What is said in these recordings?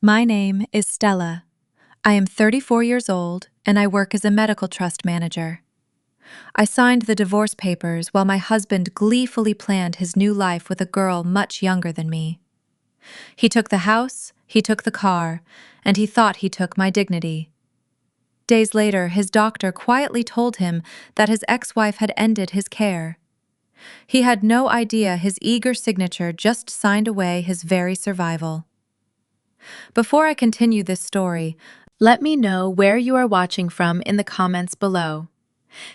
My name is Stella. I am 34 years old and I work as a medical trust manager. I signed the divorce papers while my husband gleefully planned his new life with a girl much younger than me. He took the house, he took the car, and he thought he took my dignity. Days later, his doctor quietly told him that his ex-wife had ended his care. He had no idea his eager signature just signed away his very survival. Before I continue this story, let me know where you are watching from in the comments below.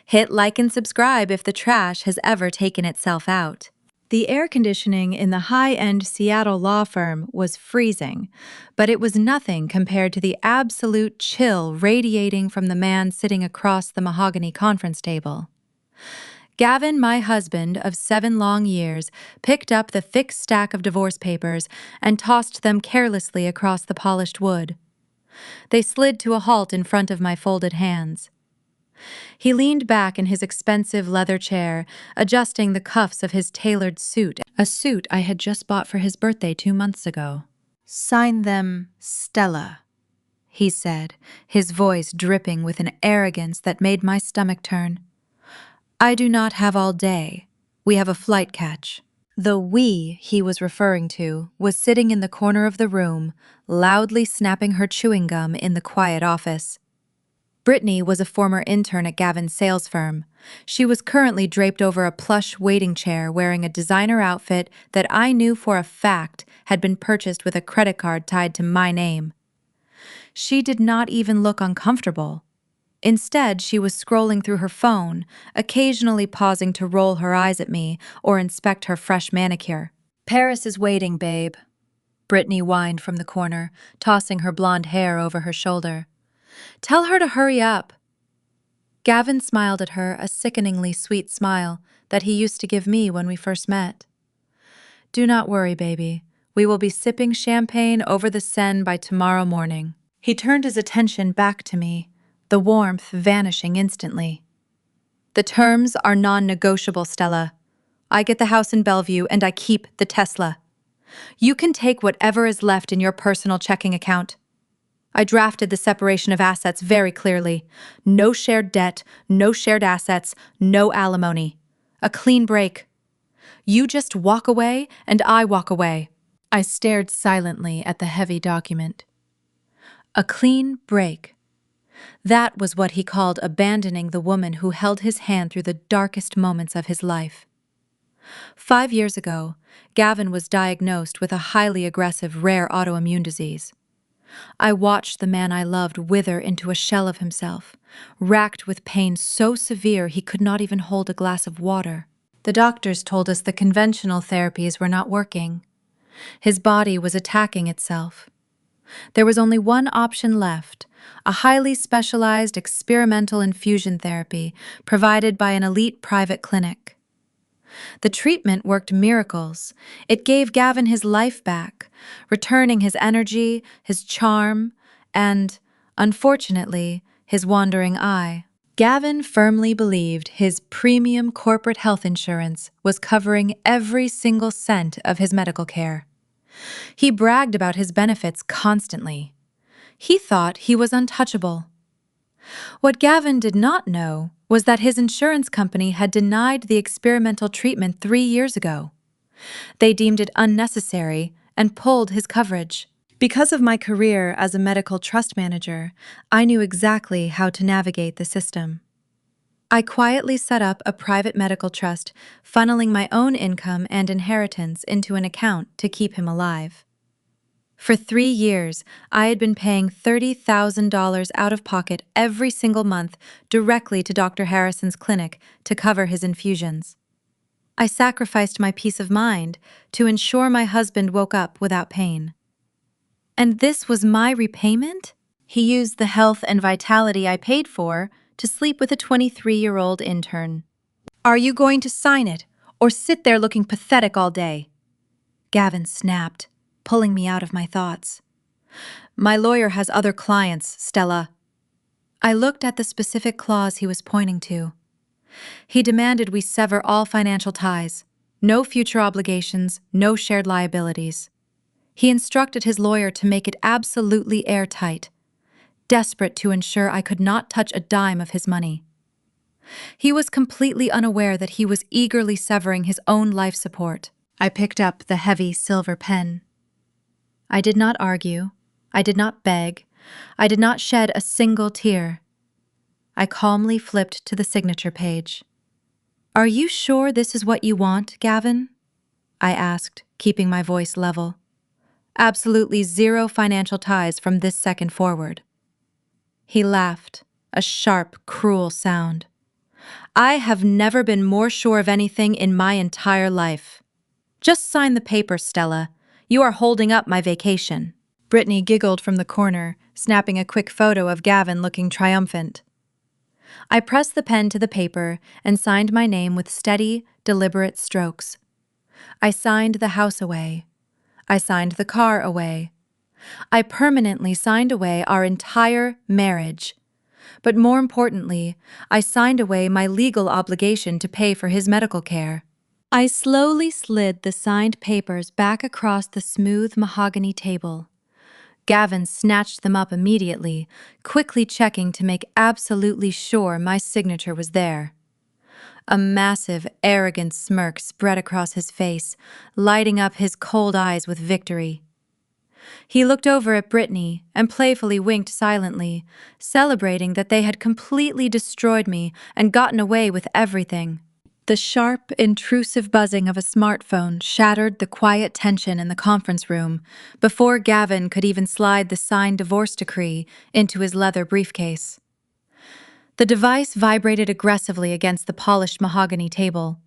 Hit like and subscribe if the trash has ever taken itself out. The air conditioning in the high-end Seattle law firm was freezing, but it was nothing compared to the absolute chill radiating from the man sitting across the mahogany conference table. Gavin, my husband of 7 long years, picked up the thick stack of divorce papers and tossed them carelessly across the polished wood. They slid to a halt in front of my folded hands. He leaned back in his expensive leather chair, adjusting the cuffs of his tailored suit, a suit I had just bought for his birthday 2 months ago. "Sign them, Stella," he said, his voice dripping with an arrogance that made my stomach turn. "I do not have all day. We have a flight catch." The "we" he was referring to was sitting in the corner of the room, loudly snapping her chewing gum in the quiet office. Brittany was a former intern at Gavin's sales firm. She was currently draped over a plush waiting chair wearing a designer outfit that I knew for a fact had been purchased with a credit card tied to my name. She did not even look uncomfortable. Instead, she was scrolling through her phone, occasionally pausing to roll her eyes at me or inspect her fresh manicure. "Paris is waiting, babe," Brittany whined from the corner, tossing her blonde hair over her shoulder. "Tell her to hurry up." Gavin smiled at her, a sickeningly sweet smile that he used to give me when we first met. "Do not worry, baby. We will be sipping champagne over the Seine by tomorrow morning." He turned his attention back to me, the warmth vanishing instantly. "The terms are non-negotiable, Stella. I get the house in Bellevue and I keep the Tesla. You can take whatever is left in your personal checking account. I drafted the separation of assets very clearly. No shared debt, no shared assets, no alimony. A clean break. You just walk away and I walk away." I stared silently at the heavy document. A clean break. That was what he called abandoning the woman who held his hand through the darkest moments of his life. 5 years ago, Gavin was diagnosed with a highly aggressive rare autoimmune disease. I watched the man I loved wither into a shell of himself, racked with pain so severe he could not even hold a glass of water. The doctors told us the conventional therapies were not working. His body was attacking itself. There was only one option left, a highly specialized experimental infusion therapy provided by an elite private clinic. The treatment worked miracles. It gave Gavin his life back, returning his energy, his charm, and, unfortunately, his wandering eye. Gavin firmly believed his premium corporate health insurance was covering every single cent of his medical care. He bragged about his benefits constantly. He thought he was untouchable. What Gavin did not know was that his insurance company had denied the experimental treatment 3 years ago. They deemed it unnecessary and pulled his coverage. Because of my career as a medical trust manager, I knew exactly how to navigate the system. I quietly set up a private medical trust, funneling my own income and inheritance into an account to keep him alive. For 3 years, I had been paying $30,000 out of pocket every single month directly to Dr. Harrison's clinic to cover his infusions. I sacrificed my peace of mind to ensure my husband woke up without pain. And this was my repayment? He used the health and vitality I paid for to sleep with a 23-year-old intern. "Are you going to sign it, or sit there looking pathetic all day?" Gavin snapped, pulling me out of my thoughts. "My lawyer has other clients, Stella." I looked at the specific clause he was pointing to. He demanded we sever all financial ties. No future obligations, no shared liabilities. He instructed his lawyer to make it absolutely airtight, desperate to ensure I could not touch a dime of his money. He was completely unaware that he was eagerly severing his own life support. I picked up the heavy silver pen. I did not argue. I did not beg. I did not shed a single tear. I calmly flipped to the signature page. "Are you sure this is what you want, Gavin?" I asked, keeping my voice level. "Absolutely zero financial ties from this second forward." He laughed, a sharp, cruel sound. "I have never been more sure of anything in my entire life. Just sign the paper, Stella. You are holding up my vacation." Brittany giggled from the corner, snapping a quick photo of Gavin looking triumphant. I pressed the pen to the paper and signed my name with steady, deliberate strokes. I signed the house away. I signed the car away. I permanently signed away our entire marriage. But more importantly, I signed away my legal obligation to pay for his medical care. I slowly slid the signed papers back across the smooth mahogany table. Gavin snatched them up immediately, quickly checking to make absolutely sure my signature was there. A massive, arrogant smirk spread across his face, lighting up his cold eyes with victory. He looked over at Brittany and playfully winked silently, celebrating that they had completely destroyed me and gotten away with everything. The sharp, intrusive buzzing of a smartphone shattered the quiet tension in the conference room before Gavin could even slide the signed divorce decree into his leather briefcase. The device vibrated aggressively against the polished mahogany table.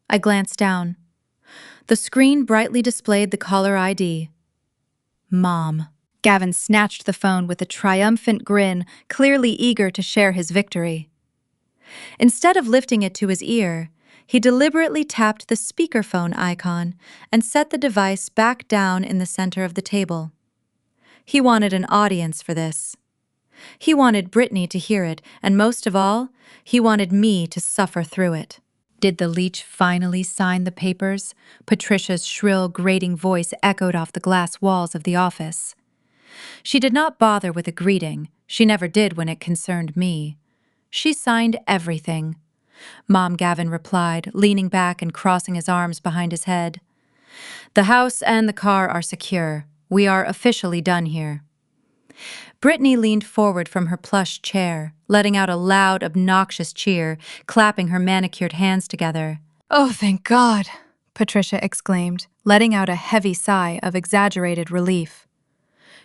I glanced down. The screen brightly displayed the caller ID. Mom. Gavin snatched the phone with a triumphant grin, clearly eager to share his victory. Instead of lifting it to his ear, he deliberately tapped the speakerphone icon and set the device back down in the center of the table. He wanted an audience for this. He wanted Brittany to hear it, and most of all, he wanted me to suffer through it. Did the leech finally sign the papers? Patricia's shrill, grating voice echoed off the glass walls of the office. She did not bother with a greeting. She never did when it concerned me. She signed everything. Mom, Gavin replied, leaning back and crossing his arms behind his head. "The house and the car are secure. We are officially done here." Brittany leaned forward from her plush chair, letting out a loud, obnoxious cheer, clapping her manicured hands together. "Oh, thank God," Patricia exclaimed, letting out a heavy sigh of exaggerated relief.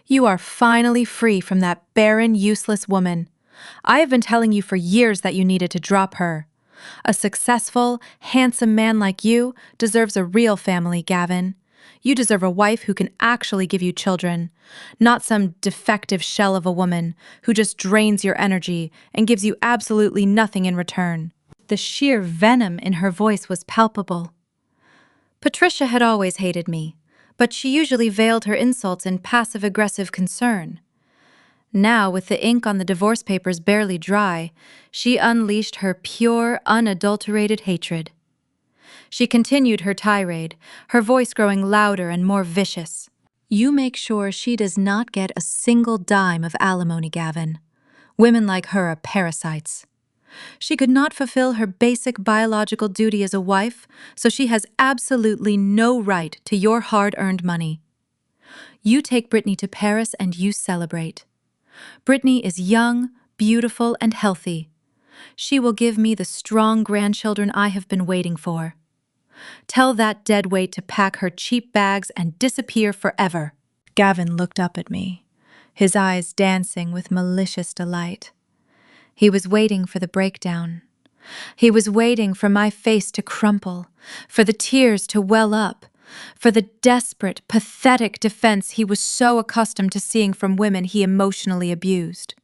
"You are finally free from that barren, useless woman. I have been telling you for years that you needed to drop her. A successful, handsome man like you deserves a real family, Gavin. You deserve a wife who can actually give you children, not some defective shell of a woman who just drains your energy and gives you absolutely nothing in return." The sheer venom in her voice was palpable. Patricia had always hated me, but she usually veiled her insults in passive-aggressive concern. Now, with the ink on the divorce papers barely dry, she unleashed her pure, unadulterated hatred. She continued her tirade, her voice growing louder and more vicious. "You make sure she does not get a single dime of alimony, Gavin. Women like her are parasites. She could not fulfill her basic biological duty as a wife, so she has absolutely no right to your hard-earned money. You take Brittany to Paris and you celebrate. Brittany is young, beautiful, and healthy. She will give me the strong grandchildren I have been waiting for. Tell that deadweight to pack her cheap bags and disappear forever." Gavin looked up at me, his eyes dancing with malicious delight. He was waiting for the breakdown. He was waiting for my face to crumple, for the tears to well up, for the desperate, pathetic defense he was so accustomed to seeing from women he emotionally abused.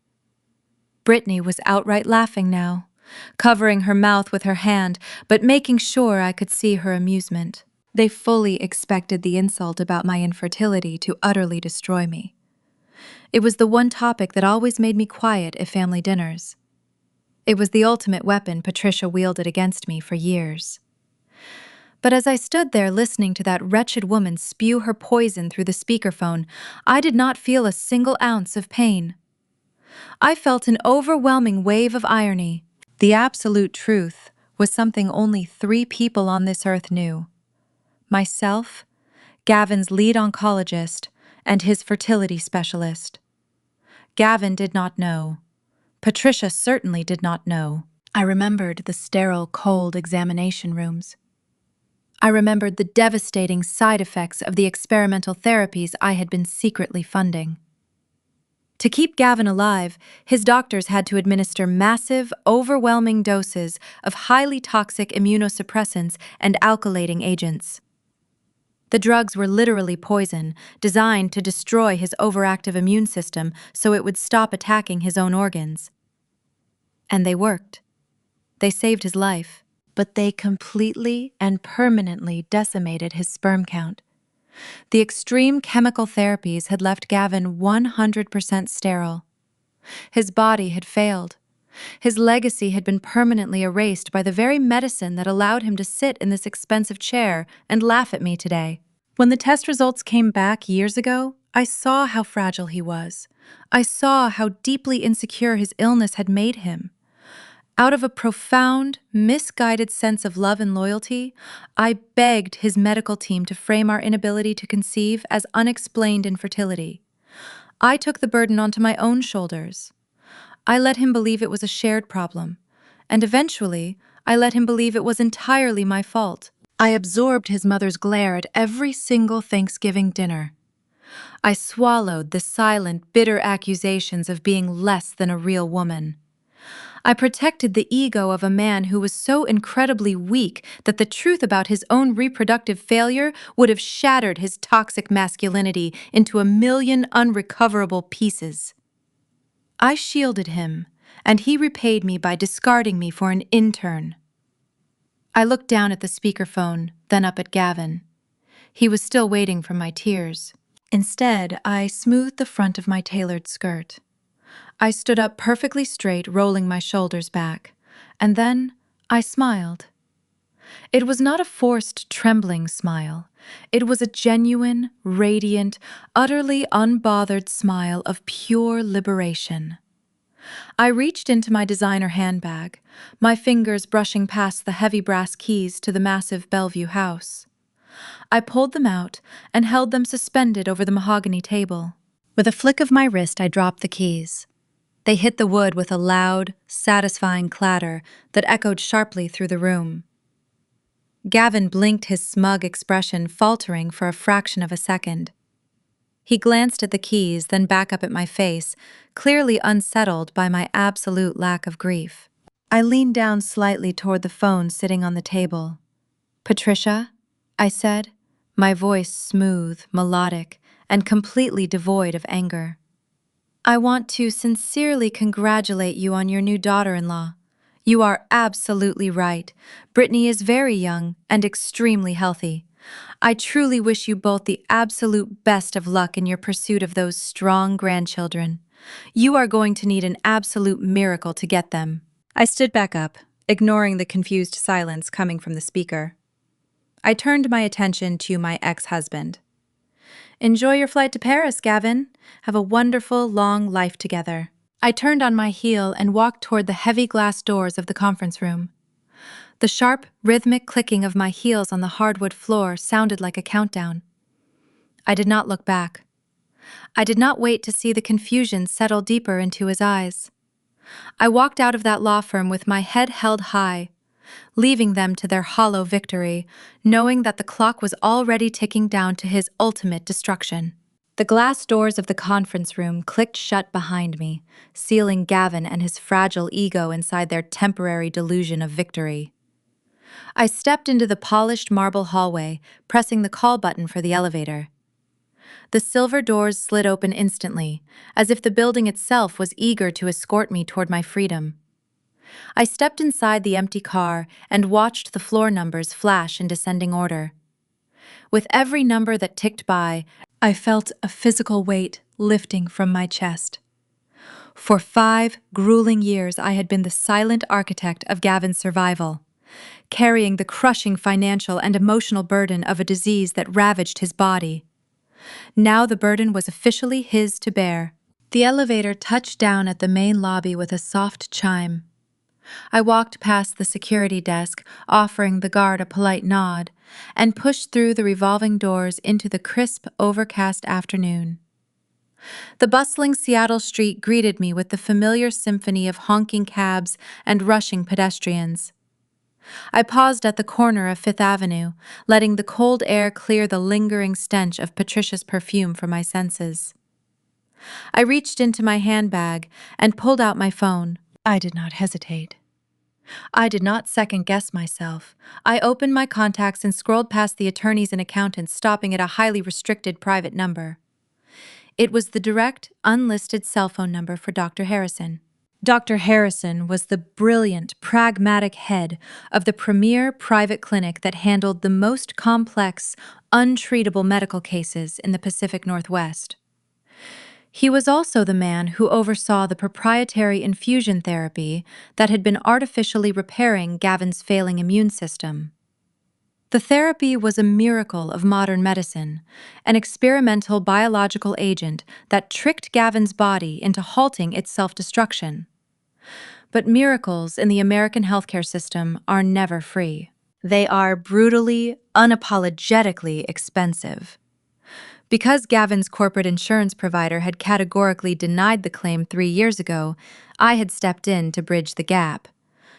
Brittany was outright laughing now, covering her mouth with her hand, but making sure I could see her amusement. They fully expected the insult about my infertility to utterly destroy me. It was the one topic that always made me quiet at family dinners. It was the ultimate weapon Patricia wielded against me for years. But as I stood there listening to that wretched woman spew her poison through the speakerphone, I did not feel a single ounce of pain. I felt an overwhelming wave of irony. The absolute truth was something only 3 people on this earth knew: myself, Gavin's lead oncologist, and his fertility specialist. Gavin did not know. Patricia certainly did not know. I remembered the sterile, cold examination rooms. I remembered the devastating side effects of the experimental therapies I had been secretly funding. To keep Gavin alive, his doctors had to administer massive, overwhelming doses of highly toxic immunosuppressants and alkylating agents. The drugs were literally poison, designed to destroy his overactive immune system so it would stop attacking his own organs. And they worked. They saved his life, but they completely and permanently decimated his sperm count. The extreme chemical therapies had left Gavin 100% sterile. His body had failed. His legacy had been permanently erased by the very medicine that allowed him to sit in this expensive chair and laugh at me today. When the test results came back years ago, I saw how fragile he was. I saw how deeply insecure his illness had made him. Out of a profound, misguided sense of love and loyalty, I begged his medical team to frame our inability to conceive as unexplained infertility. I took the burden onto my own shoulders. I let him believe it was a shared problem, and eventually, I let him believe it was entirely my fault. I absorbed his mother's glare at every single Thanksgiving dinner. I swallowed the silent, bitter accusations of being less than a real woman. I protected the ego of a man who was so incredibly weak that the truth about his own reproductive failure would have shattered his toxic masculinity into a million unrecoverable pieces. I shielded him, and he repaid me by discarding me for an intern. I looked down at the speakerphone, then up at Gavin. He was still waiting for my tears. Instead, I smoothed the front of my tailored skirt. I stood up perfectly straight, rolling my shoulders back, and then I smiled. It was not a forced, trembling smile. It was a genuine, radiant, utterly unbothered smile of pure liberation. I reached into my designer handbag, my fingers brushing past the heavy brass keys to the massive Bellevue house. I pulled them out and held them suspended over the mahogany table. With a flick of my wrist, I dropped the keys. They hit the wood with a loud, satisfying clatter that echoed sharply through the room. Gavin blinked, his smug expression faltering for a fraction of a second. He glanced at the keys, then back up at my face, clearly unsettled by my absolute lack of grief. I leaned down slightly toward the phone sitting on the table. "Patricia?" I said, my voice smooth, melodic, and completely devoid of anger. "I want to sincerely congratulate you on your new daughter-in-law. You are absolutely right. Brittany is very young and extremely healthy. I truly wish you both the absolute best of luck in your pursuit of those strong grandchildren. You are going to need an absolute miracle to get them." I stood back up, ignoring the confused silence coming from the speaker. I turned my attention to my ex-husband. "Enjoy your flight to Paris, Gavin. Have a wonderful, long life together." I turned on my heel and walked toward the heavy glass doors of the conference room. The sharp, rhythmic clicking of my heels on the hardwood floor sounded like a countdown. I did not look back. I did not wait to see the confusion settle deeper into his eyes. I walked out of that law firm with my head held high, leaving them to their hollow victory, knowing that the clock was already ticking down to his ultimate destruction. The glass doors of the conference room clicked shut behind me, sealing Gavin and his fragile ego inside their temporary delusion of victory. I stepped into the polished marble hallway, pressing the call button for the elevator. The silver doors slid open instantly, as if the building itself was eager to escort me toward my freedom. I stepped inside the empty car and watched the floor numbers flash in descending order. With every number that ticked by, I felt a physical weight lifting from my chest. For 5 grueling years, I had been the silent architect of Gavin's survival, carrying the crushing financial and emotional burden of a disease that ravaged his body. Now the burden was officially his to bear. The elevator touched down at the main lobby with a soft chime. I walked past the security desk, offering the guard a polite nod, and pushed through the revolving doors into the crisp, overcast afternoon. The bustling Seattle street greeted me with the familiar symphony of honking cabs and rushing pedestrians. I paused at the corner of Fifth Avenue, letting the cold air clear the lingering stench of Patricia's perfume from my senses. I reached into my handbag and pulled out my phone. I did not hesitate. I did not second-guess myself. I opened my contacts and scrolled past the attorneys and accountants, stopping at a highly restricted private number. It was the direct, unlisted cell phone number for Dr. Harrison. Dr. Harrison was the brilliant, pragmatic head of the premier private clinic that handled the most complex, untreatable medical cases in the Pacific Northwest. He was also the man who oversaw the proprietary infusion therapy that had been artificially repairing Gavin's failing immune system. The therapy was a miracle of modern medicine, an experimental biological agent that tricked Gavin's body into halting its self-destruction. But miracles in the American healthcare system are never free. They are brutally, unapologetically expensive. Because Gavin's corporate insurance provider had categorically denied the claim 3 years ago, I had stepped in to bridge the gap.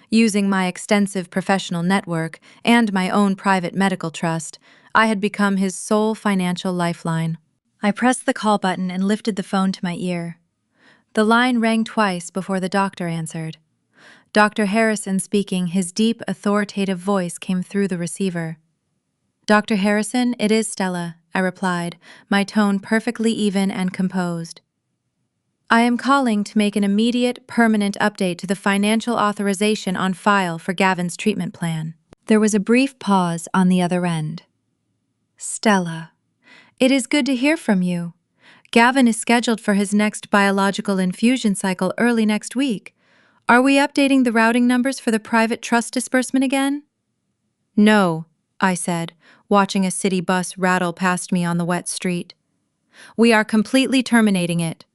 Using my extensive professional network and my own private medical trust, I had become his sole financial lifeline. I pressed the call button and lifted the phone to my ear. The line rang twice before the doctor answered. Dr. Harrison speaking, his deep, authoritative voice came through the receiver. "Dr. Harrison, it is Stella," I replied, my tone perfectly even and composed. "I am calling to make an immediate, permanent update to the financial authorization on file for Gavin's treatment plan." There was a brief pause on the other end. "Stella, it is good to hear from you. Gavin is scheduled for his next biological infusion cycle early next week. Are we updating the routing numbers for the private trust disbursement again?" "No," I said, watching a city bus rattle past me on the wet street. "We are completely terminating it."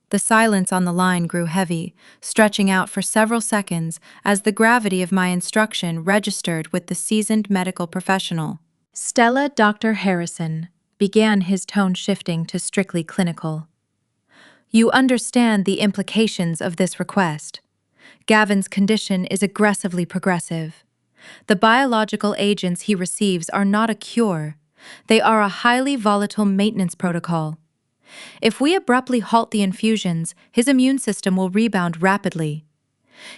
The silence on the line grew heavy, stretching out for several seconds as the gravity of my instruction registered with the seasoned medical professional. "Stella, Dr. Harrison," began, his tone shifting to strictly clinical. "You understand the implications of this request. Gavin's condition is aggressively progressive. The biological agents he receives are not a cure. They are a highly volatile maintenance protocol. If we abruptly halt the infusions, his immune system will rebound rapidly.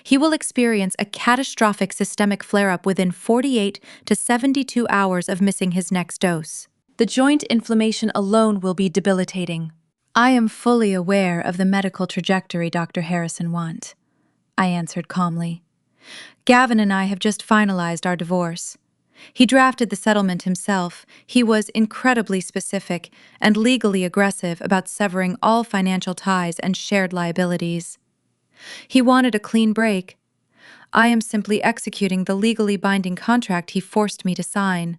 He will experience a catastrophic systemic flare-up within 48 to 72 hours of missing his next dose. The joint inflammation alone will be debilitating." "I am fully aware of the medical trajectory Dr. Harrison wants," I answered calmly. "Gavin and I have just finalized our divorce. He drafted the settlement himself. He was incredibly specific and legally aggressive about severing all financial ties and shared liabilities. He wanted a clean break. I am simply executing the legally binding contract he forced me to sign.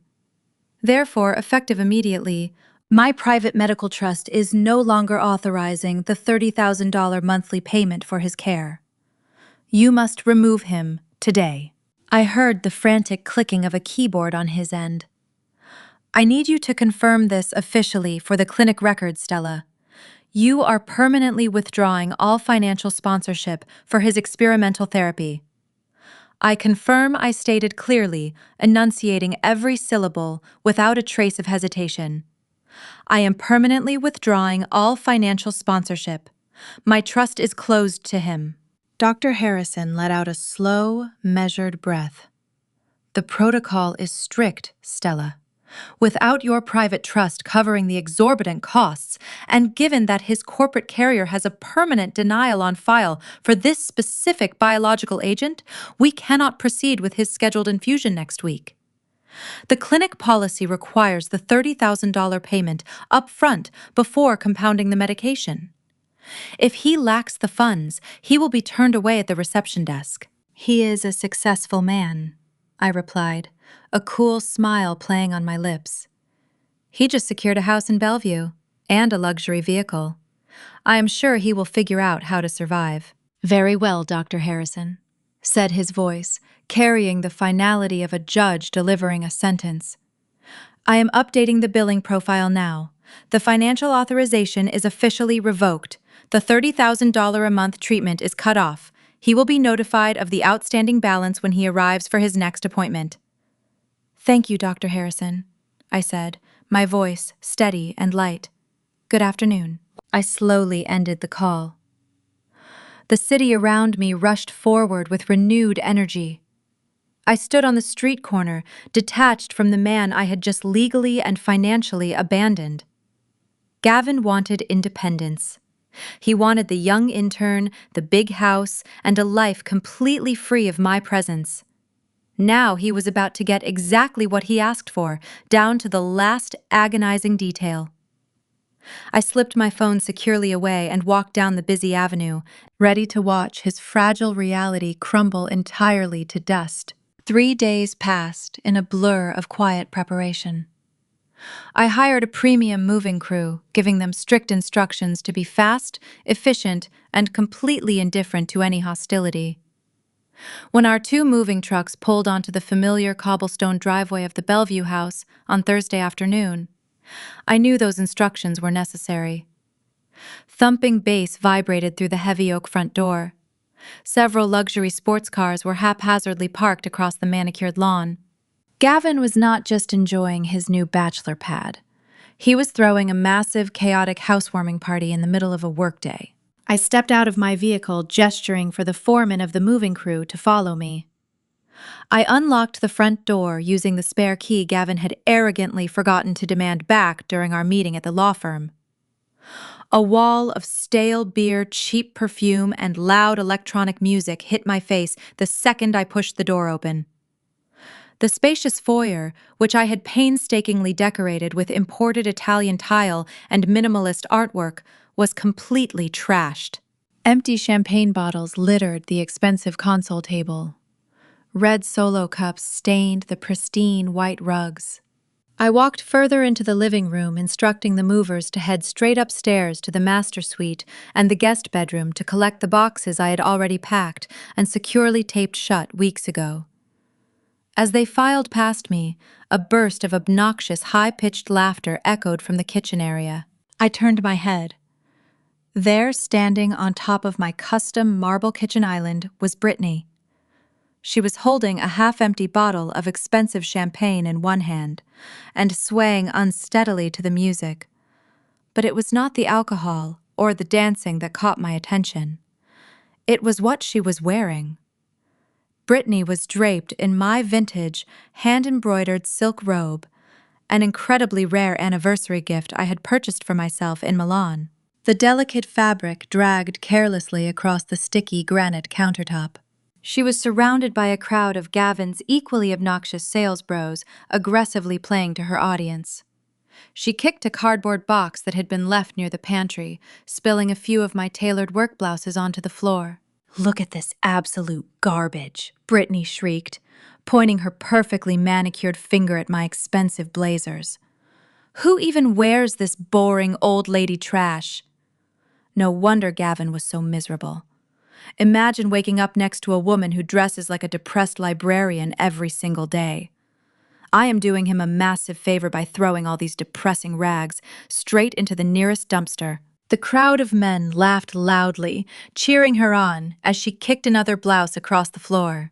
Therefore, effective immediately, my private medical trust is no longer authorizing the $30,000 monthly payment for his care. You must remove him today." I heard the frantic clicking of a keyboard on his end. "I need you to confirm this officially for the clinic record, Stella. You are permanently withdrawing all financial sponsorship for his experimental therapy." I confirm I stated clearly, enunciating every syllable without a trace of hesitation. "I am permanently withdrawing all financial sponsorship. My trust is closed to him." Dr. Harrison let out a slow, measured breath. "The protocol is strict, Stella. Without your private trust covering the exorbitant costs, and given that his corporate carrier has a permanent denial on file for this specific biological agent, we cannot proceed with his scheduled infusion next week. The clinic policy requires the $30,000 payment up front before compounding the medication. If he lacks the funds, he will be turned away at the reception desk. He is a successful man," I replied, a cool smile playing on my lips. He just secured a house in Bellevue and a luxury vehicle. I am sure he will figure out how to survive. Very well, Dr. Harrison, said his voice, carrying the finality of a judge delivering a sentence. I am updating the billing profile now. The financial authorization is officially revoked. The $30,000 a month treatment is cut off. He will be notified of the outstanding balance when he arrives for his next appointment. Thank you, Dr. Harrison, I said, my voice steady and light. Good afternoon. I slowly ended the call. The city around me rushed forward with renewed energy. I stood on the street corner, detached from the man I had just legally and financially abandoned. Gavin wanted independence. He wanted the young intern, the big house, and a life completely free of my presence. Now he was about to get exactly what he asked for, down to the last agonizing detail. I slipped my phone securely away and walked down the busy avenue, ready to watch his fragile reality crumble entirely to dust. 3 days passed in a blur of quiet preparation. I hired a premium moving crew, giving them strict instructions to be fast, efficient, and completely indifferent to any hostility. When our 2 moving trucks pulled onto the familiar cobblestone driveway of the Bellevue house on Thursday afternoon, I knew those instructions were necessary. Thumping bass vibrated through the heavy oak front door. Several luxury sports cars were haphazardly parked across the manicured lawn. Gavin was not just enjoying his new bachelor pad. He was throwing a massive, chaotic housewarming party in the middle of a workday. I stepped out of my vehicle, gesturing for the foreman of the moving crew to follow me. I unlocked the front door using the spare key Gavin had arrogantly forgotten to demand back during our meeting at the law firm. A wall of stale beer, cheap perfume, and loud electronic music hit my face the second I pushed the door open. The spacious foyer, which I had painstakingly decorated with imported Italian tile and minimalist artwork, was completely trashed. Empty champagne bottles littered the expensive console table. Red Solo cups stained the pristine white rugs. I walked further into the living room, instructing the movers to head straight upstairs to the master suite and the guest bedroom to collect the boxes I had already packed and securely taped shut weeks ago. As they filed past me, a burst of obnoxious, high-pitched laughter echoed from the kitchen area. I turned my head. There, standing on top of my custom marble kitchen island, was Brittany. She was holding a half-empty bottle of expensive champagne in one hand and swaying unsteadily to the music. But it was not the alcohol or the dancing that caught my attention. It was what she was wearing. Brittany was draped in my vintage, hand-embroidered silk robe, an incredibly rare anniversary gift I had purchased for myself in Milan. The delicate fabric dragged carelessly across the sticky granite countertop. She was surrounded by a crowd of Gavin's equally obnoxious sales bros, aggressively playing to her audience. She kicked a cardboard box that had been left near the pantry, spilling a few of my tailored work blouses onto the floor. "Look at this absolute garbage," Brittany shrieked, pointing her perfectly manicured finger at my expensive blazers. "Who even wears this boring old lady trash?" No wonder Gavin was so miserable. Imagine waking up next to a woman who dresses like a depressed librarian every single day. I am doing him a massive favor by throwing all these depressing rags straight into the nearest dumpster. The crowd of men laughed loudly, cheering her on as she kicked another blouse across the floor.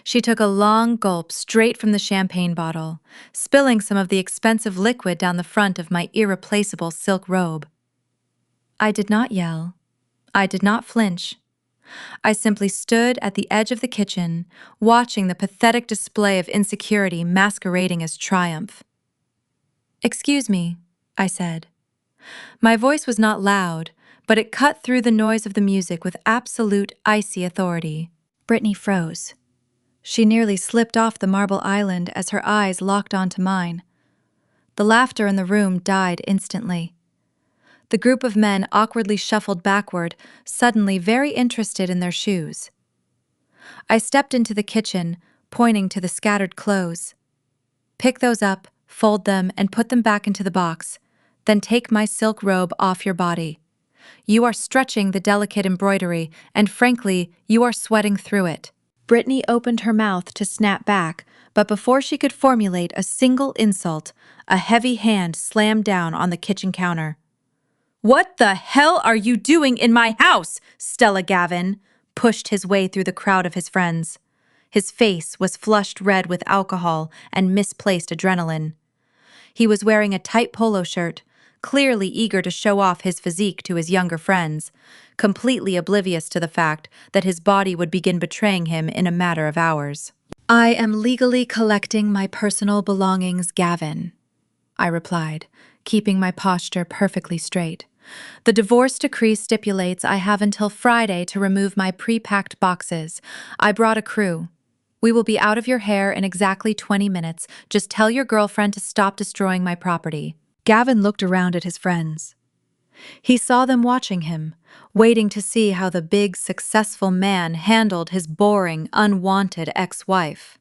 She took a long gulp straight from the champagne bottle, spilling some of the expensive liquid down the front of my irreplaceable silk robe. I did not yell. I did not flinch. I simply stood at the edge of the kitchen, watching the pathetic display of insecurity masquerading as triumph. "Excuse me," I said. My voice was not loud, but it cut through the noise of the music with absolute icy authority. Brittany froze. She nearly slipped off the marble island as her eyes locked onto mine. The laughter in the room died instantly. The group of men awkwardly shuffled backward, suddenly very interested in their shoes. I stepped into the kitchen, pointing to the scattered clothes. "Pick those up, fold them, and put them back into the box. Then take my silk robe off your body. You are stretching the delicate embroidery, and frankly, you are sweating through it." Brittany opened her mouth to snap back, but before she could formulate a single insult, a heavy hand slammed down on the kitchen counter. "What the hell are you doing in my house?" Stella Gavin pushed his way through the crowd of his friends. His face was flushed red with alcohol and misplaced adrenaline. He was wearing a tight polo shirt, clearly eager to show off his physique to his younger friends, completely oblivious to the fact that his body would begin betraying him in a matter of hours. "I am legally collecting my personal belongings, Gavin," I replied, keeping my posture perfectly straight. "The divorce decree stipulates I have until Friday to remove my pre-packed boxes. I brought a crew. We will be out of your hair in exactly 20 minutes. Just tell your girlfriend to stop destroying my property." Gavin looked around at his friends. He saw them watching him, waiting to see how the big, successful man handled his boring, unwanted ex-wife.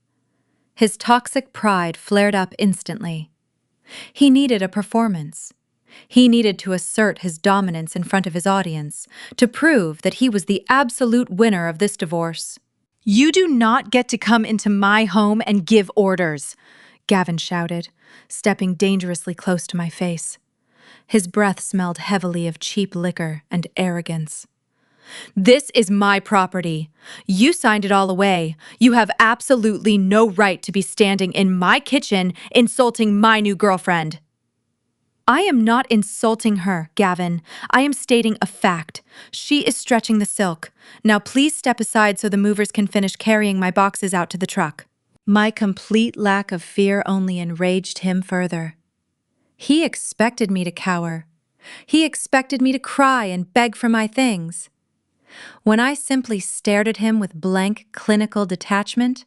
His toxic pride flared up instantly. He needed a performance. He needed to assert his dominance in front of his audience, to prove that he was the absolute winner of this divorce. "You do not get to come into my home and give orders," Gavin shouted, stepping dangerously close to my face. His breath smelled heavily of cheap liquor and arrogance. "This is my property. You signed it all away. You have absolutely no right to be standing in my kitchen insulting my new girlfriend." "I am not insulting her, Gavin. I am stating a fact. She is stretching the silk. Now please step aside so the movers can finish carrying my boxes out to the truck." My complete lack of fear only enraged him further. He expected me to cower. He expected me to cry and beg for my things. When I simply stared at him with blank, clinical detachment,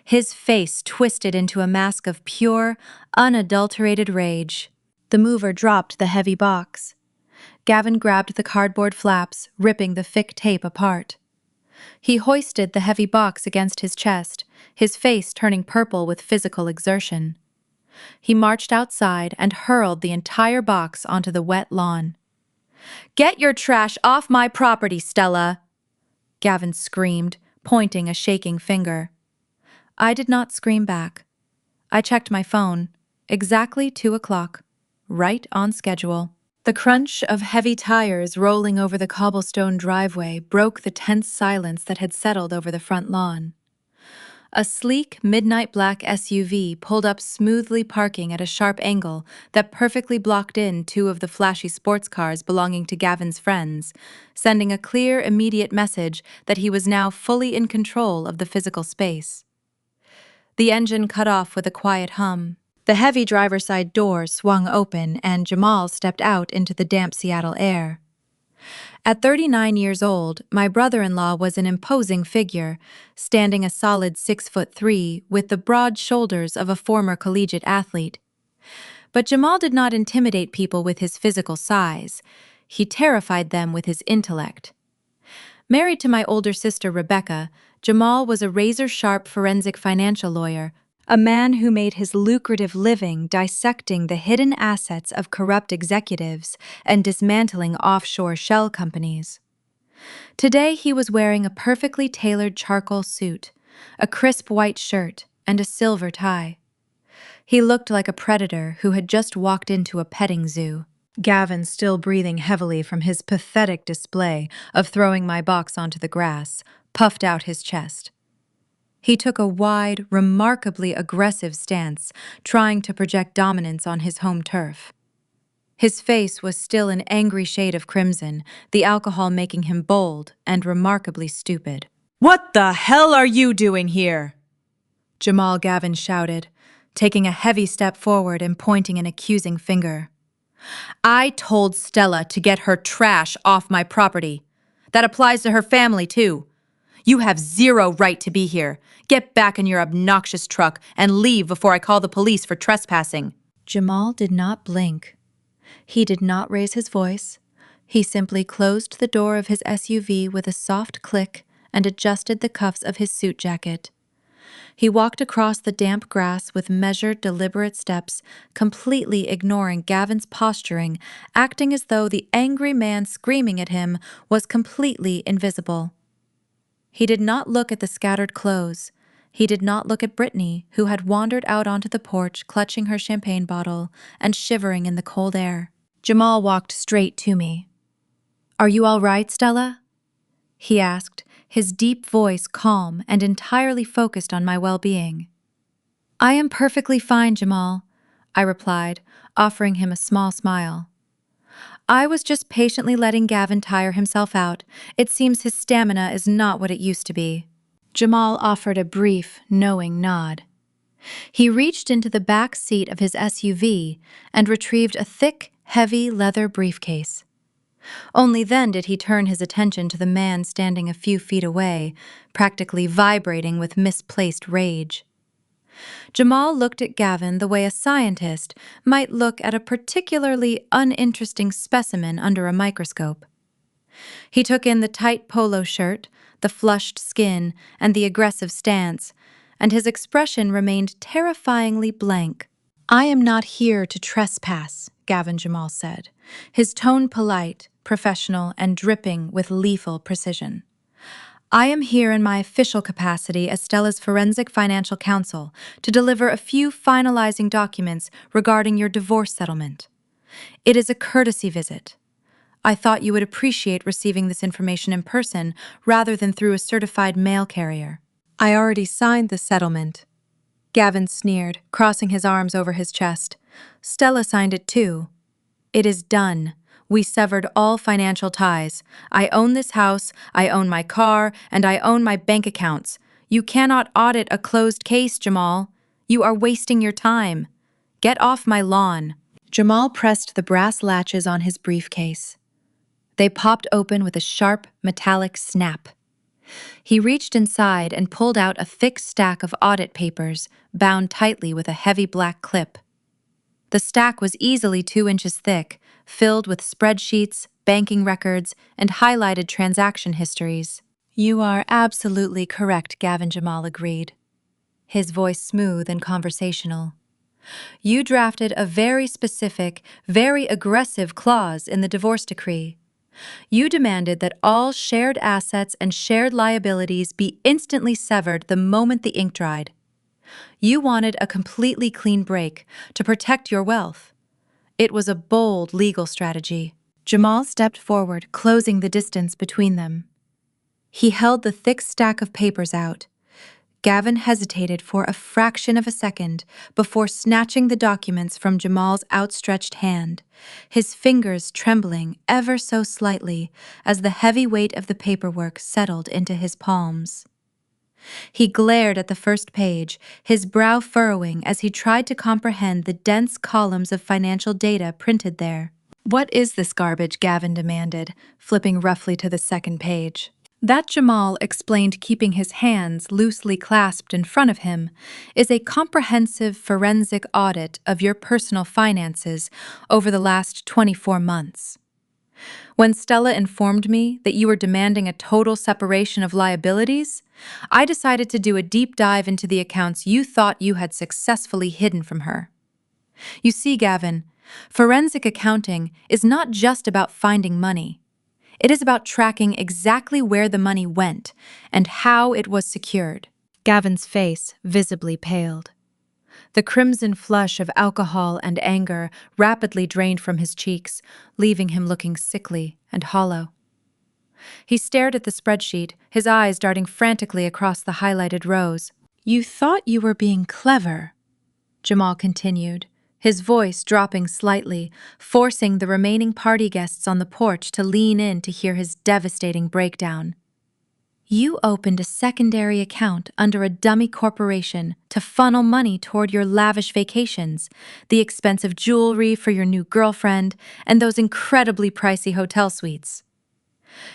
his face twisted into a mask of pure, unadulterated rage. The mover dropped the heavy box. Gavin grabbed the cardboard flaps, ripping the thick tape apart. He hoisted the heavy box against his chest, his face turning purple with physical exertion. He marched outside and hurled the entire box onto the wet lawn. "Get your trash off my property, Stella!" Gavin screamed, pointing a shaking finger. I did not scream back. I checked my phone. Exactly 2 o'clock. Right on schedule. The crunch of heavy tires rolling over the cobblestone driveway broke the tense silence that had settled over the front lawn. A sleek, midnight black SUV pulled up smoothly, parking at a sharp angle that perfectly blocked in two of the flashy sports cars belonging to Gavin's friends, sending a clear, immediate message that he was now fully in control of the physical space. The engine cut off with a quiet hum. The heavy driver's side door swung open and Jamal stepped out into the damp Seattle air. At 39 years old, my brother-in-law was an imposing figure, standing a solid 6'3" with the broad shoulders of a former collegiate athlete. But Jamal did not intimidate people with his physical size. He terrified them with his intellect. Married to my older sister Rebecca, Jamal was a razor-sharp forensic financial lawyer, a man who made his lucrative living dissecting the hidden assets of corrupt executives and dismantling offshore shell companies. Today he was wearing a perfectly tailored charcoal suit, a crisp white shirt, and a silver tie. He looked like a predator who had just walked into a petting zoo. Gavin, still breathing heavily from his pathetic display of throwing my box onto the grass, puffed out his chest. He took a wide, remarkably aggressive stance, trying to project dominance on his home turf. His face was still an angry shade of crimson, the alcohol making him bold and remarkably stupid. "What the hell are you doing here?" Jamal Gavin shouted, taking a heavy step forward and pointing an accusing finger. "I told Stella to get her trash off my property. That applies to her family, too. You have zero right to be here. Get back in your obnoxious truck and leave before I call the police for trespassing." Jamal did not blink. He did not raise his voice. He simply closed the door of his SUV with a soft click and adjusted the cuffs of his suit jacket. He walked across the damp grass with measured, deliberate steps, completely ignoring Gavin's posturing, acting as though the angry man screaming at him was completely invisible. He did not look at the scattered clothes. He did not look at Brittany, who had wandered out onto the porch, clutching her champagne bottle and shivering in the cold air. Jamal walked straight to me. "Are you all right, Stella?" he asked, his deep voice calm and entirely focused on my well-being. "I am perfectly fine, Jamal," I replied, offering him a small smile. "I was just patiently letting Gavin tire himself out. It seems his stamina is not what it used to be." Jamal offered a brief, knowing nod. He reached into the back seat of his SUV and retrieved a thick, heavy leather briefcase. Only then did he turn his attention to the man standing a few feet away, practically vibrating with misplaced rage. Jamal looked at Gavin the way a scientist might look at a particularly uninteresting specimen under a microscope. He took in the tight polo shirt, the flushed skin, and the aggressive stance, and his expression remained terrifyingly blank. "I am not here to trespass," Gavin Jamal said, his tone polite, professional, and dripping with lethal precision. "I am here in my official capacity as Stella's forensic financial counsel to deliver a few finalizing documents regarding your divorce settlement. It is a courtesy visit. I thought you would appreciate receiving this information in person rather than through a certified mail carrier." "I already signed the settlement," Gavin sneered, crossing his arms over his chest. "Stella signed it too. It is done. We severed all financial ties. I own this house, I own my car, and I own my bank accounts. You cannot audit a closed case, Jamal. You are wasting your time. Get off my lawn." Jamal pressed the brass latches on his briefcase. They popped open with a sharp, metallic snap. He reached inside and pulled out a thick stack of audit papers, bound tightly with a heavy black clip. The stack was easily 2 inches thick, filled with spreadsheets, banking records, and highlighted transaction histories. "You are absolutely correct," Gavin Jamal agreed, his voice smooth and conversational. "You drafted a very specific, very aggressive clause in the divorce decree. You demanded that all shared assets and shared liabilities be instantly severed the moment the ink dried. You wanted a completely clean break to protect your wealth. It was a bold legal strategy." Jamal stepped forward, closing the distance between them. He held the thick stack of papers out. Gavin hesitated for a fraction of a second before snatching the documents from Jamal's outstretched hand, his fingers trembling ever so slightly as the heavy weight of the paperwork settled into his palms. He glared at the first page, his brow furrowing as he tried to comprehend the dense columns of financial data printed there. "What is this garbage?" Gavin demanded, flipping roughly to the second page. "That," Jamal explained, keeping his hands loosely clasped in front of him, "is a comprehensive forensic audit of your personal finances over the last 24 months. When Stella informed me that you were demanding a total separation of liabilities, I decided to do a deep dive into the accounts you thought you had successfully hidden from her. You see, Gavin, forensic accounting is not just about finding money. It is about tracking exactly where the money went and how it was secured." Gavin's face visibly paled. The crimson flush of alcohol and anger rapidly drained from his cheeks, leaving him looking sickly and hollow. He stared at the spreadsheet, his eyes darting frantically across the highlighted rows. "You thought you were being clever," Jamal continued, his voice dropping slightly, forcing the remaining party guests on the porch to lean in to hear his devastating breakdown. "You opened a secondary account under a dummy corporation to funnel money toward your lavish vacations, the expensive jewelry for your new girlfriend, and those incredibly pricey hotel suites.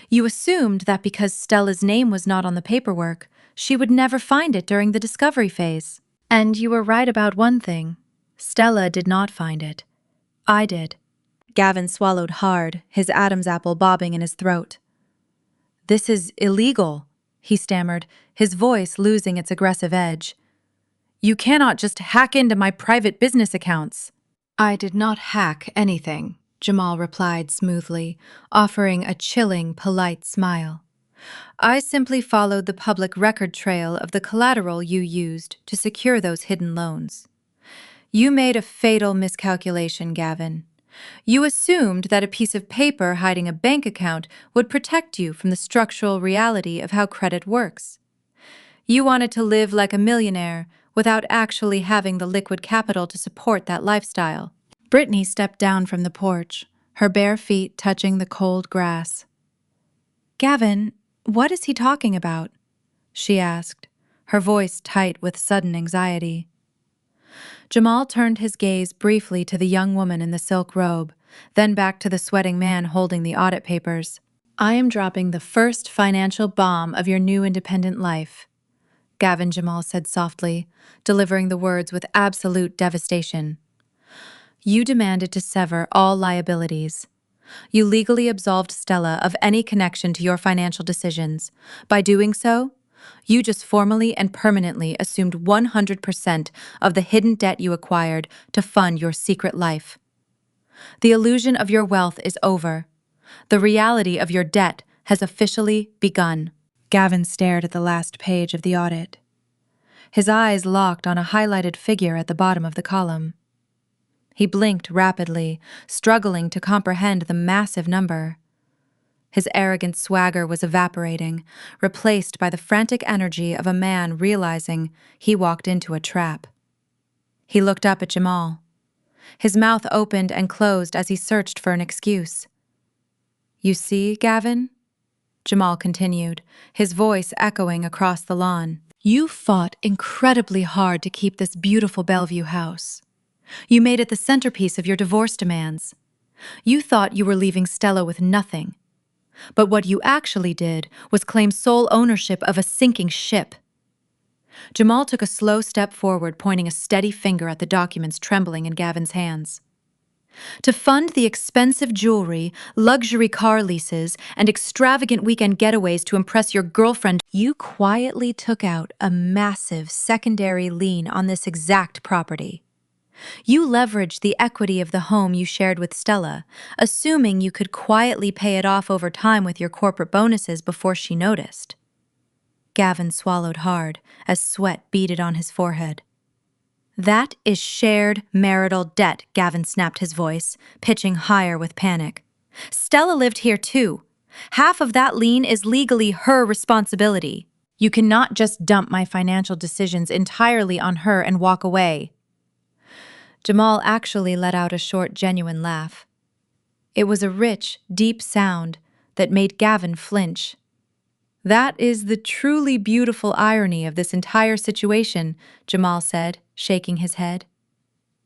You assumed that because Stella's name was not on the paperwork, she would never find it during the discovery phase. And you were right about one thing. Stella did not find it. I did." Gavin swallowed hard, his Adam's apple bobbing in his throat. "This is illegal," he stammered, his voice losing its aggressive edge. "You cannot just hack into my private business accounts." "I did not hack anything," Jamal replied smoothly, offering a chilling, polite smile. "I simply followed the public record trail of the collateral you used to secure those hidden loans. You made a fatal miscalculation, Gavin. You assumed that a piece of paper hiding a bank account would protect you from the structural reality of how credit works. You wanted to live like a millionaire without actually having the liquid capital to support that lifestyle." Brittany stepped down from the porch, her bare feet touching the cold grass. "Gavin, what is he talking about?" she asked, her voice tight with sudden anxiety. Jamal turned his gaze briefly to the young woman in the silk robe, then back to the sweating man holding the audit papers. "I am dropping the first financial bomb of your new independent life," Gavin Jamal said softly, delivering the words with absolute devastation. "You demanded to sever all liabilities. You legally absolved Stella of any connection to your financial decisions. By doing so, you just formally and permanently assumed 100% of the hidden debt you acquired to fund your secret life. The illusion of your wealth is over. The reality of your debt has officially begun." Gavin stared at the last page of the audit. His eyes locked on a highlighted figure at the bottom of the column. He blinked rapidly, struggling to comprehend the massive number. His arrogant swagger was evaporating, replaced by the frantic energy of a man realizing he walked into a trap. He looked up at Jamal. His mouth opened and closed as he searched for an excuse. "You see, Gavin?" Jamal continued, his voice echoing across the lawn. "You fought incredibly hard to keep this beautiful Bellevue house. You made it the centerpiece of your divorce demands. You thought you were leaving Stella with nothing. But what you actually did was claim sole ownership of a sinking ship." Jamal took a slow step forward, pointing a steady finger at the documents trembling in Gavin's hands. "To fund the expensive jewelry, luxury car leases, and extravagant weekend getaways to impress your girlfriend, you quietly took out a massive secondary lien on this exact property. You leveraged the equity of the home you shared with Stella, assuming you could quietly pay it off over time with your corporate bonuses before she noticed." Gavin swallowed hard as sweat beaded on his forehead. "That is shared marital debt," Gavin snapped his voice, pitching higher with panic. "Stella lived here too. Half of that lien is legally her responsibility. You cannot just dump my financial decisions entirely on her and walk away." Jamal actually let out a short, genuine laugh. It was a rich, deep sound that made Gavin flinch. "That is the truly beautiful irony of this entire situation," Jamal said, shaking his head.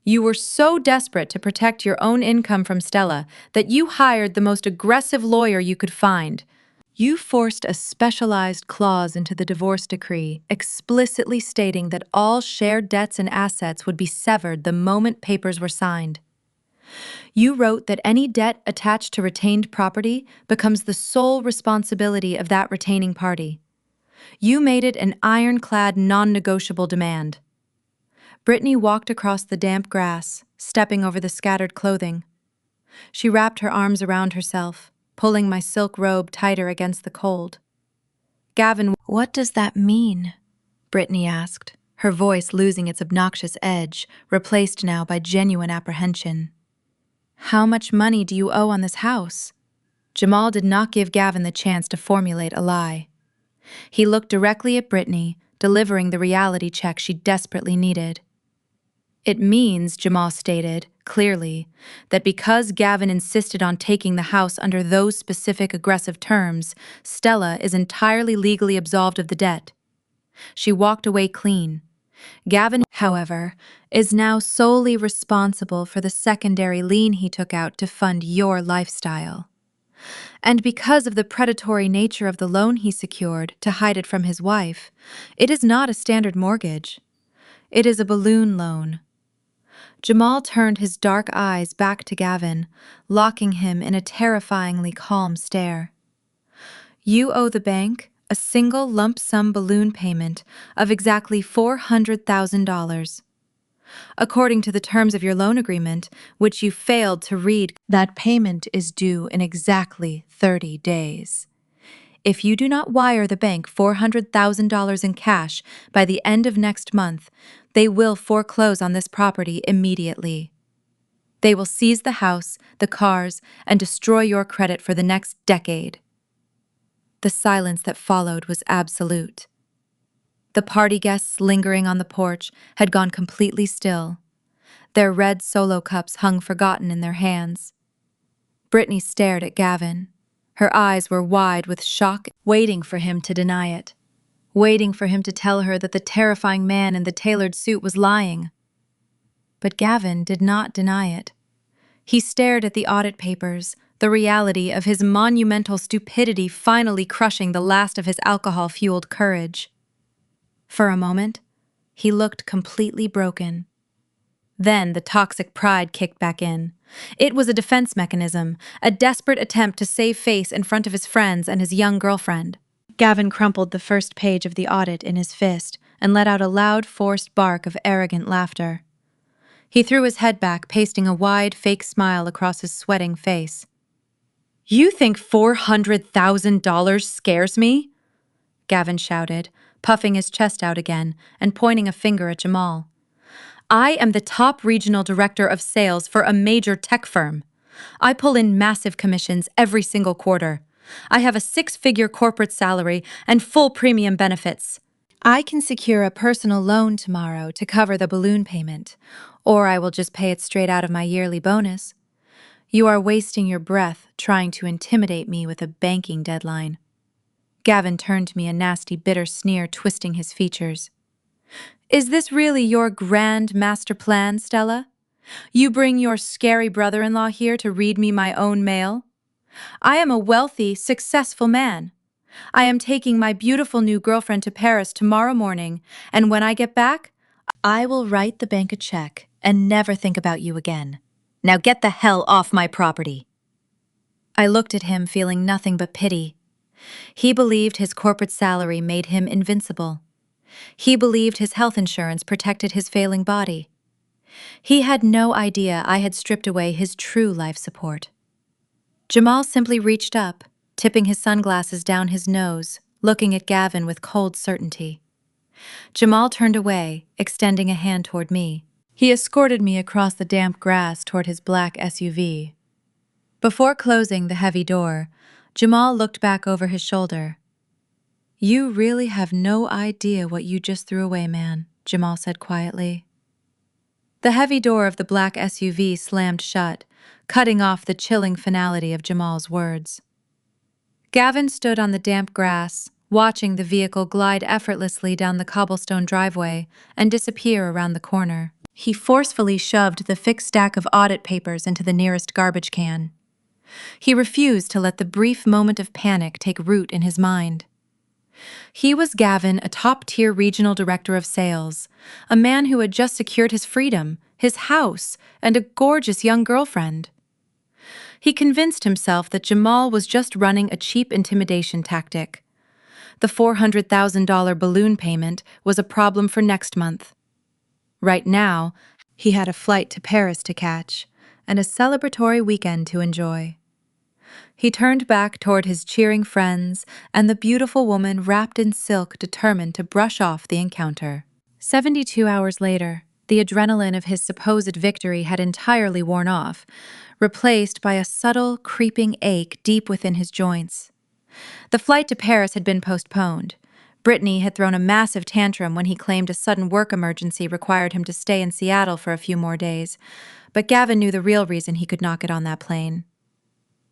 "You were so desperate to protect your own income from Stella that you hired the most aggressive lawyer you could find. You forced a specialized clause into the divorce decree, explicitly stating that all shared debts and assets would be severed the moment papers were signed. You wrote that any debt attached to retained property becomes the sole responsibility of that retaining party. You made it an ironclad, non-negotiable demand." Brittany walked across the damp grass, stepping over the scattered clothing. She wrapped her arms around herself, pulling my silk robe tighter against the cold. "Gavin, what does that mean?" Brittany asked, her voice losing its obnoxious edge, replaced now by genuine apprehension. "How much money do you owe on this house?" Jamal did not give Gavin the chance to formulate a lie. He looked directly at Brittany, delivering the reality check she desperately needed. "It means," Jamal stated, clearly, "that because Gavin insisted on taking the house under those specific aggressive terms, Stella is entirely legally absolved of the debt. She walked away clean. Gavin, however, is now solely responsible for the secondary lien he took out to fund your lifestyle. And because of the predatory nature of the loan he secured to hide it from his wife, it is not a standard mortgage. It is a balloon loan." Jamal turned his dark eyes back to Gavin, locking him in a terrifyingly calm stare. "You owe the bank a single lump sum balloon payment of exactly $400,000. According to the terms of your loan agreement, which you failed to read, that payment is due in exactly 30 days. If you do not wire the bank $400,000 in cash by the end of next month, they will foreclose on this property immediately. They will seize the house, the cars, and destroy your credit for the next decade. The silence that followed was absolute. The party guests lingering on the porch had gone completely still. Their red solo cups hung forgotten in their hands. Brittany stared at Gavin. Her eyes were wide with shock, waiting for him to deny it, waiting for him to tell her that the terrifying man in the tailored suit was lying. But Gavin did not deny it. He stared at the audit papers, the reality of his monumental stupidity finally crushing the last of his alcohol-fueled courage. For a moment, he looked completely broken. Then the toxic pride kicked back in. It was a defense mechanism, a desperate attempt to save face in front of his friends and his young girlfriend. Gavin crumpled the first page of the audit in his fist and let out a loud, forced bark of arrogant laughter. He threw his head back, pasting a wide, fake smile across his sweating face. "You think $400,000 scares me?" Gavin shouted, puffing his chest out again and pointing a finger at Jamal. "I am the top regional director of sales for a major tech firm. I pull in massive commissions every single quarter. I have a 6-figure corporate salary and full premium benefits. I can secure a personal loan tomorrow to cover the balloon payment, or I will just pay it straight out of my yearly bonus. You are wasting your breath trying to intimidate me with a banking deadline." Gavin turned to me, a nasty, bitter sneer twisting his features. "Is this really your grand master plan, Stella? You bring your scary brother-in-law here to read me my own mail? I am a wealthy, successful man. I am taking my beautiful new girlfriend to Paris tomorrow morning, and when I get back, I will write the bank a check and never think about you again. Now get the hell off my property." I looked at him, feeling nothing but pity. He believed his corporate salary made him invincible. He believed his health insurance protected his failing body. He had no idea I had stripped away his true life support. Jamal simply reached up, tipping his sunglasses down his nose, looking at Gavin with cold certainty. Jamal turned away, extending a hand toward me. He escorted me across the damp grass toward his black SUV. Before closing the heavy door, Jamal looked back over his shoulder. "You really have no idea what you just threw away, man," Jamal said quietly. The heavy door of the black SUV slammed shut, cutting off the chilling finality of Jamal's words. Gavin stood on the damp grass, watching the vehicle glide effortlessly down the cobblestone driveway and disappear around the corner. He forcefully shoved the thick stack of audit papers into the nearest garbage can. He refused to let the brief moment of panic take root in his mind. He was Gavin, a top-tier regional director of sales, a man who had just secured his freedom, his house, and a gorgeous young girlfriend. He convinced himself that Jamal was just running a cheap intimidation tactic. The $400,000 balloon payment was a problem for next month. Right now, he had a flight to Paris to catch and a celebratory weekend to enjoy. He turned back toward his cheering friends and the beautiful woman wrapped in silk determined to brush off the encounter. 72 hours later, the adrenaline of his supposed victory had entirely worn off, replaced by a subtle, creeping ache deep within his joints. The flight to Paris had been postponed. Brittany had thrown a massive tantrum when he claimed a sudden work emergency required him to stay in Seattle for a few more days, but Gavin knew the real reason he could not get on that plane.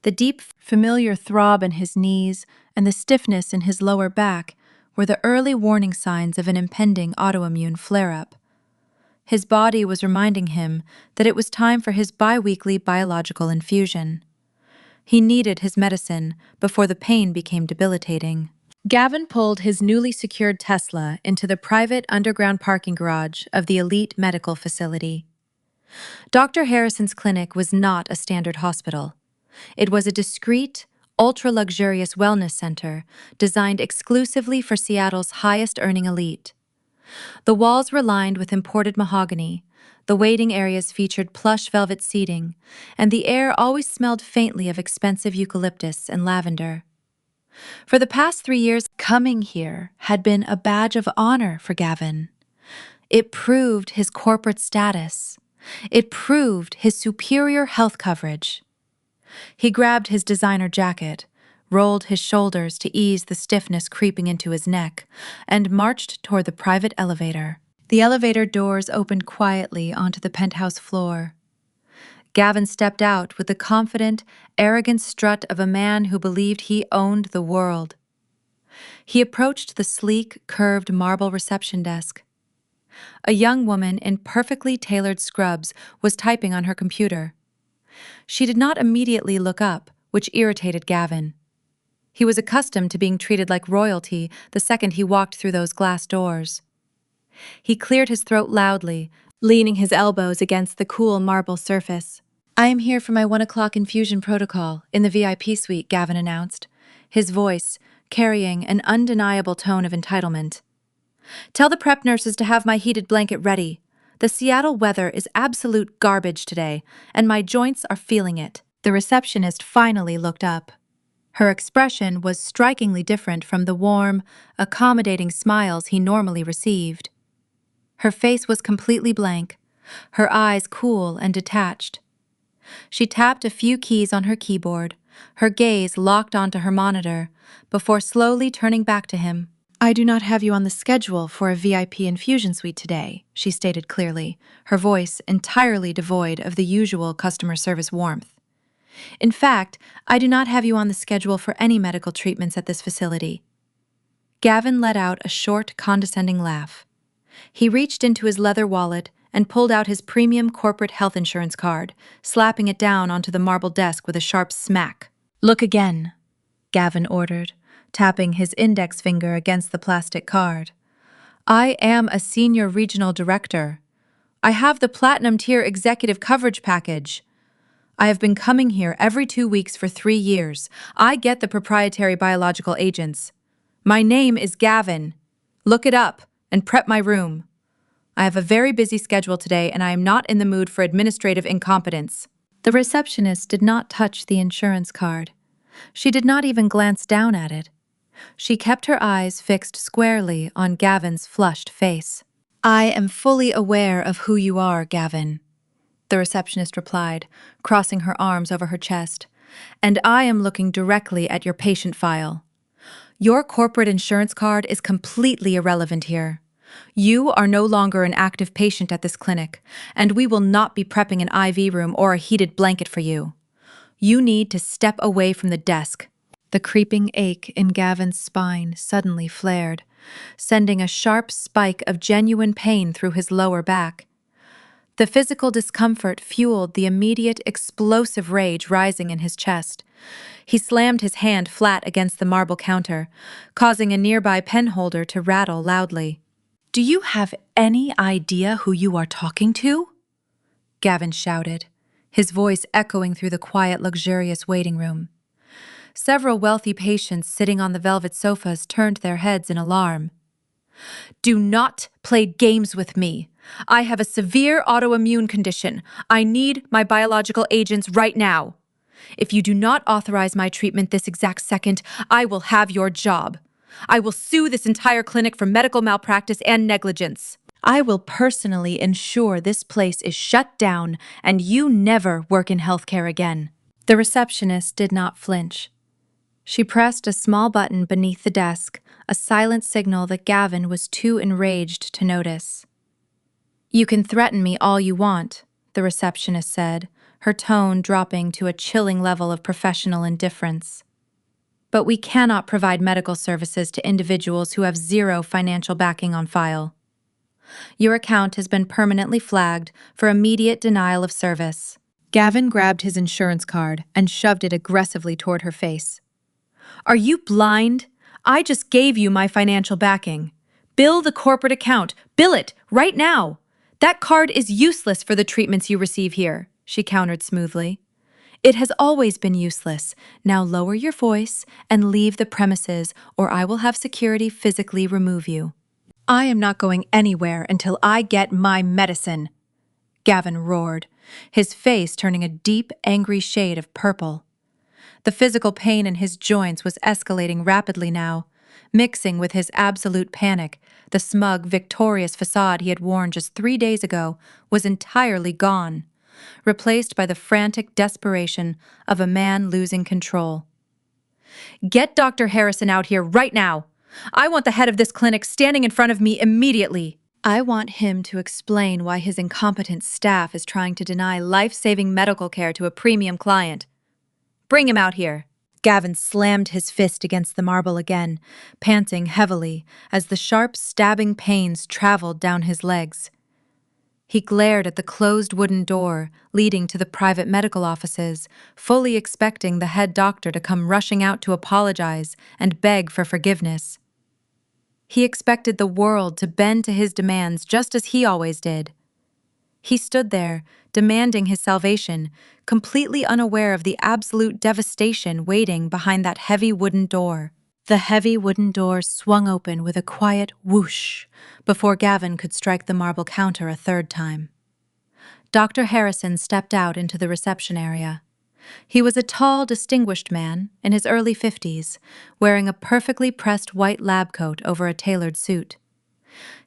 The deep, familiar throb in his knees and the stiffness in his lower back were the early warning signs of an impending autoimmune flare-up. His body was reminding him that it was time for his bi-weekly biological infusion. He needed his medicine before the pain became debilitating. Gavin pulled his newly secured Tesla into the private underground parking garage of the elite medical facility. Dr. Harrison's clinic was not a standard hospital. It was a discreet, ultra-luxurious wellness center designed exclusively for Seattle's highest-earning elite. The walls were lined with imported mahogany, the waiting areas featured plush velvet seating, and the air always smelled faintly of expensive eucalyptus and lavender. For the past 3 years, coming here had been a badge of honor for Gavin. It proved his corporate status. It proved his superior health coverage. He grabbed his designer jacket, rolled his shoulders to ease the stiffness creeping into his neck, and marched toward the private elevator. The elevator doors opened quietly onto the penthouse floor. Gavin stepped out with the confident, arrogant strut of a man who believed he owned the world. He approached the sleek, curved marble reception desk. A young woman in perfectly tailored scrubs was typing on her computer. She did not immediately look up, which irritated Gavin. He was accustomed to being treated like royalty the second he walked through those glass doors. He cleared his throat loudly, leaning his elbows against the cool marble surface. "I am here for my 1 o'clock infusion protocol in the VIP suite," Gavin announced, his voice carrying an undeniable tone of entitlement. "Tell the prep nurses to have my heated blanket ready. The Seattle weather is absolute garbage today, and my joints are feeling it." The receptionist finally looked up. Her expression was strikingly different from the warm, accommodating smiles he normally received. Her face was completely blank, her eyes cool and detached. She tapped a few keys on her keyboard, her gaze locked onto her monitor, before slowly turning back to him. "I do not have you on the schedule for a VIP infusion suite today," she stated clearly, her voice entirely devoid of the usual customer service warmth. "In fact, I do not have you on the schedule for any medical treatments at this facility." Gavin let out a short, condescending laugh. He reached into his leather wallet and pulled out his premium corporate health insurance card, slapping it down onto the marble desk with a sharp smack. "Look again," Gavin ordered, tapping his index finger against the plastic card. "I am a senior regional director. I have the platinum tier executive coverage package. I have been coming here every 2 weeks for 3 years. I get the proprietary biological agents. My name is Gavin. Look it up and prep my room. I have a very busy schedule today, and I am not in the mood for administrative incompetence." The receptionist did not touch the insurance card. She did not even glance down at it. She kept her eyes fixed squarely on Gavin's flushed face. "I am fully aware of who you are, Gavin," the receptionist replied, crossing her arms over her chest, "and I am looking directly at your patient file. Your corporate insurance card is completely irrelevant here. You are no longer an active patient at this clinic, and we will not be prepping an IV room or a heated blanket for you. You need to step away from the desk." The creeping ache in Gavin's spine suddenly flared, sending a sharp spike of genuine pain through his lower back. The physical discomfort fueled the immediate explosive rage rising in his chest. He slammed his hand flat against the marble counter, causing a nearby pen holder to rattle loudly. "Do you have any idea who you are talking to?" Gavin shouted, his voice echoing through the quiet, luxurious waiting room. Several wealthy patients sitting on the velvet sofas turned their heads in alarm. "Do not play games with me. I have a severe autoimmune condition. I need my biological agents right now. If you do not authorize my treatment this exact second, I will have your job. I will sue this entire clinic for medical malpractice and negligence. I will personally ensure this place is shut down and you never work in healthcare again." The receptionist did not flinch. She pressed a small button beneath the desk, a silent signal that Gavin was too enraged to notice. "You can threaten me all you want," the receptionist said, her tone dropping to a chilling level of professional indifference. "But we cannot provide medical services to individuals who have zero financial backing on file. Your account has been permanently flagged for immediate denial of service." Gavin grabbed his insurance card and shoved it aggressively toward her face. "Are you blind? I just gave you my financial backing. Bill the corporate account. Bill it, right now. That card is useless for the treatments you receive here," she countered smoothly. It has always been useless. Now lower your voice and leave the premises, or I will have security physically remove you. I am not going anywhere until I get my medicine, Gavin roared, his face turning a deep, angry shade of purple. The physical pain in his joints was escalating rapidly now. Mixing with his absolute panic, the smug, victorious facade he had worn just 3 days ago was entirely gone, replaced by the frantic desperation of a man losing control. Get Dr. Harrison out here right now! I want the head of this clinic standing in front of me immediately. I want him to explain why his incompetent staff is trying to deny life-saving medical care to a premium client. Bring him out here. Gavin slammed his fist against the marble again, panting heavily as the sharp, stabbing pains traveled down his legs. He glared at the closed wooden door leading to the private medical offices, fully expecting the head doctor to come rushing out to apologize and beg for forgiveness. He expected the world to bend to his demands just as he always did. He stood there, demanding his salvation, completely unaware of the absolute devastation waiting behind that heavy wooden door. The heavy wooden door swung open with a quiet whoosh before Gavin could strike the marble counter a third time. Dr. Harrison stepped out into the reception area. He was a tall, distinguished man in his early 50s, wearing a perfectly pressed white lab coat over a tailored suit.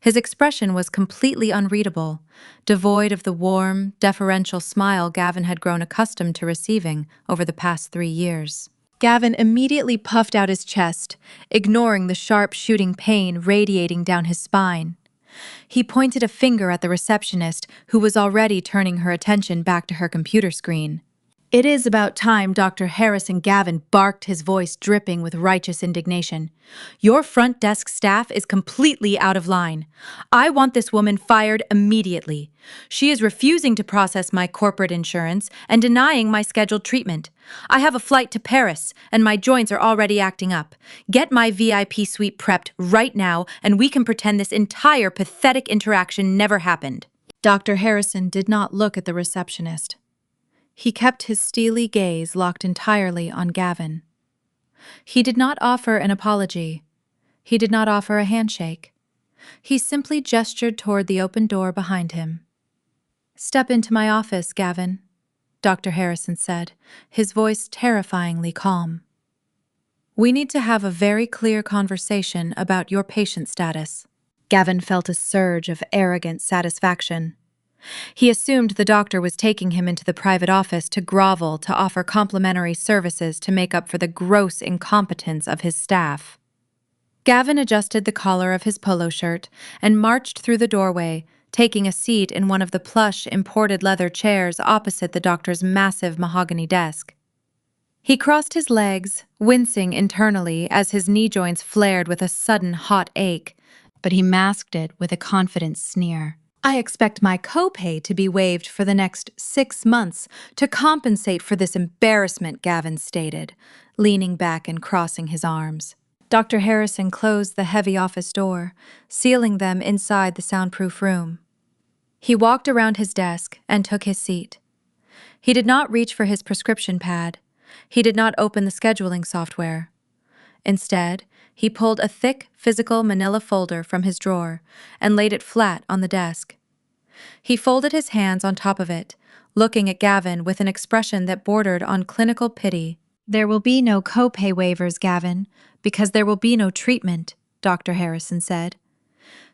His expression was completely unreadable, devoid of the warm, deferential smile Gavin had grown accustomed to receiving over the past 3 years. Gavin immediately puffed out his chest, ignoring the sharp shooting pain radiating down his spine. He pointed a finger at the receptionist, who was already turning her attention back to her computer screen. "It is about time," Dr. Harrison Gavin barked, his voice dripping with righteous indignation. "Your front desk staff is completely out of line. I want this woman fired immediately. She is refusing to process my corporate insurance and denying my scheduled treatment. I have a flight to Paris, and my joints are already acting up. Get my VIP suite prepped right now, and we can pretend this entire pathetic interaction never happened." Dr. Harrison did not look at the receptionist. He kept his steely gaze locked entirely on Gavin. He did not offer an apology. He did not offer a handshake. He simply gestured toward the open door behind him. "Step into my office, Gavin," Dr. Harrison said, his voice terrifyingly calm. "We need to have a very clear conversation about your patient status." Gavin felt a surge of arrogant satisfaction. He assumed the doctor was taking him into the private office to grovel to offer complimentary services to make up for the gross incompetence of his staff. Gavin adjusted the collar of his polo shirt and marched through the doorway, taking a seat in one of the plush, imported leather chairs opposite the doctor's massive mahogany desk. He crossed his legs, wincing internally as his knee joints flared with a sudden hot ache, but he masked it with a confident sneer. "I expect my copay to be waived for the next 6 months to compensate for this embarrassment," Gavin stated, leaning back and crossing his arms. Dr. Harrison closed the heavy office door, sealing them inside the soundproof room. He walked around his desk and took his seat. He did not reach for his prescription pad. He did not open the scheduling software. Instead, he pulled a thick, physical manila folder from his drawer and laid it flat on the desk. He folded his hands on top of it, looking at Gavin with an expression that bordered on clinical pity. "There will be no copay waivers, Gavin, because there will be no treatment," Dr. Harrison said,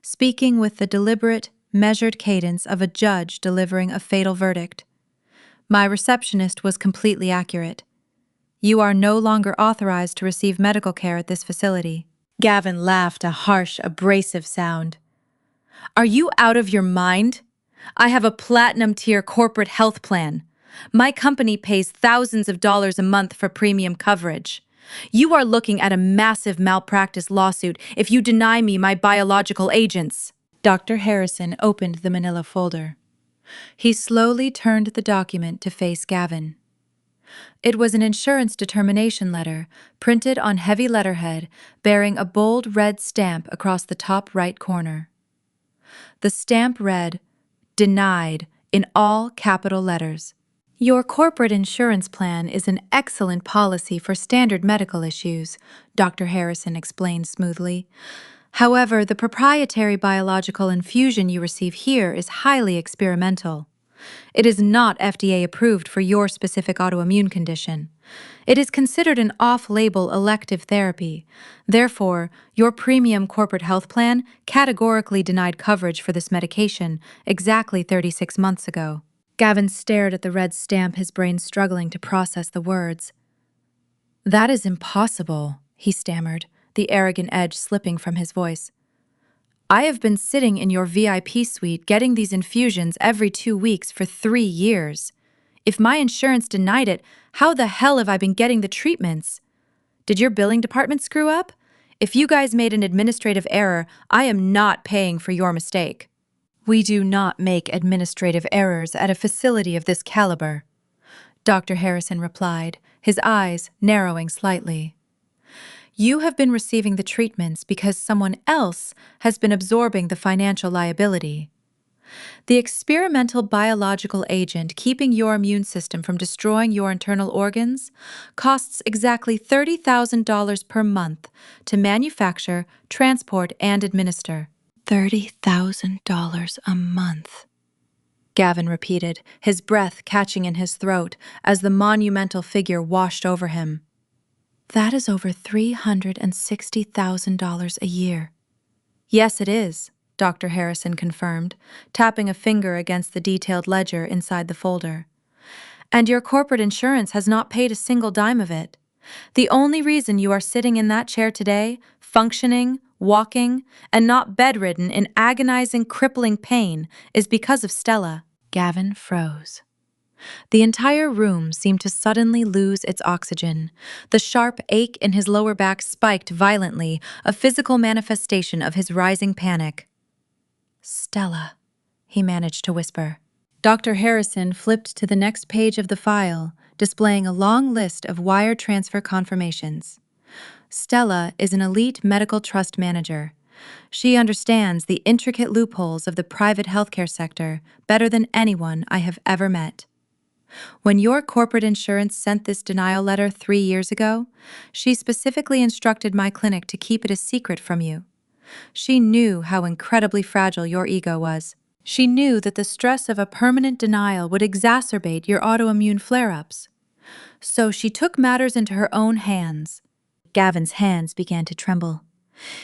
speaking with the deliberate, measured cadence of a judge delivering a fatal verdict. "My receptionist was completely accurate. You are no longer authorized to receive medical care at this facility." Gavin laughed a harsh, abrasive sound. "Are you out of your mind? I have a platinum-tier corporate health plan. My company pays thousands of dollars a month for premium coverage. You are looking at a massive malpractice lawsuit if you deny me my biological agents." Dr. Harrison opened the manila folder. He slowly turned the document to face Gavin. It was an insurance determination letter, printed on heavy letterhead, bearing a bold red stamp across the top right corner. The stamp read, "Denied," in all capital letters. Your corporate insurance plan is an excellent policy for standard medical issues, Dr. Harrison explained smoothly. However, the proprietary biological infusion you receive here is highly experimental. It is not FDA approved for your specific autoimmune condition. It is considered an off-label elective therapy. Therefore, your premium corporate health plan categorically denied coverage for this medication exactly 36 months ago. Gavin stared at the red stamp, his brain struggling to process the words. "That is impossible," he stammered, the arrogant edge slipping from his voice. "I have been sitting in your VIP suite getting these infusions every 2 weeks for 3 years. If my insurance denied it, how the hell have I been getting the treatments? Did your billing department screw up? If you guys made an administrative error, I am not paying for your mistake." "We do not make administrative errors at a facility of this caliber," Dr. Harrison replied, his eyes narrowing slightly. "You have been receiving the treatments because someone else has been absorbing the financial liability. The experimental biological agent keeping your immune system from destroying your internal organs costs exactly $30,000 per month to manufacture, transport, and administer." $30,000 a month, Gavin repeated, his breath catching in his throat as the monumental figure washed over him. "That is over $360,000 a year." "Yes, it is," Dr. Harrison confirmed, tapping a finger against the detailed ledger inside the folder. "And your corporate insurance has not paid a single dime of it. The only reason you are sitting in that chair today, functioning, walking, and not bedridden in agonizing, crippling pain is because of Stella." Gavin froze. The entire room seemed to suddenly lose its oxygen. The sharp ache in his lower back spiked violently, a physical manifestation of his rising panic. "Stella," he managed to whisper. Dr. Harrison flipped to the next page of the file, displaying a long list of wire transfer confirmations. "Stella is an elite medical trust manager. She understands the intricate loopholes of the private healthcare sector better than anyone I have ever met. When your corporate insurance sent this denial letter 3 years ago, she specifically instructed my clinic to keep it a secret from you. She knew how incredibly fragile your ego was. She knew that the stress of a permanent denial would exacerbate your autoimmune flare-ups. So she took matters into her own hands." Gavin's hands began to tremble.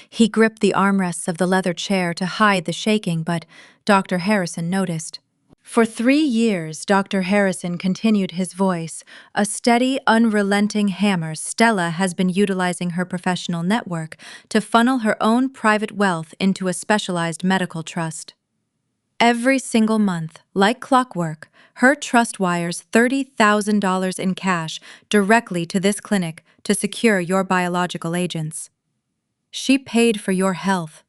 He gripped the armrests of the leather chair to hide the shaking, but Dr. Harrison noticed. "For 3 years, Dr. Harrison continued, his voice a steady, unrelenting hammer. Stella has been utilizing her professional network to funnel her own private wealth into a specialized medical trust. Every single month, like clockwork, her trust wires $30,000 in cash directly to this clinic to secure your biological agents. She paid for your health.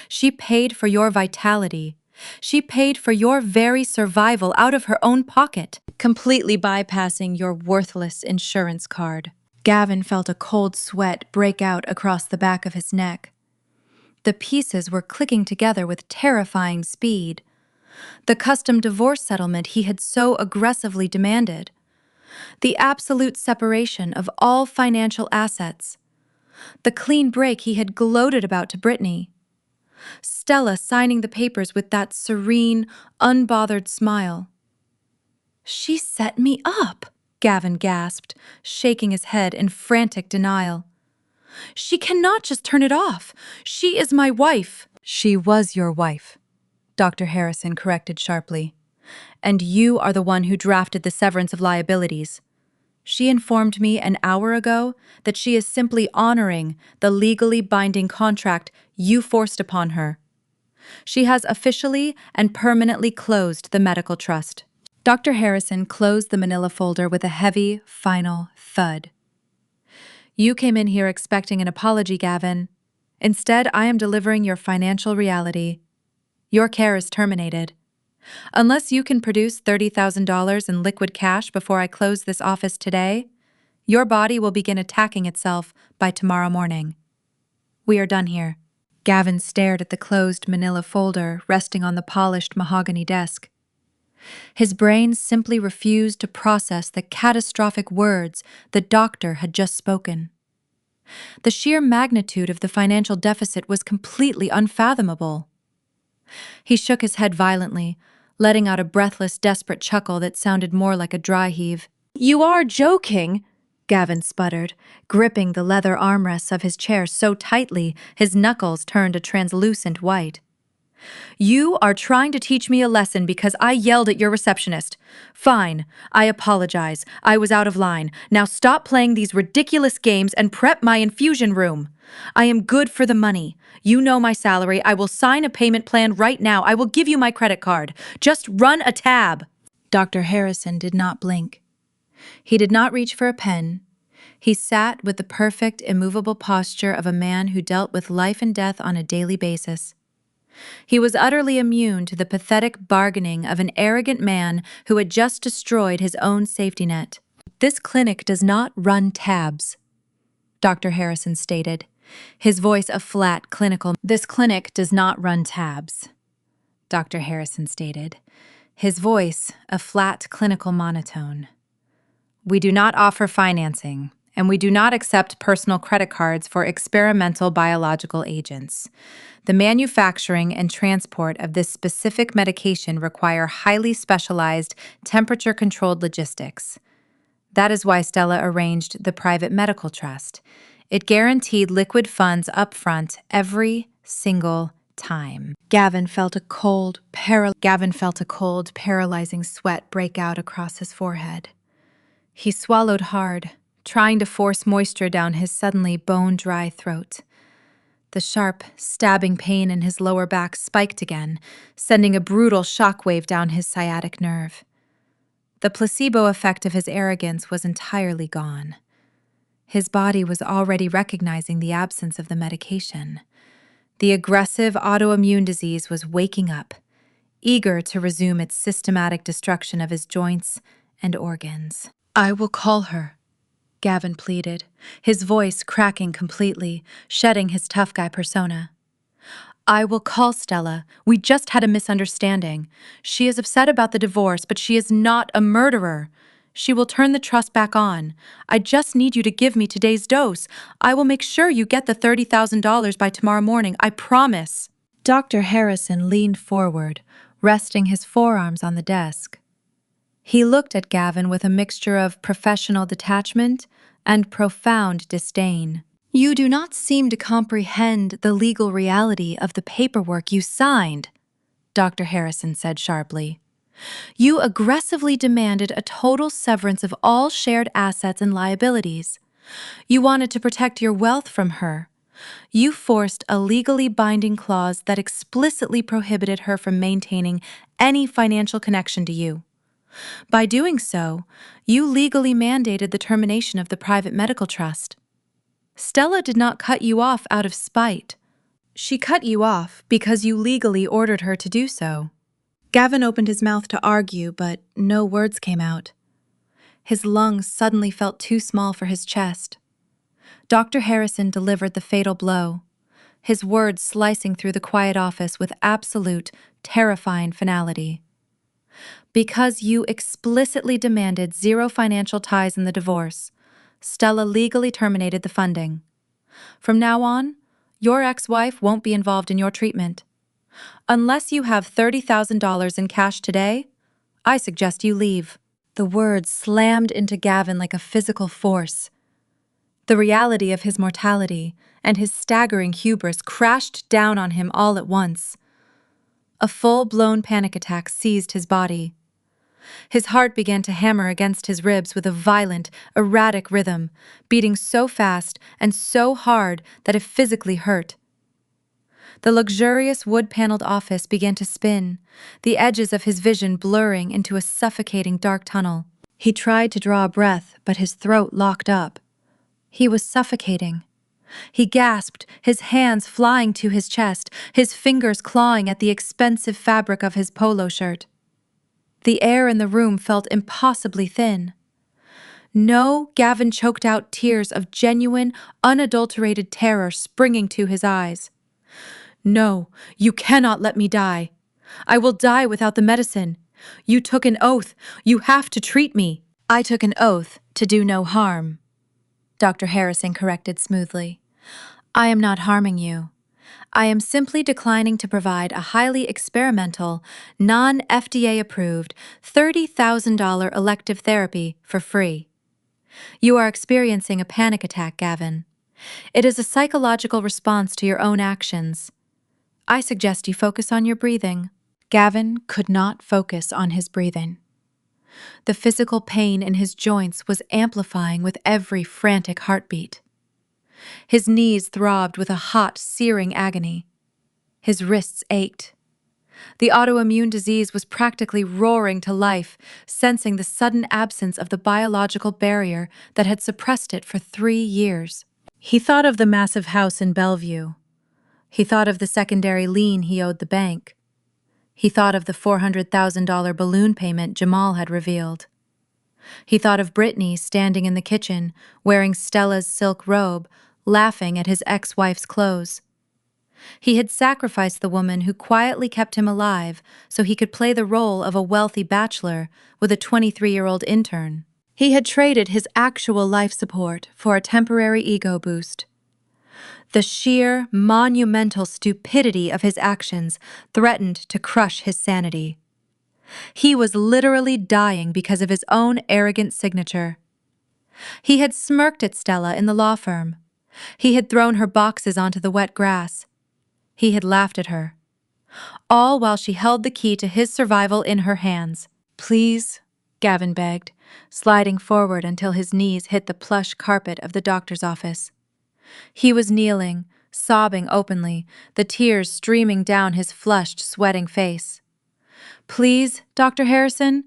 She paid for your vitality. She paid for your very survival out of her own pocket, completely bypassing your worthless insurance card." Gavin felt a cold sweat break out across the back of his neck. The pieces were clicking together with terrifying speed. The custom divorce settlement he had so aggressively demanded. The absolute separation of all financial assets. The clean break he had gloated about to Brittany. Stella signing the papers with that serene, unbothered smile. "She set me up," Gavin gasped, shaking his head in frantic denial. "She cannot just turn it off. She is my wife." "She was your wife," Dr. Harrison corrected sharply. "And you are the one who drafted the severance of liabilities. She informed me an hour ago that she is simply honoring the legally binding contract you forced upon her. She has officially and permanently closed the medical trust." Dr. Harrison closed the manila folder with a heavy, final thud. "You came in here expecting an apology, Gavin. Instead, I am delivering your financial reality. Your care is terminated. Unless you can produce $30,000 in liquid cash before I close this office today, your body will begin attacking itself by tomorrow morning. We are done here." Gavin stared at the closed manila folder resting on the polished mahogany desk. His brain simply refused to process the catastrophic words the doctor had just spoken. The sheer magnitude of the financial deficit was completely unfathomable. He shook his head violently, letting out a breathless, desperate chuckle that sounded more like a dry heave. "You are joking," Gavin sputtered, gripping the leather armrests of his chair so tightly his knuckles turned a translucent white. "You are trying to teach me a lesson because I yelled at your receptionist. Fine, I apologize. I was out of line. Now stop playing these ridiculous games and prep my infusion room. I am good for the money. You know my salary. I will sign a payment plan right now. I will give you my credit card. Just run a tab." Dr. Harrison did not blink. He did not reach for a pen. He sat with the perfect, immovable posture of a man who dealt with life and death on a daily basis. He was utterly immune to the pathetic bargaining of an arrogant man who had just destroyed his own safety net. "This clinic does not run tabs," Dr. Harrison stated, his voice a flat, clinical. "This clinic does not run tabs," Dr. Harrison stated, his voice a flat, clinical monotone. "We do not offer financing, and we do not accept personal credit cards for experimental biological agents. The manufacturing and transport of this specific medication require highly specialized, temperature-controlled logistics. That is why Stella arranged the private medical trust. It guaranteed liquid funds up front every single time." Gavin felt a cold, paralyzing sweat break out across his forehead. He swallowed hard, trying to force moisture down his suddenly bone-dry throat. The sharp, stabbing pain in his lower back spiked again, sending a brutal shockwave down his sciatic nerve. The placebo effect of his arrogance was entirely gone. His body was already recognizing the absence of the medication. The aggressive autoimmune disease was waking up, eager to resume its systematic destruction of his joints and organs. "I will call her," Gavin pleaded, his voice cracking completely, shedding his tough guy persona. "I will call Stella. We just had a misunderstanding. She is upset about the divorce, but she is not a murderer. She will turn the trust back on. I just need you to give me today's dose. I will make sure you get the $30,000 by tomorrow morning. I promise." Dr. Harrison leaned forward, resting his forearms on the desk. He looked at Gavin with a mixture of professional detachment and profound disdain. "You do not seem to comprehend the legal reality of the paperwork you signed," Dr. Harrison said sharply. "You aggressively demanded a total severance of all shared assets and liabilities. You wanted to protect your wealth from her. You forced a legally binding clause that explicitly prohibited her from maintaining any financial connection to you. By doing so, you legally mandated the termination of the private medical trust. Stella did not cut you off out of spite. She cut you off because you legally ordered her to do so." Gavin opened his mouth to argue, but no words came out. His lungs suddenly felt too small for his chest. Dr. Harrison delivered the fatal blow, his words slicing through the quiet office with absolute, terrifying finality. "Because you explicitly demanded zero financial ties in the divorce, Stella legally terminated the funding. From now on, your ex-wife won't be involved in your treatment. Unless you have $30,000 in cash today, I suggest you leave." The words slammed into Gavin like a physical force. The reality of his mortality and his staggering hubris crashed down on him all at once. A full-blown panic attack seized his body. His heart began to hammer against his ribs with a violent, erratic rhythm, beating so fast and so hard that it physically hurt. The luxurious wood-paneled office began to spin, the edges of his vision blurring into a suffocating dark tunnel. He tried to draw a breath, but his throat locked up. He was suffocating. He gasped, his hands flying to his chest, his fingers clawing at the expensive fabric of his polo shirt. The air in the room felt impossibly thin. "No," Gavin choked out, tears of genuine, unadulterated terror springing to his eyes. "No, you cannot let me die. I will die without the medicine. You took an oath. You have to treat me. I took an oath to do no harm, Dr. Harrison corrected smoothly. I am not harming you. I am simply declining to provide a highly experimental, non-FDA approved $30,000 elective therapy for free. You are experiencing a panic attack, Gavin. It is a psychological response to your own actions. I suggest you focus on your breathing. Gavin could not focus on his breathing. The physical pain in his joints was amplifying with every frantic heartbeat. His knees throbbed with a hot, searing agony. His wrists ached. The autoimmune disease was practically roaring to life, sensing the sudden absence of the biological barrier that had suppressed it for 3 years. He thought of the massive house in Bellevue. He thought of the secondary lien he owed the bank. He thought of the $400,000 balloon payment Jamal had revealed. He thought of Brittany standing in the kitchen, wearing Stella's silk robe, laughing at his ex-wife's clothes. He had sacrificed the woman who quietly kept him alive so he could play the role of a wealthy bachelor with a 23-year-old intern. He had traded his actual life support for a temporary ego boost. The sheer, monumental stupidity of his actions threatened to crush his sanity. He was literally dying because of his own arrogant signature. He had smirked at Stella in the law firm. He had thrown her boxes onto the wet grass. He had laughed at her. All while she held the key to his survival in her hands. Please, Gavin begged, sliding forward until his knees hit the plush carpet of the doctor's office. He was kneeling, sobbing openly, the tears streaming down his flushed, sweating face. Please, Dr. Harrison,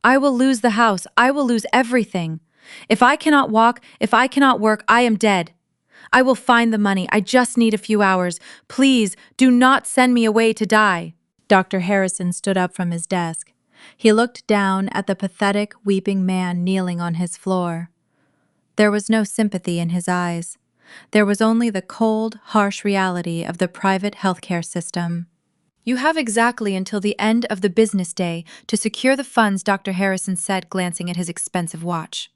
I will lose the house. I will lose everything. If I cannot walk, if I cannot work, I am dead. I will find the money. I just need a few hours. Please, do not send me away to die. Dr. Harrison stood up from his desk. He looked down at the pathetic, weeping man kneeling on his floor. There was no sympathy in his eyes. There was only the cold, harsh reality of the private healthcare system. You have exactly until the end of the business day to secure the funds, Dr. Harrison said, glancing at his expensive watch.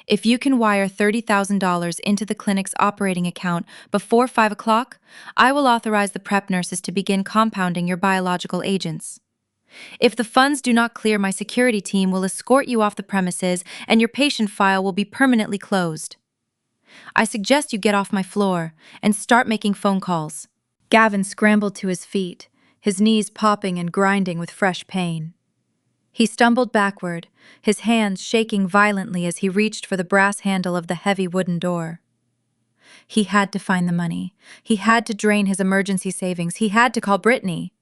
If you can wire $30,000 into the clinic's operating account before 5 o'clock, I will authorize the prep nurses to begin compounding your biological agents. If the funds do not clear, my security team will escort you off the premises and your patient file will be permanently closed. I suggest you get off my floor and start making phone calls. Gavin scrambled to his feet, his knees popping and grinding with fresh pain. He stumbled backward, his hands shaking violently as he reached for the brass handle of the heavy wooden door. He had to find the money. He had to drain his emergency savings. He had to call Brittany.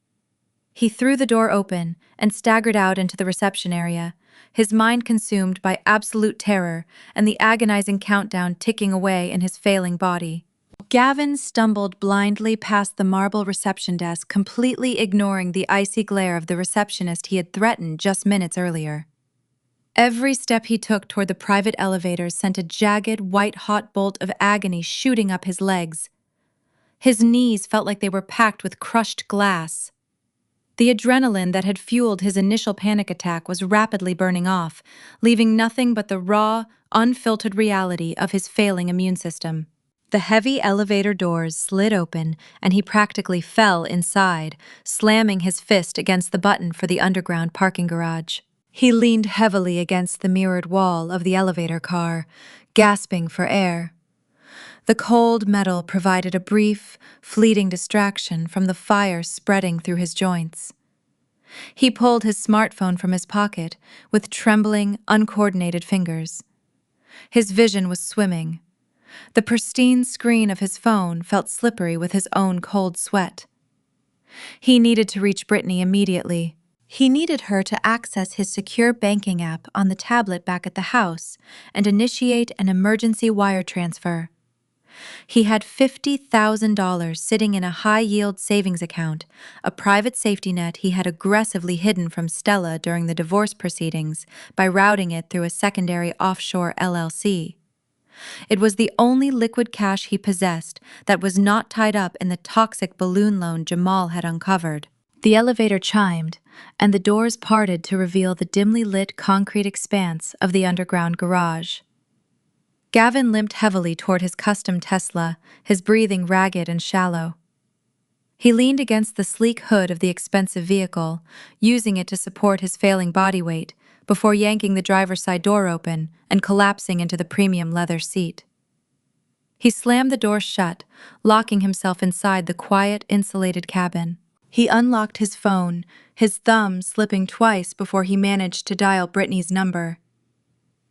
He threw the door open and staggered out into the reception area, his mind consumed by absolute terror and the agonizing countdown ticking away in his failing body. Gavin stumbled blindly past the marble reception desk, completely ignoring the icy glare of the receptionist he had threatened just minutes earlier. Every step he took toward the private elevators sent a jagged, white-hot bolt of agony shooting up his legs. His knees felt like they were packed with crushed glass. The adrenaline that had fueled his initial panic attack was rapidly burning off, leaving nothing but the raw, unfiltered reality of his failing immune system. The heavy elevator doors slid open, and he practically fell inside, slamming his fist against the button for the underground parking garage. He leaned heavily against the mirrored wall of the elevator car, gasping for air. The cold metal provided a brief, fleeting distraction from the fire spreading through his joints. He pulled his smartphone from his pocket with trembling, uncoordinated fingers. His vision was swimming. The pristine screen of his phone felt slippery with his own cold sweat. He needed to reach Brittany immediately. He needed her to access his secure banking app on the tablet back at the house and initiate an emergency wire transfer. He had $50,000 sitting in a high-yield savings account, a private safety net he had aggressively hidden from Stella during the divorce proceedings by routing it through a secondary offshore LLC. It was the only liquid cash he possessed that was not tied up in the toxic balloon loan Jamal had uncovered. The elevator chimed, and the doors parted to reveal the dimly lit concrete expanse of the underground garage. Gavin limped heavily toward his custom Tesla, his breathing ragged and shallow. He leaned against the sleek hood of the expensive vehicle, using it to support his failing body weight, before yanking the driver's side door open and collapsing into the premium leather seat. He slammed the door shut, locking himself inside the quiet, insulated cabin. He unlocked his phone, his thumb slipping twice before he managed to dial Brittany's number.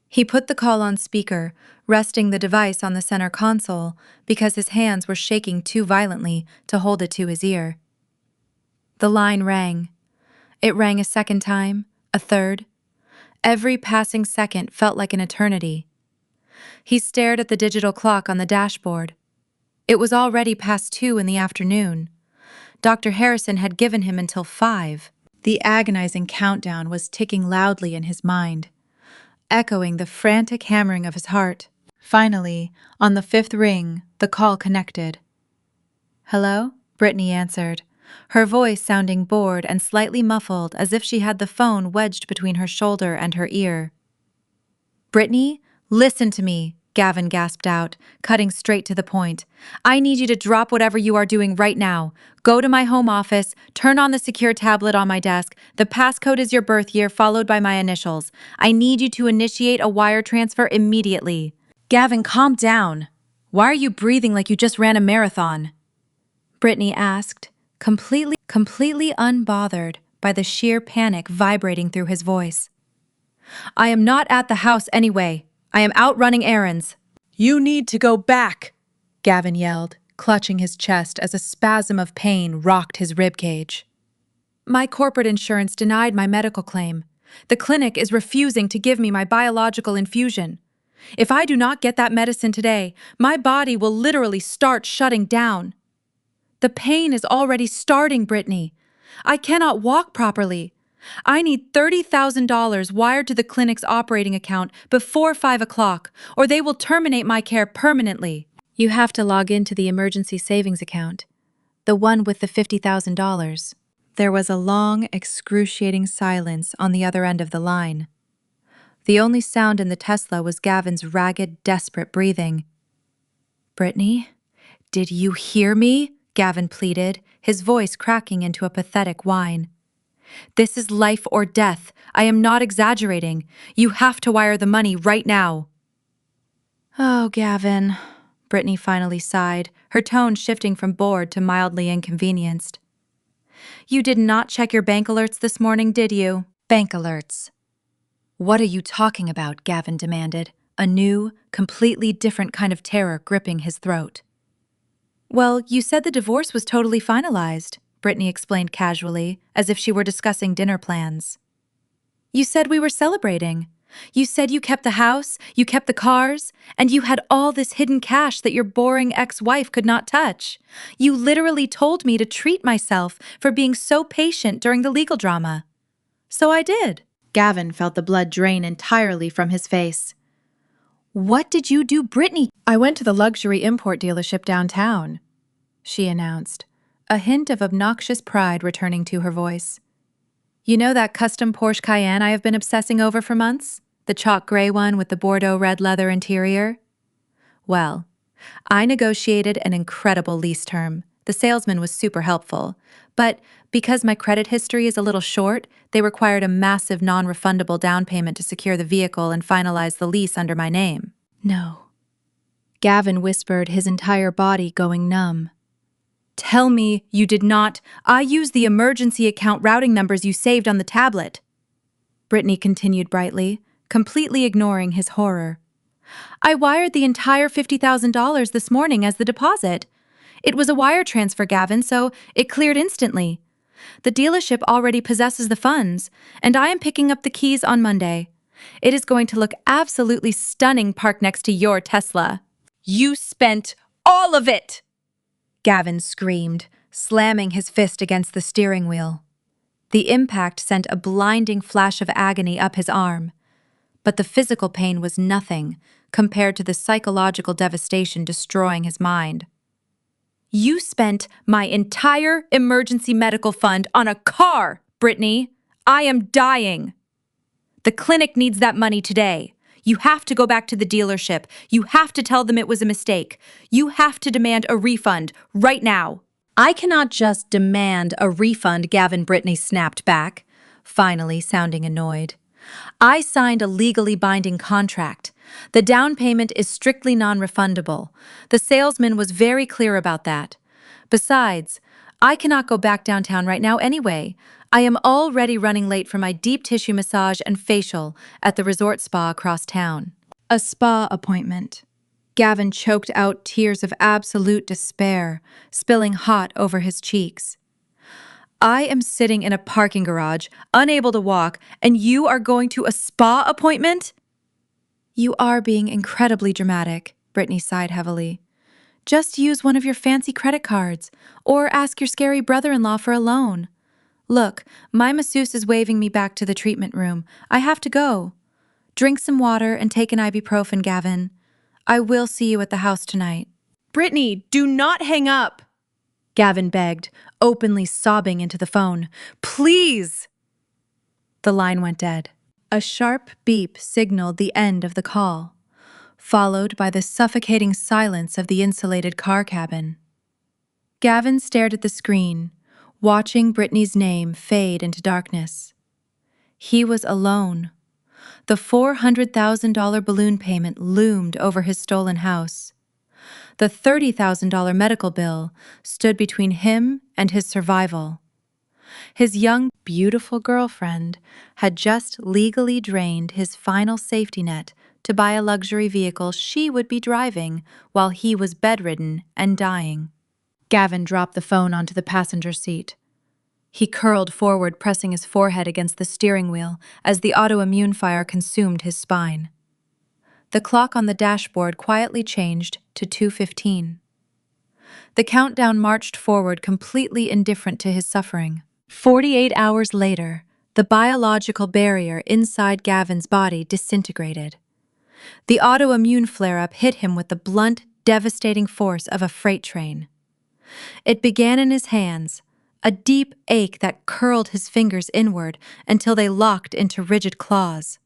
He put the call on speaker, resting the device on the center console because his hands were shaking too violently to hold it to his ear. The line rang. It rang a second time, a third. Every passing second felt like an eternity. He stared at the digital clock on the dashboard. It was already past 2 in the afternoon. Dr. Harrison had given him until 5. The agonizing countdown was ticking loudly in his mind, echoing the frantic hammering of his heart. Finally, on the 5th ring, the call connected. "Hello?" Brittany answered, her voice sounding bored and slightly muffled as if she had the phone wedged between her shoulder and her ear. "Brittany, listen to me," Gavin gasped out, cutting straight to the point. "I need you to drop whatever you are doing right now. Go to my home office, turn on the secure tablet on my desk. The passcode is your birth year followed by my initials. I need you to initiate a wire transfer immediately." "Gavin, calm down. Why are you breathing like you just ran a marathon?" Brittany asked, completely unbothered by the sheer panic vibrating through his voice. "I am not at the house anyway. I am out running errands." "You need to go back," Gavin yelled, clutching his chest as a spasm of pain rocked his ribcage. "My corporate insurance denied my medical claim. The clinic is refusing to give me my biological infusion. If I do not get that medicine today, my body will literally start shutting down. The pain is already starting, Brittany. I cannot walk properly. I need $30,000 wired to the clinic's operating account before 5 o'clock, or they will terminate my care permanently." "You have to log into the emergency savings account, the one with the $50,000. There was a long, excruciating silence on the other end of the line. The only sound in the Tesla was Gavin's ragged, desperate breathing. "Brittany, did you hear me?" Gavin pleaded, his voice cracking into a pathetic whine. "This is life or death. I am not exaggerating. You have to wire the money right now." "Oh, Gavin," Brittany finally sighed, her tone shifting from bored to mildly inconvenienced. "You did not check your bank alerts this morning, did you?" "Bank alerts? What are you talking about?" Gavin demanded, a new, completely different kind of terror gripping his throat. "Well, you said the divorce was totally finalized," Brittany explained casually, as if she were discussing dinner plans. "You said we were celebrating. You said you kept the house, you kept the cars, and you had all this hidden cash that your boring ex-wife could not touch. You literally told me to treat myself for being so patient during the legal drama. So I did." Gavin felt the blood drain entirely from his face. "What did you do, Brittany?" "I went to the luxury import dealership downtown," she announced, a hint of obnoxious pride returning to her voice. "You know that custom Porsche Cayenne I have been obsessing over for months? The chalk gray one with the Bordeaux red leather interior? Well, I negotiated an incredible lease term. The salesman was super helpful. But because my credit history is a little short, they required a massive non-refundable down payment to secure the vehicle and finalize the lease under my name." "No." Gavin whispered, his entire body going numb. "Tell me you did not. I used the emergency account routing numbers you saved on the tablet." Brittany continued brightly, completely ignoring his horror. "I wired the entire $50,000 this morning as the deposit. It was a wire transfer, Gavin, so it cleared instantly. The dealership already possesses the funds, and I am picking up the keys on Monday. It is going to look absolutely stunning parked next to your Tesla." "You spent all of it!" Gavin screamed, slamming his fist against the steering wheel. The impact sent a blinding flash of agony up his arm, but the physical pain was nothing compared to the psychological devastation destroying his mind. You spent my entire emergency medical fund on a car, Brittany. I am dying. The clinic needs that money today. You have to go back to the dealership. You have to tell them it was a mistake. You have to demand a refund right now. I cannot just demand a refund, Gavin. Brittany snapped back, finally sounding annoyed. I signed a legally binding contract. The down payment is strictly non-refundable. The salesman was very clear about that. Besides, I cannot go back downtown right now anyway. I am already running late for my deep tissue massage and facial at the resort spa across town. A spa appointment. Gavin choked out tears of absolute despair, spilling hot over his cheeks. I am sitting in a parking garage, unable to walk, and you are going to a spa appointment? You are being incredibly dramatic, Brittany sighed heavily. Just use one of your fancy credit cards, or ask your scary brother-in-law for a loan. Look, my masseuse is waving me back to the treatment room. I have to go. Drink some water and take an ibuprofen, Gavin. I will see you at the house tonight. Brittany, do not hang up, Gavin begged, openly sobbing into the phone. Please! The line went dead. A sharp beep signaled the end of the call, followed by the suffocating silence of the insulated car cabin. Gavin stared at the screen, watching Brittany's name fade into darkness. He was alone. The $400,000 balloon payment loomed over his stolen house. The $30,000 medical bill stood between him and his survival. His young, beautiful girlfriend had just legally drained his final safety net to buy a luxury vehicle she would be driving while he was bedridden and dying. Gavin dropped the phone onto the passenger seat. He curled forward, pressing his forehead against the steering wheel as the autoimmune fire consumed his spine. The clock on the dashboard quietly changed to 2:15. The countdown marched forward, completely indifferent to his suffering. 48 hours later, the biological barrier inside Gavin's body disintegrated. The autoimmune flare-up hit him with the blunt, devastating force of a freight train. It began in his hands, a deep ache that curled his fingers inward until they locked into rigid claws.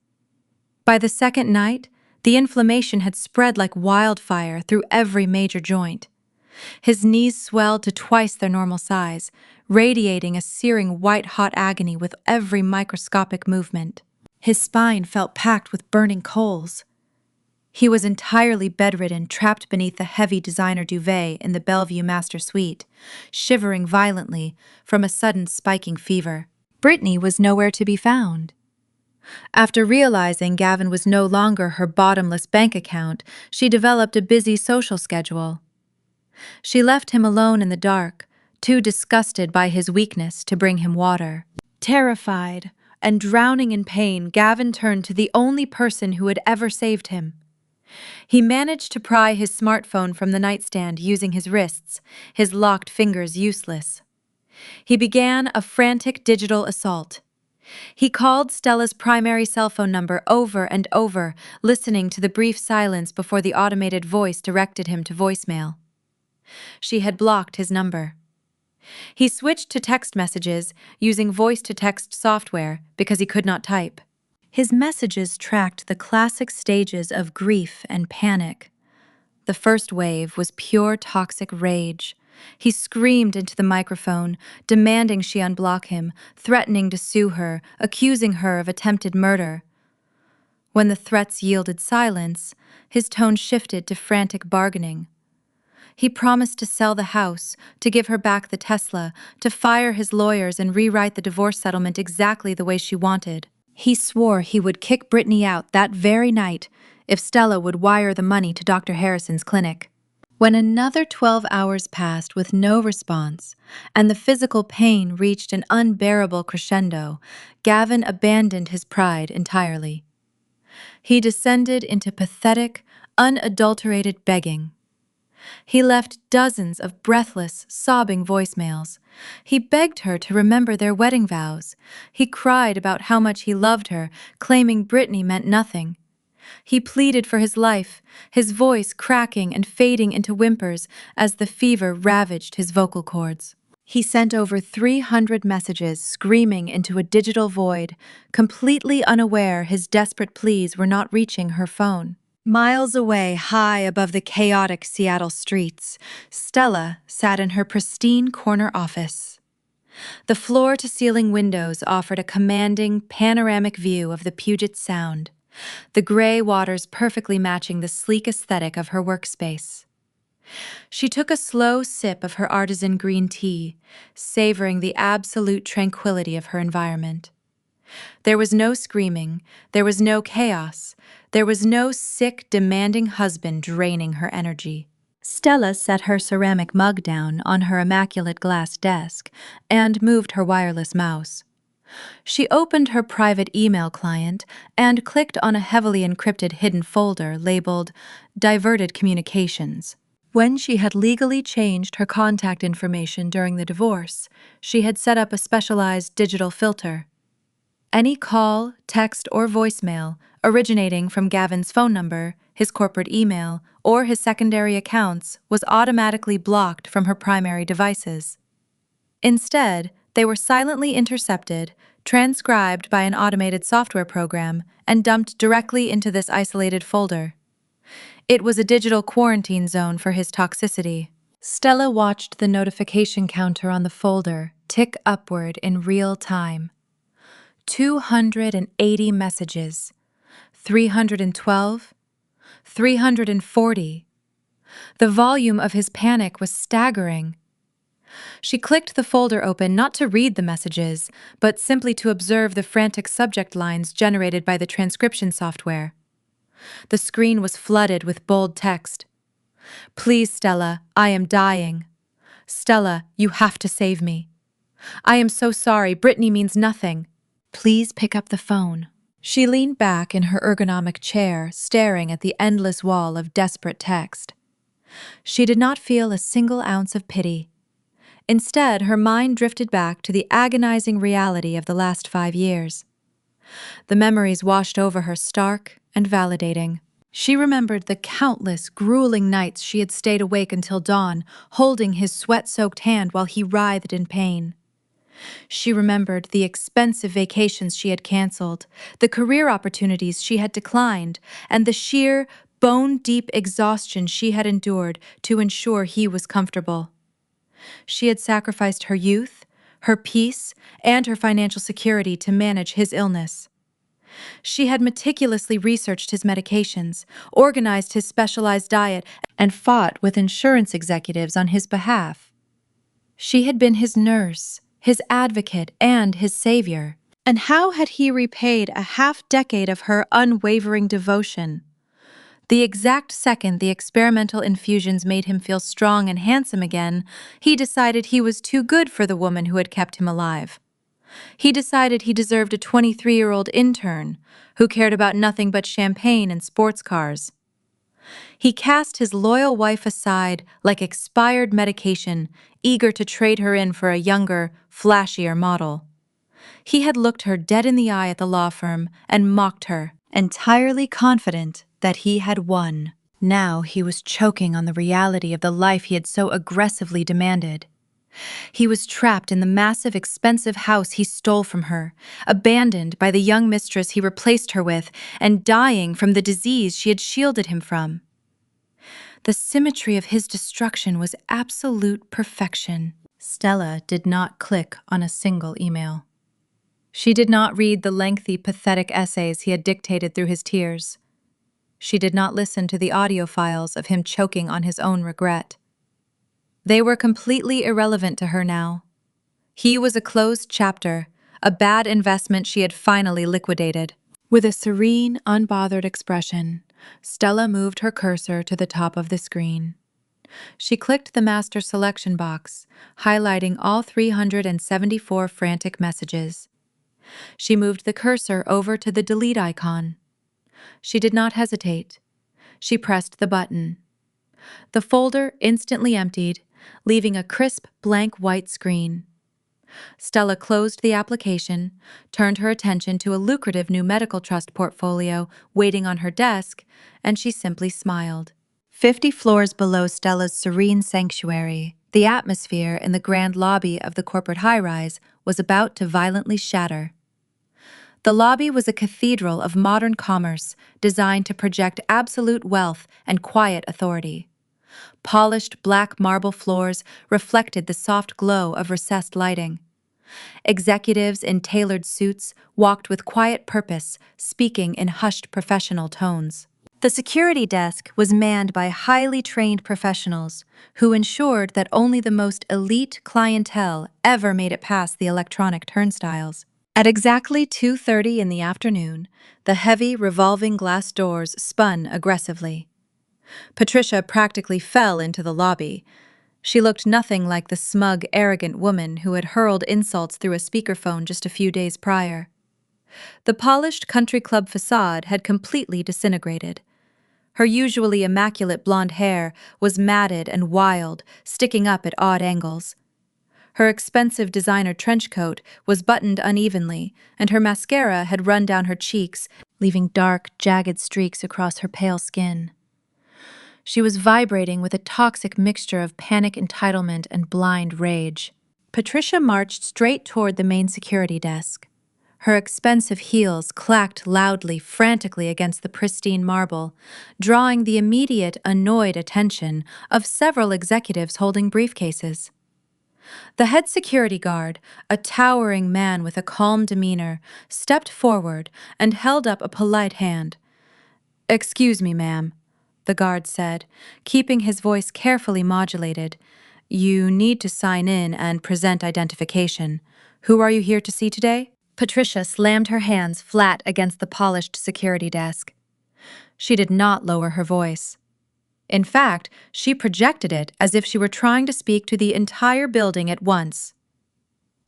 By the second night, the inflammation had spread like wildfire through every major joint. His knees swelled to twice their normal size, radiating a searing white-hot agony with every microscopic movement. His spine felt packed with burning coals. He was entirely bedridden, trapped beneath the heavy designer duvet in the Bellevue Master Suite, shivering violently from a sudden spiking fever. Brittany was nowhere to be found. After realizing Gavin was no longer her bottomless bank account, she developed a busy social schedule. She left him alone in the dark, too disgusted by his weakness to bring him water. Terrified and drowning in pain, Gavin turned to the only person who had ever saved him. He managed to pry his smartphone from the nightstand using his wrists, his locked fingers useless. He began a frantic digital assault. He called Stella's primary cell phone number over and over, listening to the brief silence before the automated voice directed him to voicemail. She had blocked his number. He switched to text messages using voice-to-text software because he could not type. His messages tracked the classic stages of grief and panic. The first wave was pure toxic rage. He screamed into the microphone, demanding she unblock him, threatening to sue her, accusing her of attempted murder. When the threats yielded silence, his tone shifted to frantic bargaining. He promised to sell the house, to give her back the Tesla, to fire his lawyers and rewrite the divorce settlement exactly the way she wanted. He swore he would kick Brittany out that very night if Stella would wire the money to Dr. Harrison's clinic. When another 12 hours passed with no response, and the physical pain reached an unbearable crescendo, Gavin abandoned his pride entirely. He descended into pathetic, unadulterated begging. He left dozens of breathless, sobbing voicemails. He begged her to remember their wedding vows. He cried about how much he loved her, claiming Brittany meant nothing. He pleaded for his life, his voice cracking and fading into whimpers as the fever ravaged his vocal cords. He sent over 300 messages screaming into a digital void, completely unaware his desperate pleas were not reaching her phone. Miles away, high above the chaotic Seattle streets, Stella sat in her pristine corner office. The floor-to-ceiling windows offered a commanding, panoramic view of the Puget Sound, the gray waters perfectly matching the sleek aesthetic of her workspace. She took a slow sip of her artisan green tea, savoring the absolute tranquility of her environment. There was no screaming, there was no chaos, there was no sick, demanding husband draining her energy. Stella set her ceramic mug down on her immaculate glass desk and moved her wireless mouse. She opened her private email client and clicked on a heavily encrypted hidden folder labeled Diverted Communications. When she had legally changed her contact information during the divorce, she had set up a specialized digital filter. Any call, text, or voicemail originating from Gavin's phone number, his corporate email, or his secondary accounts was automatically blocked from her primary devices. Instead, they were silently intercepted, transcribed by an automated software program, and dumped directly into this isolated folder. It was a digital quarantine zone for his toxicity. Stella watched the notification counter on the folder tick upward in real time. 280 messages, 312, 340. The volume of his panic was staggering. She clicked the folder open not to read the messages, but simply to observe the frantic subject lines generated by the transcription software. The screen was flooded with bold text. "Please, Stella, I am dying. Stella, you have to save me. I am so sorry, Brittany means nothing. Please pick up the phone." She leaned back in her ergonomic chair, staring at the endless wall of desperate text. She did not feel a single ounce of pity. Instead, her mind drifted back to the agonizing reality of the last 5 years. The memories washed over her stark and validating. She remembered the countless, grueling nights she had stayed awake until dawn, holding his sweat-soaked hand while he writhed in pain. She remembered the expensive vacations she had canceled, the career opportunities she had declined, and the sheer, bone-deep exhaustion she had endured to ensure he was comfortable. She had sacrificed her youth, her peace, and her financial security to manage his illness. She had meticulously researched his medications, organized his specialized diet, and fought with insurance executives on his behalf. She had been his nurse, his advocate, and his savior. And how had he repaid a half-decade of her unwavering devotion? The exact second the experimental infusions made him feel strong and handsome again, he decided he was too good for the woman who had kept him alive. He decided he deserved a 23-year-old intern who cared about nothing but champagne and sports cars. He cast his loyal wife aside like expired medication, eager to trade her in for a younger, flashier model. He had looked her dead in the eye at the law firm and mocked her, entirely confident that he had won. Now he was choking on the reality of the life he had so aggressively demanded. He was trapped in the massive, expensive house he stole from her, abandoned by the young mistress he replaced her with, and dying from the disease she had shielded him from. The symmetry of his destruction was absolute perfection. Stella did not click on a single email. She did not read the lengthy, pathetic essays he had dictated through his tears. She did not listen to the audio files of him choking on his own regret. They were completely irrelevant to her now. He was a closed chapter, a bad investment she had finally liquidated. With a serene, unbothered expression, Stella moved her cursor to the top of the screen. She clicked the master selection box, highlighting all 374 frantic messages. She moved the cursor over to the delete icon. She did not hesitate. She pressed the button. The folder instantly emptied, leaving a crisp, blank white screen. Stella closed the application, turned her attention to a lucrative new medical trust portfolio waiting on her desk, and she simply smiled. 50 floors below Stella's serene sanctuary, the atmosphere in the grand lobby of the corporate high-rise was about to violently shatter. The lobby was a cathedral of modern commerce designed to project absolute wealth and quiet authority. Polished black marble floors reflected the soft glow of recessed lighting. Executives in tailored suits walked with quiet purpose, speaking in hushed professional tones. The security desk was manned by highly trained professionals who ensured that only the most elite clientele ever made it past the electronic turnstiles. At exactly 2:30 in the afternoon, the heavy revolving glass doors spun aggressively. Patricia practically fell into the lobby. She looked nothing like the smug, arrogant woman who had hurled insults through a speakerphone just a few days prior. The polished country club facade had completely disintegrated. Her usually immaculate blonde hair was matted and wild, sticking up at odd angles. Her expensive designer trench coat was buttoned unevenly, and her mascara had run down her cheeks, leaving dark, jagged streaks across her pale skin. She was vibrating with a toxic mixture of panic entitlement and blind rage. Patricia marched straight toward the main security desk. Her expensive heels clacked loudly, frantically against the pristine marble, drawing the immediate, annoyed attention of several executives holding briefcases. The head security guard, a towering man with a calm demeanor, stepped forward and held up a polite hand. "Excuse me, ma'am," the guard said, keeping his voice carefully modulated. "You need to sign in and present identification. Who are you here to see today?" Patricia slammed her hands flat against the polished security desk. She did not lower her voice. In fact, she projected it as if she were trying to speak to the entire building at once.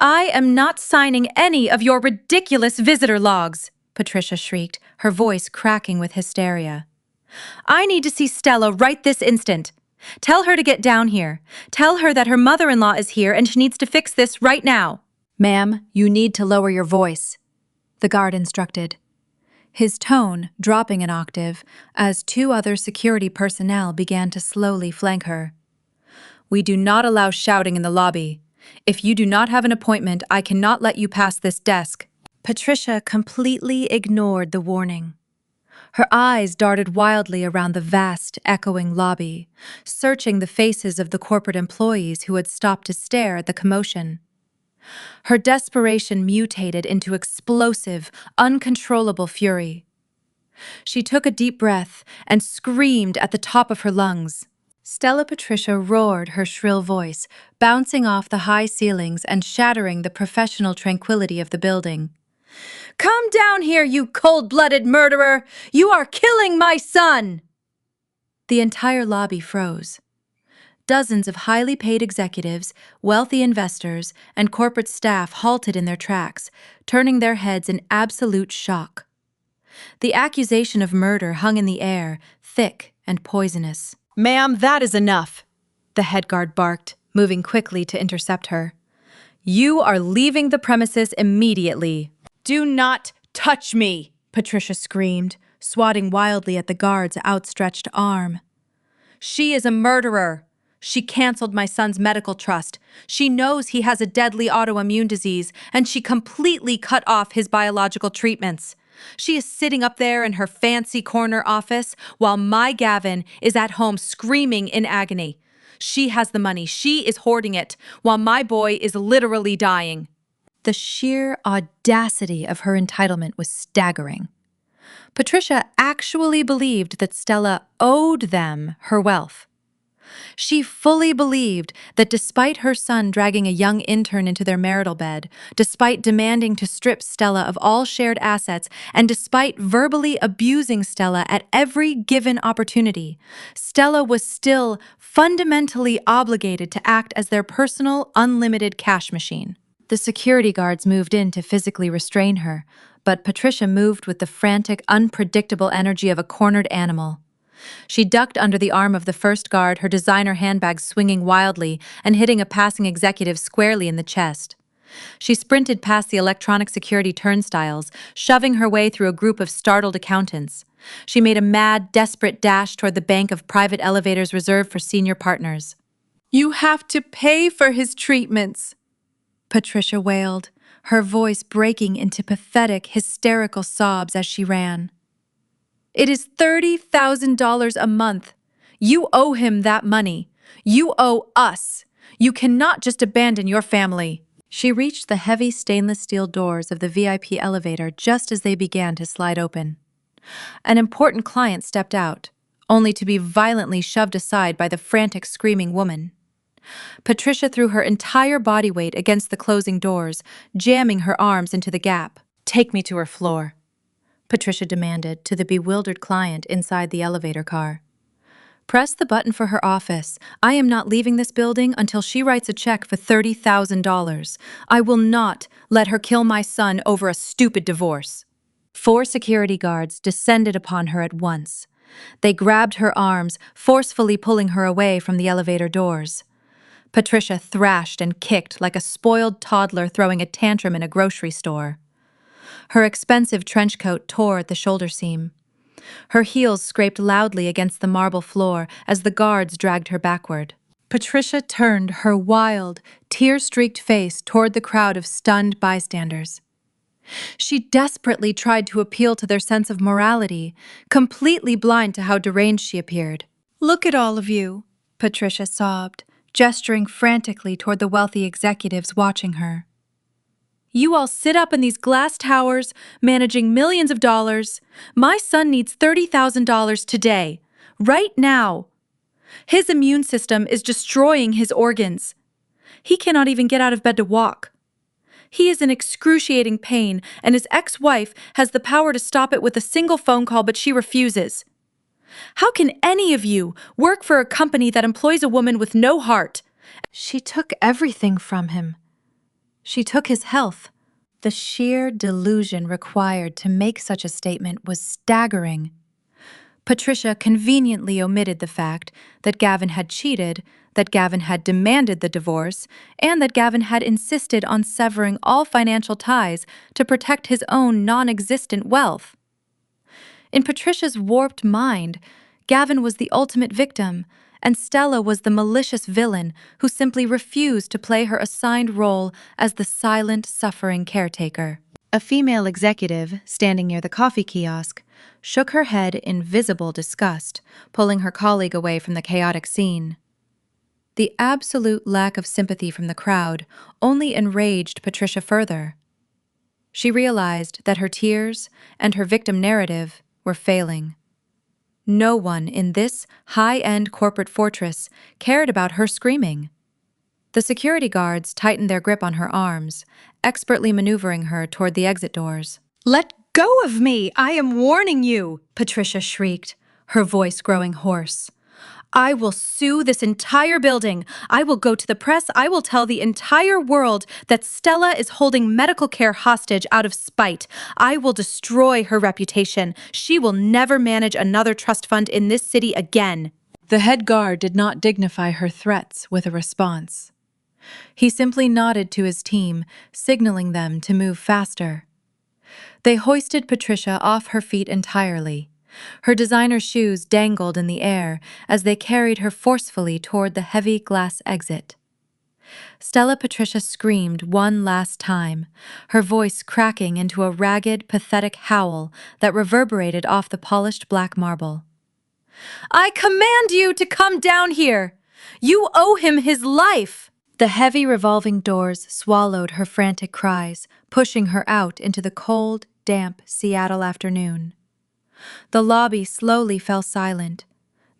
"I am not signing any of your ridiculous visitor logs," Patricia shrieked, her voice cracking with hysteria. "I need to see Stella right this instant. Tell her to get down here. Tell her that her mother-in-law is here and she needs to fix this right now." "Ma'am, you need to lower your voice," the guard instructed, his tone dropping an octave as two other security personnel began to slowly flank her. "We do not allow shouting in the lobby. If you do not have an appointment, I cannot let you pass this desk." Patricia completely ignored the warning. Her eyes darted wildly around the vast, echoing lobby, searching the faces of the corporate employees who had stopped to stare at the commotion. Her desperation mutated into explosive, uncontrollable fury. She took a deep breath and screamed at the top of her lungs. Stella Patricia roared her shrill voice, bouncing off the high ceilings and shattering the professional tranquility of the building. "Come down here, you cold-blooded murderer! You are killing my son!" The entire lobby froze. Dozens of highly paid executives, wealthy investors, and corporate staff halted in their tracks, turning their heads in absolute shock. The accusation of murder hung in the air, thick and poisonous. "Ma'am, that is enough," the head guard barked, moving quickly to intercept her. "You are leaving the premises immediately." "Do not touch me!" Patricia screamed, swatting wildly at the guard's outstretched arm. "She is a murderer. She canceled my son's medical trust. She knows he has a deadly autoimmune disease, and she completely cut off his biological treatments. She is sitting up there in her fancy corner office while my Gavin is at home screaming in agony. She has the money. She is hoarding it, while my boy is literally dying." The sheer audacity of her entitlement was staggering. Patricia actually believed that Stella owed them her wealth. She fully believed that despite her son dragging a young intern into their marital bed, despite demanding to strip Stella of all shared assets, and despite verbally abusing Stella at every given opportunity, Stella was still fundamentally obligated to act as their personal, unlimited cash machine. The security guards moved in to physically restrain her, but Patricia moved with the frantic, unpredictable energy of a cornered animal. She ducked under the arm of the first guard, her designer handbag swinging wildly and hitting a passing executive squarely in the chest. She sprinted past the electronic security turnstiles, shoving her way through a group of startled accountants. She made a mad, desperate dash toward the bank of private elevators reserved for senior partners. "You have to pay for his treatments," Patricia wailed, her voice breaking into pathetic, hysterical sobs as she ran. "It is $30,000 a month. You owe him that money. You owe us. You cannot just abandon your family." She reached the heavy stainless steel doors of the VIP elevator just as they began to slide open. An important client stepped out, only to be violently shoved aside by the frantic, screaming woman. Patricia threw her entire body weight against the closing doors, jamming her arms into the gap. "Take me to her floor," Patricia demanded to the bewildered client inside the elevator car. "Press the button for her office. I am not leaving this building until she writes a check for $30,000. I will not let her kill my son over a stupid divorce." 4 security guards descended upon her at once. They grabbed her arms, forcefully pulling her away from the elevator doors. Patricia thrashed and kicked like a spoiled toddler throwing a tantrum in a grocery store. Her expensive trench coat tore at the shoulder seam. Her heels scraped loudly against the marble floor as the guards dragged her backward. Patricia turned her wild, tear-streaked face toward the crowd of stunned bystanders. She desperately tried to appeal to their sense of morality, completely blind to how deranged she appeared. "Look at all of you," Patricia sobbed, gesturing frantically toward the wealthy executives watching her. "You all sit up in these glass towers, managing millions of dollars. My son needs $30,000 today, right now. His immune system is destroying his organs. He cannot even get out of bed to walk. He is in excruciating pain, and his ex-wife has the power to stop it with a single phone call, but she refuses. How can any of you work for a company that employs a woman with no heart?" She took everything from him. She took his health. The sheer delusion required to make such a statement was staggering. Patricia conveniently omitted the fact that Gavin had cheated, that Gavin had demanded the divorce, and that Gavin had insisted on severing all financial ties to protect his own non-existent wealth. In Patricia's warped mind, Gavin was the ultimate victim, and Stella was the malicious villain who simply refused to play her assigned role as the silent, suffering caretaker. A female executive, standing near the coffee kiosk, shook her head in visible disgust, pulling her colleague away from the chaotic scene. The absolute lack of sympathy from the crowd only enraged Patricia further. She realized that her tears and her victim narrative were failing. No one in this high-end corporate fortress cared about her screaming. The security guards tightened their grip on her arms, expertly maneuvering her toward the exit doors. "Let go of me! I am warning you!" Patricia shrieked, her voice growing hoarse. "I will sue this entire building. I will go to the press. I will tell the entire world that Stella is holding medical care hostage out of spite. I will destroy her reputation. She will never manage another trust fund in this city again." The head guard did not dignify her threats with a response. He simply nodded to his team, signaling them to move faster. They hoisted Patricia off her feet entirely. Her designer shoes dangled in the air as they carried her forcefully toward the heavy glass exit. Stella Patricia screamed one last time, her voice cracking into a ragged, pathetic howl that reverberated off the polished black marble. "I command you to come down here! You owe him his life!" The heavy revolving doors swallowed her frantic cries, pushing her out into the cold, damp Seattle afternoon. The lobby slowly fell silent,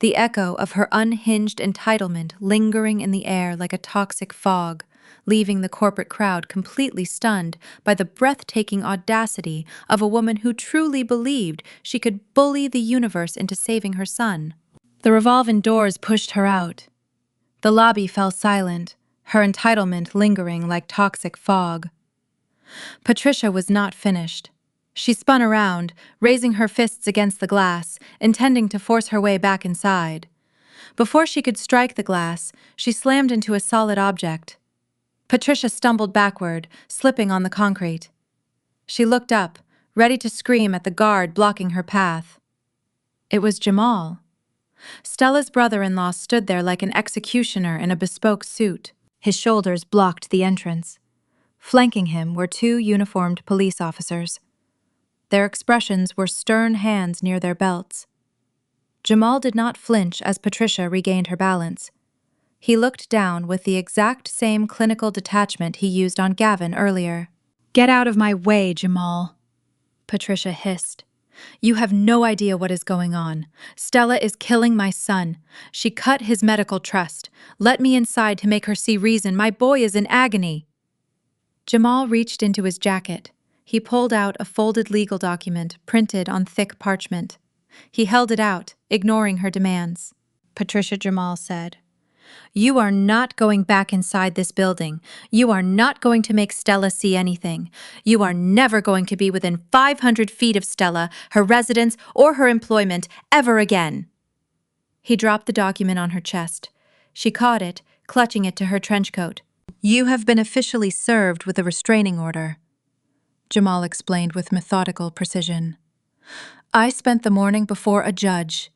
the echo of her unhinged entitlement lingering in the air like a toxic fog, leaving the corporate crowd completely stunned by the breathtaking audacity of a woman who truly believed she could bully the universe into saving her son. The revolving doors pushed her out. The lobby fell silent, her entitlement lingering like toxic fog. Patricia was not finished. She spun around, raising her fists against the glass, intending to force her way back inside. Before she could strike the glass, she slammed into a solid object. Patricia stumbled backward, slipping on the concrete. She looked up, ready to scream at the guard blocking her path. It was Jamal. Stella's brother-in-law stood there like an executioner in a bespoke suit. His shoulders blocked the entrance. Flanking him were two uniformed police officers. Their expressions were stern hands near their belts. Jamal did not flinch as Patricia regained her balance. He looked down with the exact same clinical detachment he used on Gavin earlier. "Get out of my way, Jamal," Patricia hissed. "You have no idea what is going on. Stella is killing my son. She cut his medical trust. Let me inside to make her see reason. My boy is in agony." Jamal reached into his jacket. He pulled out a folded legal document printed on thick parchment. He held it out, ignoring her demands. Patricia, Jamal said, "You are not going back inside this building. You are not going to make Stella see anything. You are never going to be within 500 feet of Stella, her residence, or her employment ever again." He dropped the document on her chest. She caught it, clutching it to her trench coat. "You have been officially served with a restraining order," Jamal explained with methodical precision. "I spent the morning before a judge.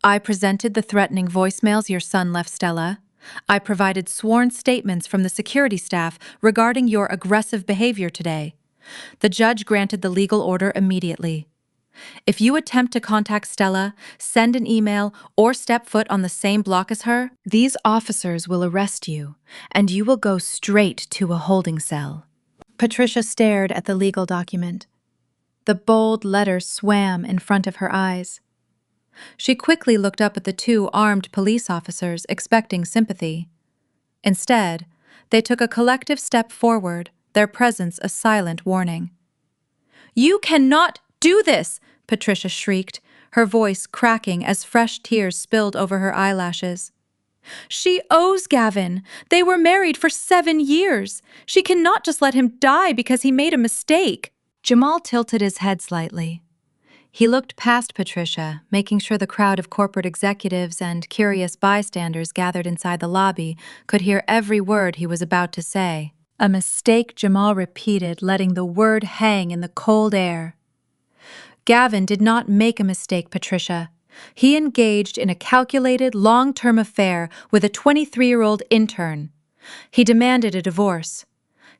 I presented the threatening voicemails your son left Stella. I provided sworn statements from the security staff regarding your aggressive behavior today. The judge granted the legal order immediately. If you attempt to contact Stella, send an email, or step foot on the same block as her, these officers will arrest you, and you will go straight to a holding cell." Patricia stared at the legal document. The bold letters swam in front of her eyes. She quickly looked up at the two armed police officers, expecting sympathy. Instead, they took a collective step forward, their presence a silent warning. "You cannot do this!" Patricia shrieked, her voice cracking as fresh tears spilled over her eyelashes. "She owes Gavin. They were married for 7 years. She cannot just let him die because he made a mistake." Jamal tilted his head slightly. He looked past Patricia, making sure the crowd of corporate executives and curious bystanders gathered inside the lobby could hear every word he was about to say. "A mistake," Jamal repeated, letting the word hang in the cold air. "Gavin did not make a mistake, Patricia. He engaged in a calculated, long-term affair with a 23-year-old intern. He demanded a divorce.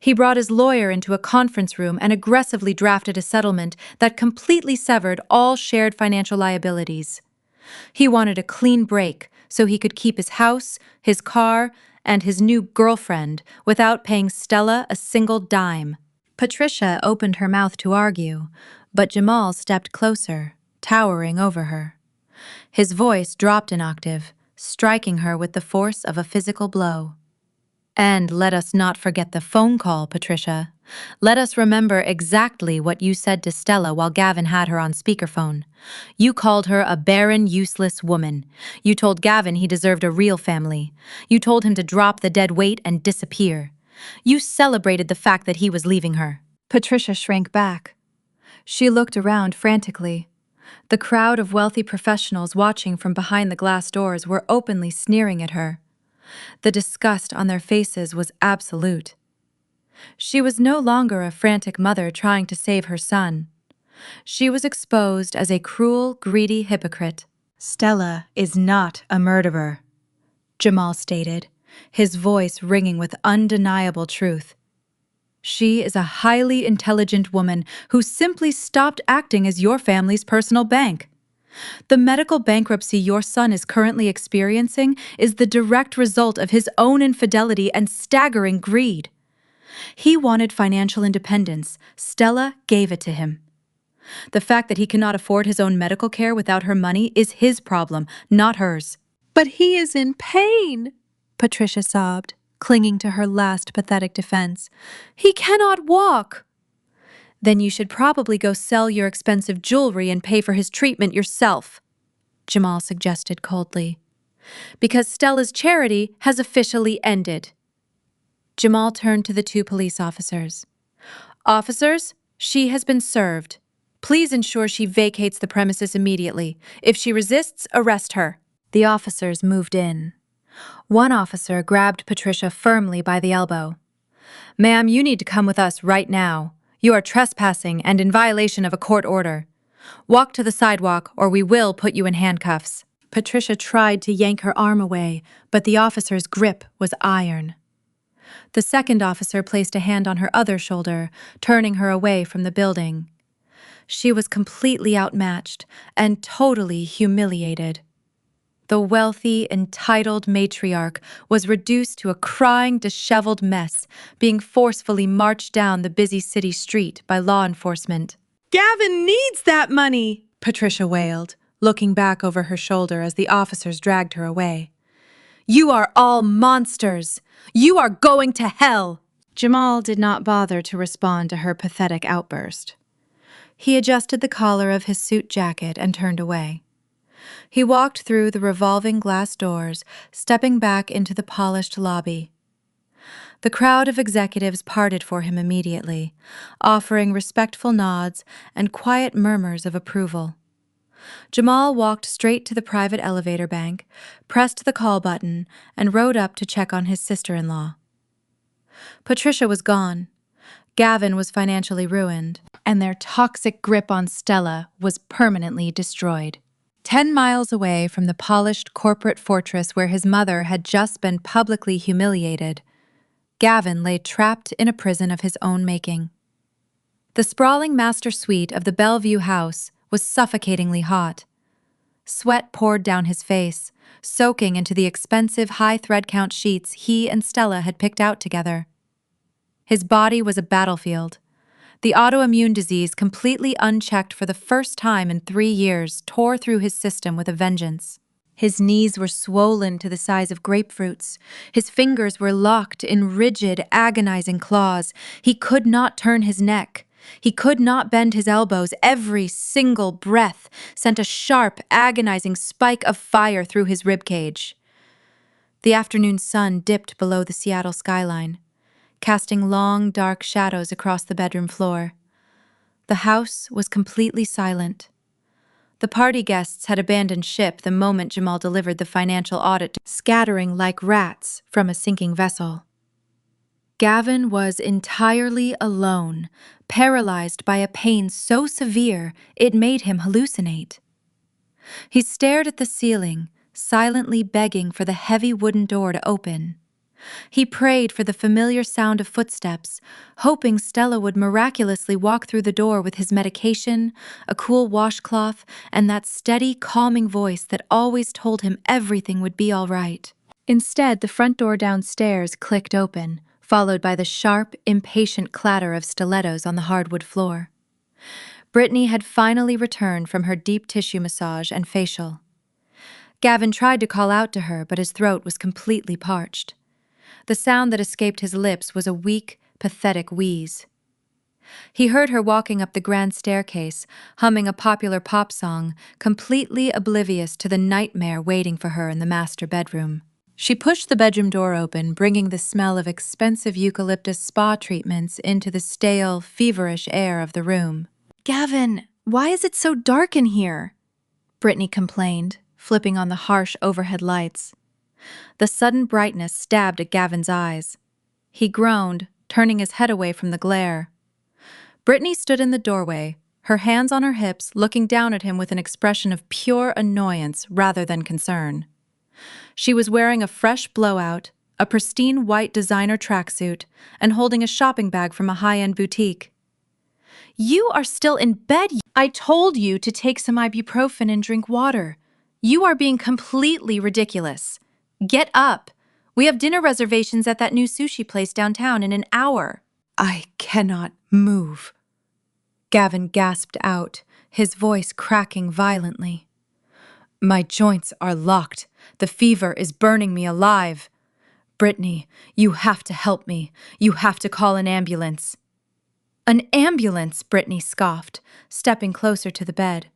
He brought his lawyer into a conference room and aggressively drafted a settlement that completely severed all shared financial liabilities. He wanted a clean break so he could keep his house, his car, and his new girlfriend without paying Stella a single dime." Patricia opened her mouth to argue, but Jamal stepped closer, towering over her. His voice dropped an octave, striking her with the force of a physical blow. "And let us not forget the phone call, Patricia. Let us remember exactly what you said to Stella while Gavin had her on speakerphone. You called her a barren, useless woman. You told Gavin he deserved a real family. You told him to drop the dead weight and disappear. You celebrated the fact that he was leaving her." Patricia shrank back. She looked around frantically. The crowd of wealthy professionals watching from behind the glass doors were openly sneering at her. The disgust on their faces was absolute. She was no longer a frantic mother trying to save her son. She was exposed as a cruel, greedy hypocrite. "Stella is not a murderer," Jamal stated, his voice ringing with undeniable truth. "She is a highly intelligent woman who simply stopped acting as your family's personal bank. The medical bankruptcy your son is currently experiencing is the direct result of his own infidelity and staggering greed. He wanted financial independence. Stella gave it to him. The fact that he cannot afford his own medical care without her money is his problem, not hers." "But he is in pain," Patricia sobbed, clinging to her last pathetic defense. "He cannot walk." "Then you should probably go sell your expensive jewelry and pay for his treatment yourself," Jamal suggested coldly. "Because Stella's charity has officially ended." Jamal turned to the two police officers. "Officers, she has been served. Please ensure she vacates the premises immediately. If she resists, arrest her." The officers moved in. One officer grabbed Patricia firmly by the elbow. Ma'am, you need to come with us right now. You are trespassing and in violation of a court order. Walk to the sidewalk or we will put you in handcuffs. Patricia tried to yank her arm away, but the officer's grip was iron. The second officer placed a hand on her other shoulder, turning her away from the building. She was completely outmatched and totally humiliated. The wealthy, entitled matriarch was reduced to a crying, disheveled mess, being forcefully marched down the busy city street by law enforcement. Gavin needs that money, Patricia wailed, looking back over her shoulder as the officers dragged her away. You are all monsters! You are going to hell! Jamal did not bother to respond to her pathetic outburst. He adjusted the collar of his suit jacket and turned away. He walked through the revolving glass doors, stepping back into the polished lobby. The crowd of executives parted for him immediately, offering respectful nods and quiet murmurs of approval. Jamal walked straight to the private elevator bank, pressed the call button, and rode up to check on his sister-in-law. Patricia was gone. Gavin was financially ruined, and their toxic grip on Stella was permanently destroyed. 10 miles away from the polished corporate fortress where his mother had just been publicly humiliated, Gavin lay trapped in a prison of his own making. The sprawling master suite of the Bellevue house was suffocatingly hot. Sweat poured down his face, soaking into the expensive high thread count sheets he and Stella had picked out together. His body was a battlefield. The autoimmune disease, completely unchecked for the first time in 3 years, tore through his system with a vengeance. His knees were swollen to the size of grapefruits. His fingers were locked in rigid, agonizing claws. He could not turn his neck. He could not bend his elbows. Every single breath sent a sharp, agonizing spike of fire through his ribcage. The afternoon sun dipped below the Seattle skyline, casting long, dark shadows across the bedroom floor. The house was completely silent. The party guests had abandoned ship the moment Jamal delivered the financial audit, scattering like rats from a sinking vessel. Gavin was entirely alone, paralyzed by a pain so severe it made him hallucinate. He stared at the ceiling, silently begging for the heavy wooden door to open. He prayed for the familiar sound of footsteps, hoping Stella would miraculously walk through the door with his medication, a cool washcloth, and that steady, calming voice that always told him everything would be all right. Instead, the front door downstairs clicked open, followed by the sharp, impatient clatter of stilettos on the hardwood floor. Brittany had finally returned from her deep tissue massage and facial. Gavin tried to call out to her, but his throat was completely parched. The sound that escaped his lips was a weak, pathetic wheeze. He heard her walking up the grand staircase, humming a popular pop song, completely oblivious to the nightmare waiting for her in the master bedroom. She pushed the bedroom door open, bringing the smell of expensive eucalyptus spa treatments into the stale, feverish air of the room. "Gavin, why is it so dark in here?" Brittany complained, flipping on the harsh overhead lights. The sudden brightness stabbed at Gavin's eyes. He groaned, turning his head away from the glare. Brittany stood in the doorway, her hands on her hips, looking down at him with an expression of pure annoyance rather than concern. She was wearing a fresh blowout, a pristine white designer tracksuit, and holding a shopping bag from a high-end boutique. "You are still in bed. I told you to take some ibuprofen and drink water. You are being completely ridiculous. Get up. We have dinner reservations at that new sushi place downtown in an hour." "I cannot move," Gavin gasped out, his voice cracking violently. "My joints are locked. The fever is burning me alive. Brittany, you have to help me. You have to call an ambulance." "An ambulance?" Brittany scoffed, stepping closer to the bed.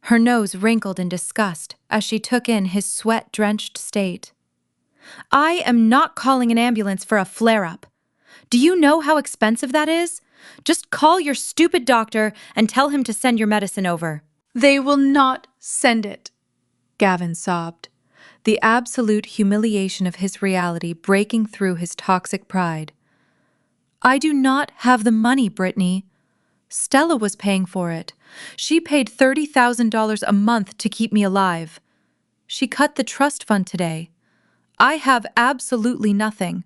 Her nose wrinkled in disgust as she took in his sweat-drenched state. "I am not calling an ambulance for a flare-up. Do you know how expensive that is? Just call your stupid doctor and tell him to send your medicine over." "They will not send it," Gavin sobbed, the absolute humiliation of his reality breaking through his toxic pride. I do not have the money, Brittany. Stella was paying for it. She paid $30,000 a month to keep me alive. She cut the trust fund today. I have absolutely nothing.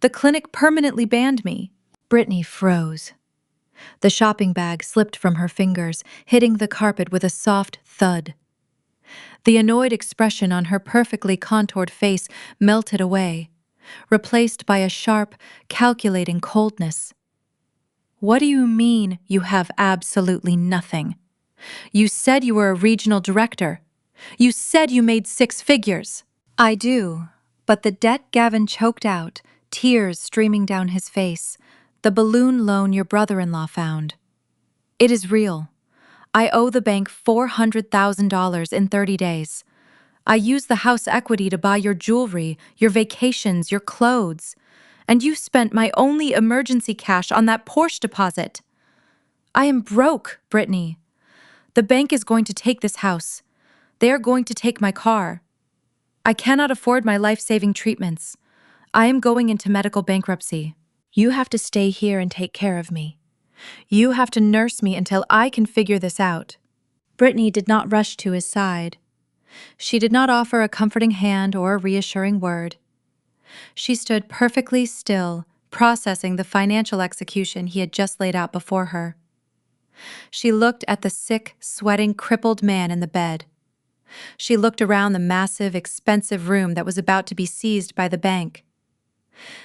The clinic permanently banned me. Brittany froze. The shopping bag slipped from her fingers, hitting the carpet with a soft thud. The annoyed expression on her perfectly contoured face melted away, replaced by a sharp, calculating coldness. What do you mean you have absolutely nothing? You said you were a regional director. You said you made 6 figures. I do, but the debt Gavin choked out, tears streaming down his face, the balloon loan your brother-in-law found. It is real. I owe the bank $400,000 in 30 days. I used the house equity to buy your jewelry, your vacations, your clothes. And you spent my only emergency cash on that Porsche deposit. I am broke, Brittany. The bank is going to take this house. They are going to take my car. I cannot afford my life-saving treatments. I am going into medical bankruptcy. You have to stay here and take care of me. You have to nurse me until I can figure this out. Brittany did not rush to his side. She did not offer a comforting hand or a reassuring word. She stood perfectly still, processing the financial execution he had just laid out before her. She looked at the sick, sweating, crippled man in the bed. She looked around the massive, expensive room that was about to be seized by the bank.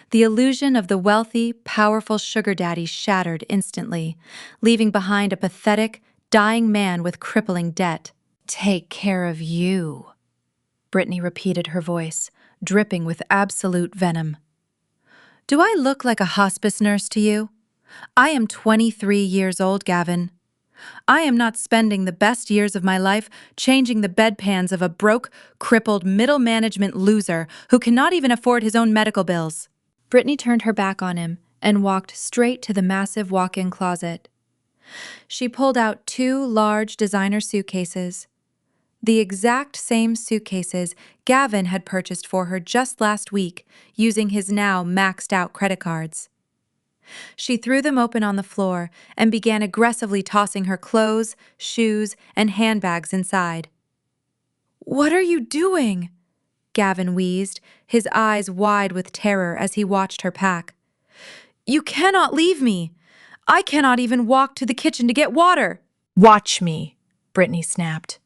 The illusion of the wealthy, powerful sugar daddy shattered instantly, leaving behind a pathetic, dying man with crippling debt. Take care of you, Brittany repeated, her voice dripping with absolute venom. Do I look like a hospice nurse to you? I am 23 years old, Gavin. I am not spending the best years of my life changing the bedpans of a broke, crippled, middle management loser who cannot even afford his own medical bills. Brittany turned her back on him and walked straight to the massive walk-in closet. She pulled out 2 large designer suitcases. The exact same suitcases Gavin had purchased for her just last week using his now maxed-out credit cards. She threw them open on the floor and began aggressively tossing her clothes, shoes, and handbags inside. "What are you doing?" Gavin wheezed, his eyes wide with terror as he watched her pack. "You cannot leave me! I cannot even walk to the kitchen to get water!" "Watch me," Brittany snapped.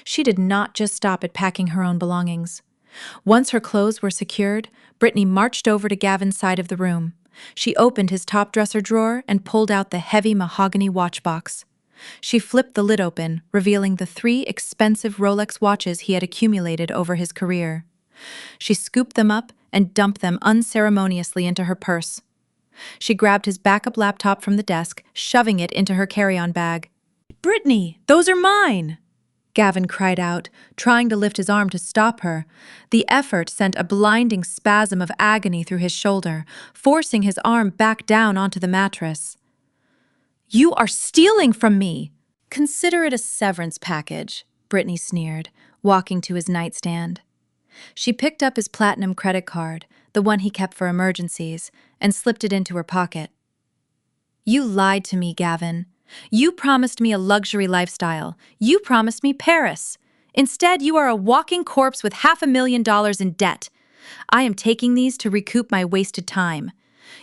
She did not just stop at packing her own belongings. Once her clothes were secured, Brittany marched over to Gavin's side of the room. She opened his top dresser drawer and pulled out the heavy mahogany watch box. She flipped the lid open, revealing the 3 expensive Rolex watches he had accumulated over his career. She scooped them up and dumped them unceremoniously into her purse. She grabbed his backup laptop from the desk, shoving it into her carry-on bag. "Brittany, those are mine!" Gavin cried out, trying to lift his arm to stop her. The effort sent a blinding spasm of agony through his shoulder, forcing his arm back down onto the mattress. "You are stealing from me!" "Consider it a severance package," Brittany sneered, walking to his nightstand. She picked up his platinum credit card, the one he kept for emergencies, and slipped it into her pocket. "You lied to me, Gavin. You promised me a luxury lifestyle. You promised me Paris. Instead, you are a walking corpse with $500,000 in debt. I am taking these to recoup my wasted time.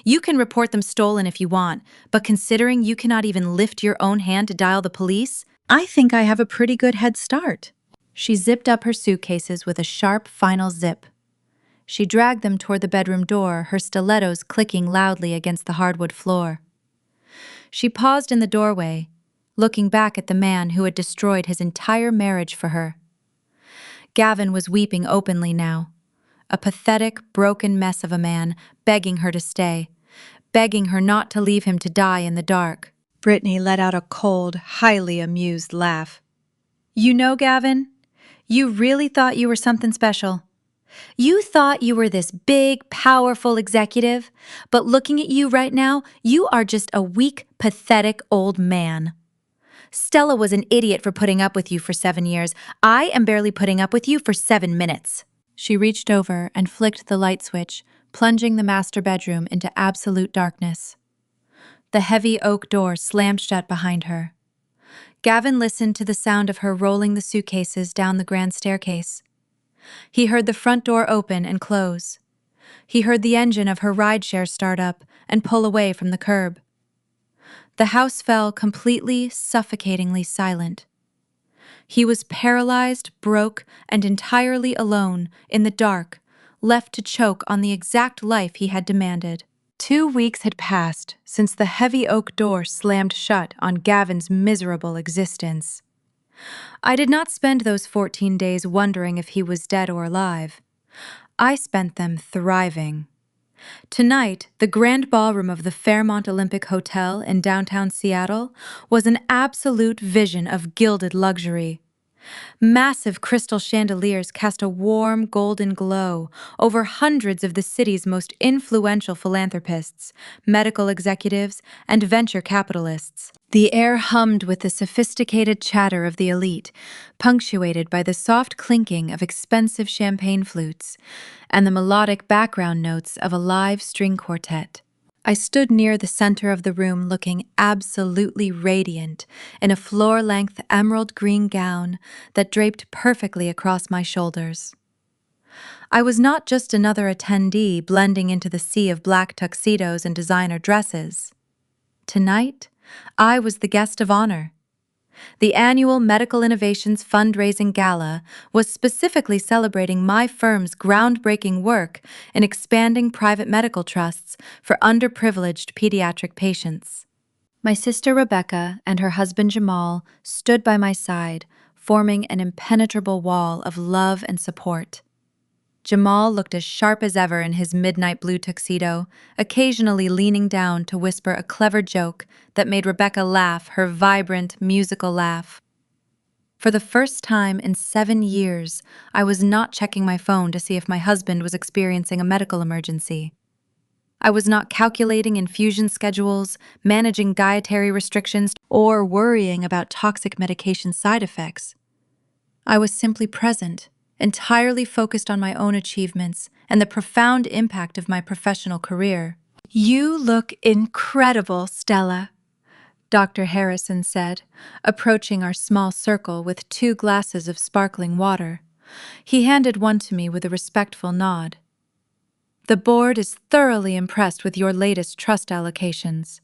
You can report them stolen if you want, but considering you cannot even lift your own hand to dial the police, I think I have a pretty good head start." She zipped up her suitcases with a sharp final zip. She dragged them toward the bedroom door, her stilettos clicking loudly against the hardwood floor. She paused in the doorway, looking back at the man who had destroyed his entire marriage for her. Gavin was weeping openly now, a pathetic, broken mess of a man, begging her to stay, begging her not to leave him to die in the dark. Brittany let out a cold, highly amused laugh. "You know, Gavin, you really thought you were something special. You thought you were this big, powerful executive, but looking at you right now, you are just a weak, pathetic old man. Stella was an idiot for putting up with you for 7 years. I am barely putting up with you for 7 minutes." She reached over and flicked the light switch, plunging the master bedroom into absolute darkness. The heavy oak door slammed shut behind her. Gavin listened to the sound of her rolling the suitcases down the grand staircase. He heard the front door open and close. He heard the engine of her rideshare start up and pull away from the curb. The house fell completely, suffocatingly silent. He was paralyzed, broke, and entirely alone, in the dark, left to choke on the exact life he had demanded. 2 weeks had passed since the heavy oak door slammed shut on Gavin's miserable existence. I did not spend those 14 days wondering if he was dead or alive. I spent them thriving. Tonight, the grand ballroom of the Fairmont Olympic Hotel in downtown Seattle was an absolute vision of gilded luxury. Massive crystal chandeliers cast a warm, golden glow over hundreds of the city's most influential philanthropists, medical executives, and venture capitalists. The air hummed with the sophisticated chatter of the elite, punctuated by the soft clinking of expensive champagne flutes and the melodic background notes of a live string quartet. I stood near the center of the room looking absolutely radiant in a floor-length emerald green gown that draped perfectly across my shoulders. I was not just another attendee blending into the sea of black tuxedos and designer dresses. Tonight, I was the guest of honor. The annual Medical Innovations Fundraising Gala was specifically celebrating my firm's groundbreaking work in expanding private medical trusts for underprivileged pediatric patients. My sister Rebecca and her husband Jamal stood by my side, forming an impenetrable wall of love and support. Jamal looked as sharp as ever in his midnight blue tuxedo, occasionally leaning down to whisper a clever joke that made Rebecca laugh her vibrant, musical laugh. For the first time in 7 years, I was not checking my phone to see if my husband was experiencing a medical emergency. I was not calculating infusion schedules, managing dietary restrictions, or worrying about toxic medication side effects. I was simply present, entirely focused on my own achievements and the profound impact of my professional career. "You look incredible, Stella," Dr. Harrison said, approaching our small circle with 2 glasses of sparkling water. He handed one to me with a respectful nod. "The board is thoroughly impressed with your latest trust allocations.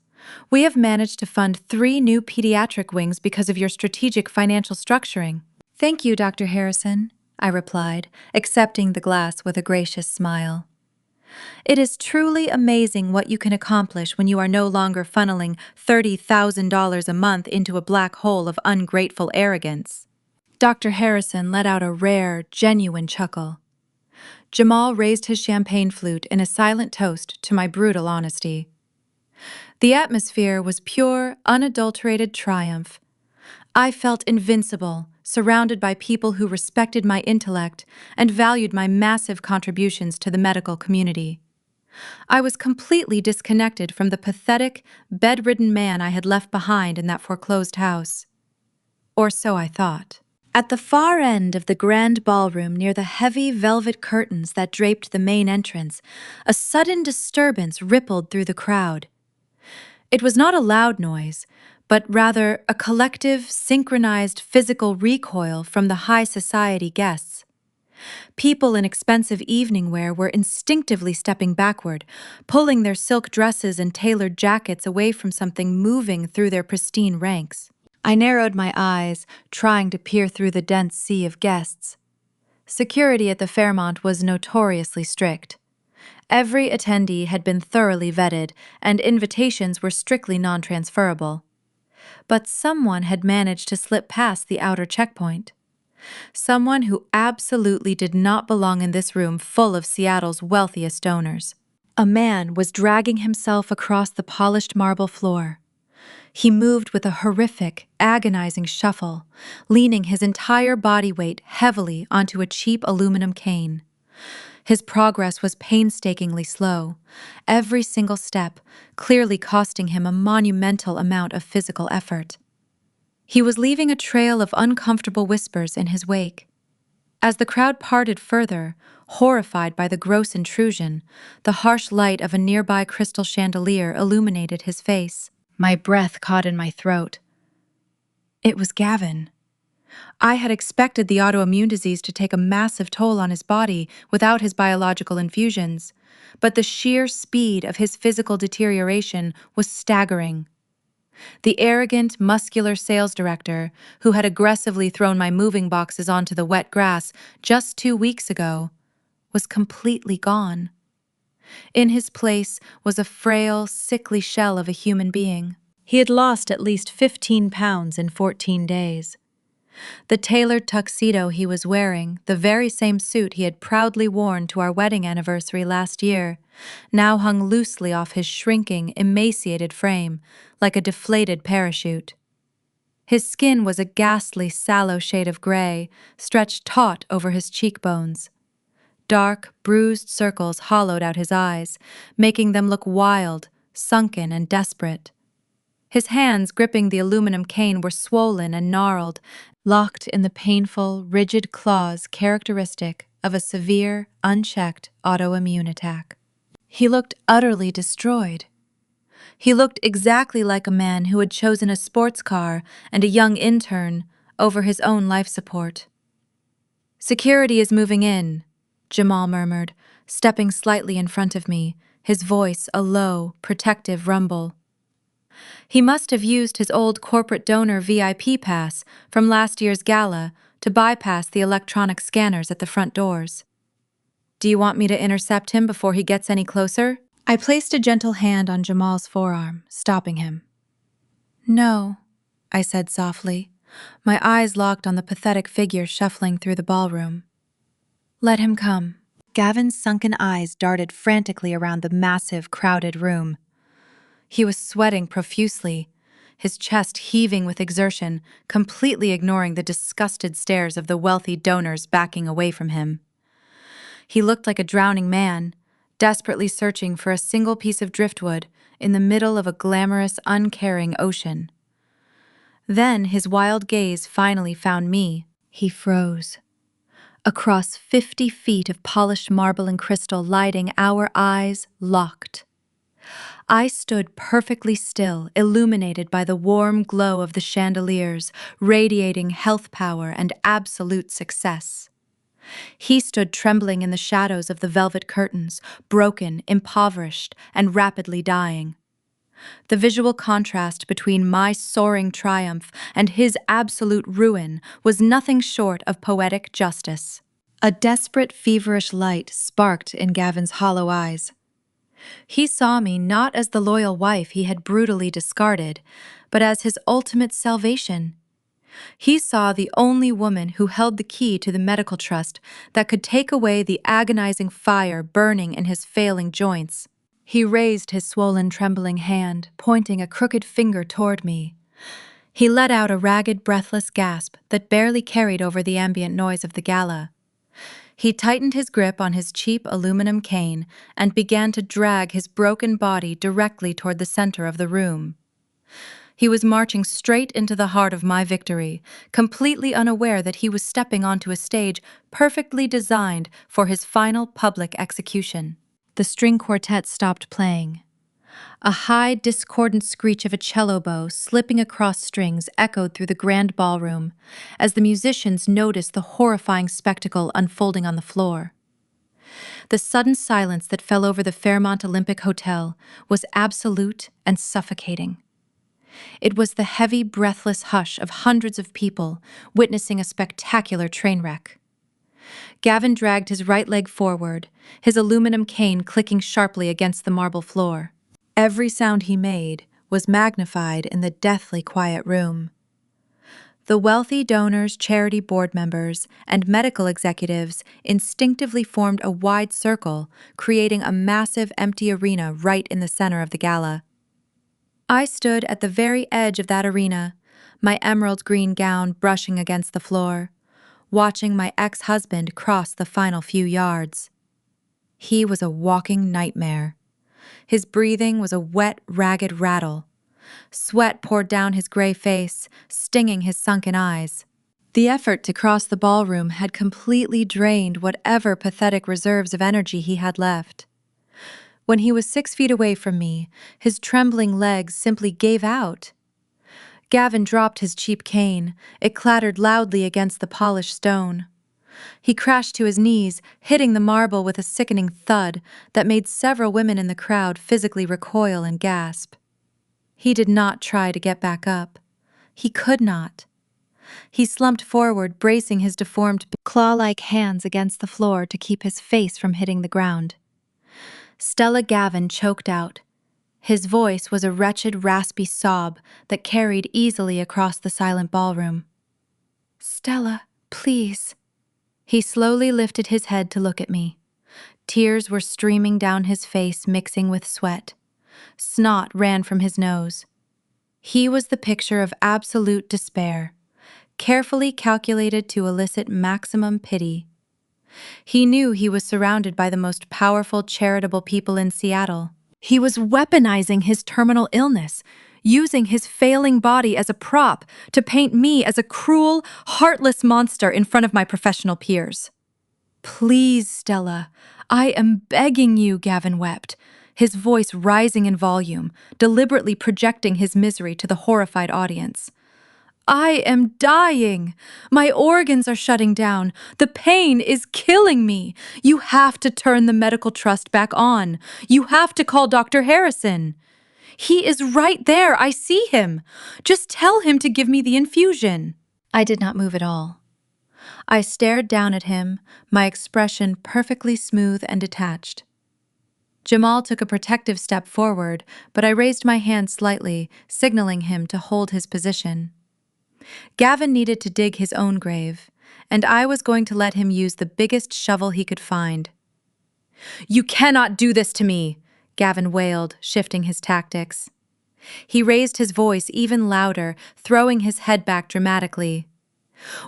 We have managed to fund 3 new pediatric wings because of your strategic financial structuring." "Thank you, Dr. Harrison," I replied, accepting the glass with a gracious smile. It is truly amazing what you can accomplish when you are no longer funneling $30,000 a month into a black hole of ungrateful arrogance. Dr. Harrison let out a rare, genuine chuckle. Jamal raised his champagne flute in a silent toast to my brutal honesty. The atmosphere was pure, unadulterated triumph. I felt invincible, surrounded by people who respected my intellect and valued my massive contributions to the medical community. I was completely disconnected from the pathetic, bedridden man I had left behind in that foreclosed house. Or so I thought. At the far end of the grand ballroom, near the heavy velvet curtains that draped the main entrance, a sudden disturbance rippled through the crowd. It was not a loud noise, but rather a collective, synchronized physical recoil from the high society guests. People in expensive evening wear were instinctively stepping backward, pulling their silk dresses and tailored jackets away from something moving through their pristine ranks. I narrowed my eyes, trying to peer through the dense sea of guests. Security at the Fairmont was notoriously strict. Every attendee had been thoroughly vetted, and invitations were strictly non-transferable. But someone had managed to slip past the outer checkpoint. Someone who absolutely did not belong in this room full of Seattle's wealthiest donors. A man was dragging himself across the polished marble floor. He moved with a horrific, agonizing shuffle, leaning his entire body weight heavily onto a cheap aluminum cane. His progress was painstakingly slow, every single step clearly costing him a monumental amount of physical effort. He was leaving a trail of uncomfortable whispers in his wake. As the crowd parted further, Horrified by the gross intrusion, the harsh light of a nearby crystal chandelier illuminated his face. My breath caught in my throat. It was Gavin. I had expected the autoimmune disease to take a massive toll on his body without his biological infusions, but the sheer speed of his physical deterioration was staggering. The arrogant, muscular sales director, who had aggressively thrown my moving boxes onto the wet grass just 2 weeks ago, was completely gone. In his place was a frail, sickly shell of a human being. He had lost at least 15 pounds in 14 days. The tailored tuxedo he was wearing, the very same suit he had proudly worn to our wedding anniversary last year, now hung loosely off his shrinking, emaciated frame, like a deflated parachute. His skin was a ghastly, sallow shade of gray, stretched taut over his cheekbones. Dark, bruised circles hollowed out his eyes, making them look wild, sunken, and desperate. His hands gripping the aluminum cane were swollen and gnarled, locked in the painful, rigid claws characteristic of a severe, unchecked autoimmune attack. He looked utterly destroyed. He looked exactly like a man who had chosen a sports car and a young intern over his own life support. "Security is moving in," Jamal murmured, stepping slightly in front of me, his voice a low, protective rumble. He must have used his old corporate donor VIP pass from last year's gala to bypass the electronic scanners at the front doors. "Do you want me to intercept him before he gets any closer?" I placed a gentle hand on Jamal's forearm, stopping him. "No," I said softly, my eyes locked on the pathetic figure shuffling through the ballroom. "Let him come." Gavin's sunken eyes darted frantically around the massive, crowded room. He was sweating profusely, his chest heaving with exertion, completely ignoring the disgusted stares of the wealthy donors backing away from him. He looked like a drowning man, desperately searching for a single piece of driftwood in the middle of a glamorous, uncaring ocean. Then his wild gaze finally found me. He froze. Across 50 feet of polished marble and crystal lighting, our eyes locked. I stood perfectly still, illuminated by the warm glow of the chandeliers, radiating health power and absolute success. He stood trembling in the shadows of the velvet curtains, broken, impoverished, and rapidly dying. The visual contrast between my soaring triumph and his absolute ruin was nothing short of poetic justice. A desperate, feverish light sparked in Gavin's hollow eyes. He saw me not as the loyal wife he had brutally discarded, but as his ultimate salvation. He saw the only woman who held the key to the medical trust that could take away the agonizing fire burning in his failing joints. He raised his swollen, trembling hand, pointing a crooked finger toward me. He let out a ragged, breathless gasp that barely carried over the ambient noise of the gala. He tightened his grip on his cheap aluminum cane and began to drag his broken body directly toward the center of the room. He was marching straight into the heart of my victory, completely unaware that he was stepping onto a stage perfectly designed for his final public execution. The string quartet stopped playing. A high, discordant screech of a cello bow slipping across strings echoed through the grand ballroom as the musicians noticed the horrifying spectacle unfolding on the floor. The sudden silence that fell over the Fairmont Olympic Hotel was absolute and suffocating. It was the heavy, breathless hush of hundreds of people witnessing a spectacular train wreck. Gavin dragged his right leg forward, his aluminum cane clicking sharply against the marble floor. Every sound he made was magnified in the deathly quiet room. The wealthy donors, charity board members, and medical executives instinctively formed a wide circle, creating a massive empty arena right in the center of the gala. I stood at the very edge of that arena, my emerald green gown brushing against the floor, watching my ex-husband cross the final few yards. He was a walking nightmare. His breathing was a wet, ragged rattle. Sweat poured down his gray face, stinging his sunken eyes. The effort to cross the ballroom had completely drained whatever pathetic reserves of energy he had left. When he was 6 feet away from me, his trembling legs simply gave out. Gavin dropped his cheap cane. It clattered loudly against the polished stone. He crashed to his knees, hitting the marble with a sickening thud that made several women in the crowd physically recoil and gasp. He did not try to get back up. He could not. He slumped forward, bracing his deformed, claw-like hands against the floor to keep his face from hitting the ground. Stella Gavin choked out. His voice was a wretched, raspy sob that carried easily across the silent ballroom. "Stella, please." He slowly lifted his head to look at me. Tears were streaming down his face, mixing with sweat. Snot ran from his nose. He was the picture of absolute despair, carefully calculated to elicit maximum pity. He knew he was surrounded by the most powerful, charitable people in Seattle. He was weaponizing his terminal illness, using his failing body as a prop to paint me as a cruel, heartless monster in front of my professional peers. "Please, Stella, I am begging you," Gavin wept, his voice rising in volume, deliberately projecting his misery to the horrified audience. "I am dying. My organs are shutting down. The pain is killing me. You have to turn the medical trust back on. You have to call Dr. Harrison. He is right there. I see him. Just tell him to give me the infusion." I did not move at all. I stared down at him, my expression perfectly smooth and detached. Jamal took a protective step forward, but I raised my hand slightly, signaling him to hold his position. Gavin needed to dig his own grave, and I was going to let him use the biggest shovel he could find. "You cannot do this to me," Gavin wailed, shifting his tactics. He raised his voice even louder, throwing his head back dramatically.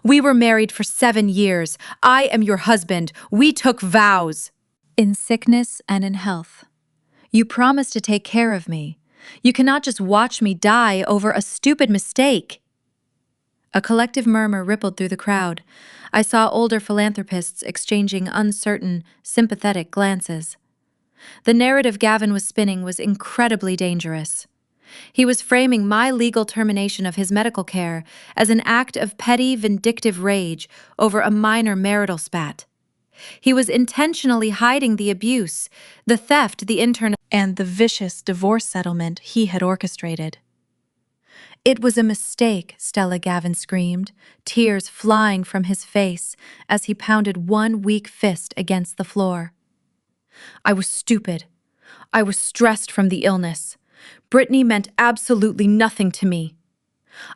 "We were married for 7 years. I am your husband. We took vows. In sickness and in health. You promised to take care of me. You cannot just watch me die over a stupid mistake." A collective murmur rippled through the crowd. I saw older philanthropists exchanging uncertain, sympathetic glances. The narrative Gavin was spinning was incredibly dangerous. He was framing my legal termination of his medical care as an act of petty, vindictive rage over a minor marital spat. He was intentionally hiding the abuse, the theft, and the vicious divorce settlement he had orchestrated. "It was a mistake," Stella Gavin screamed, tears flying from his face as he pounded one weak fist against the floor. "I was stupid. I was stressed from the illness. Brittany meant absolutely nothing to me.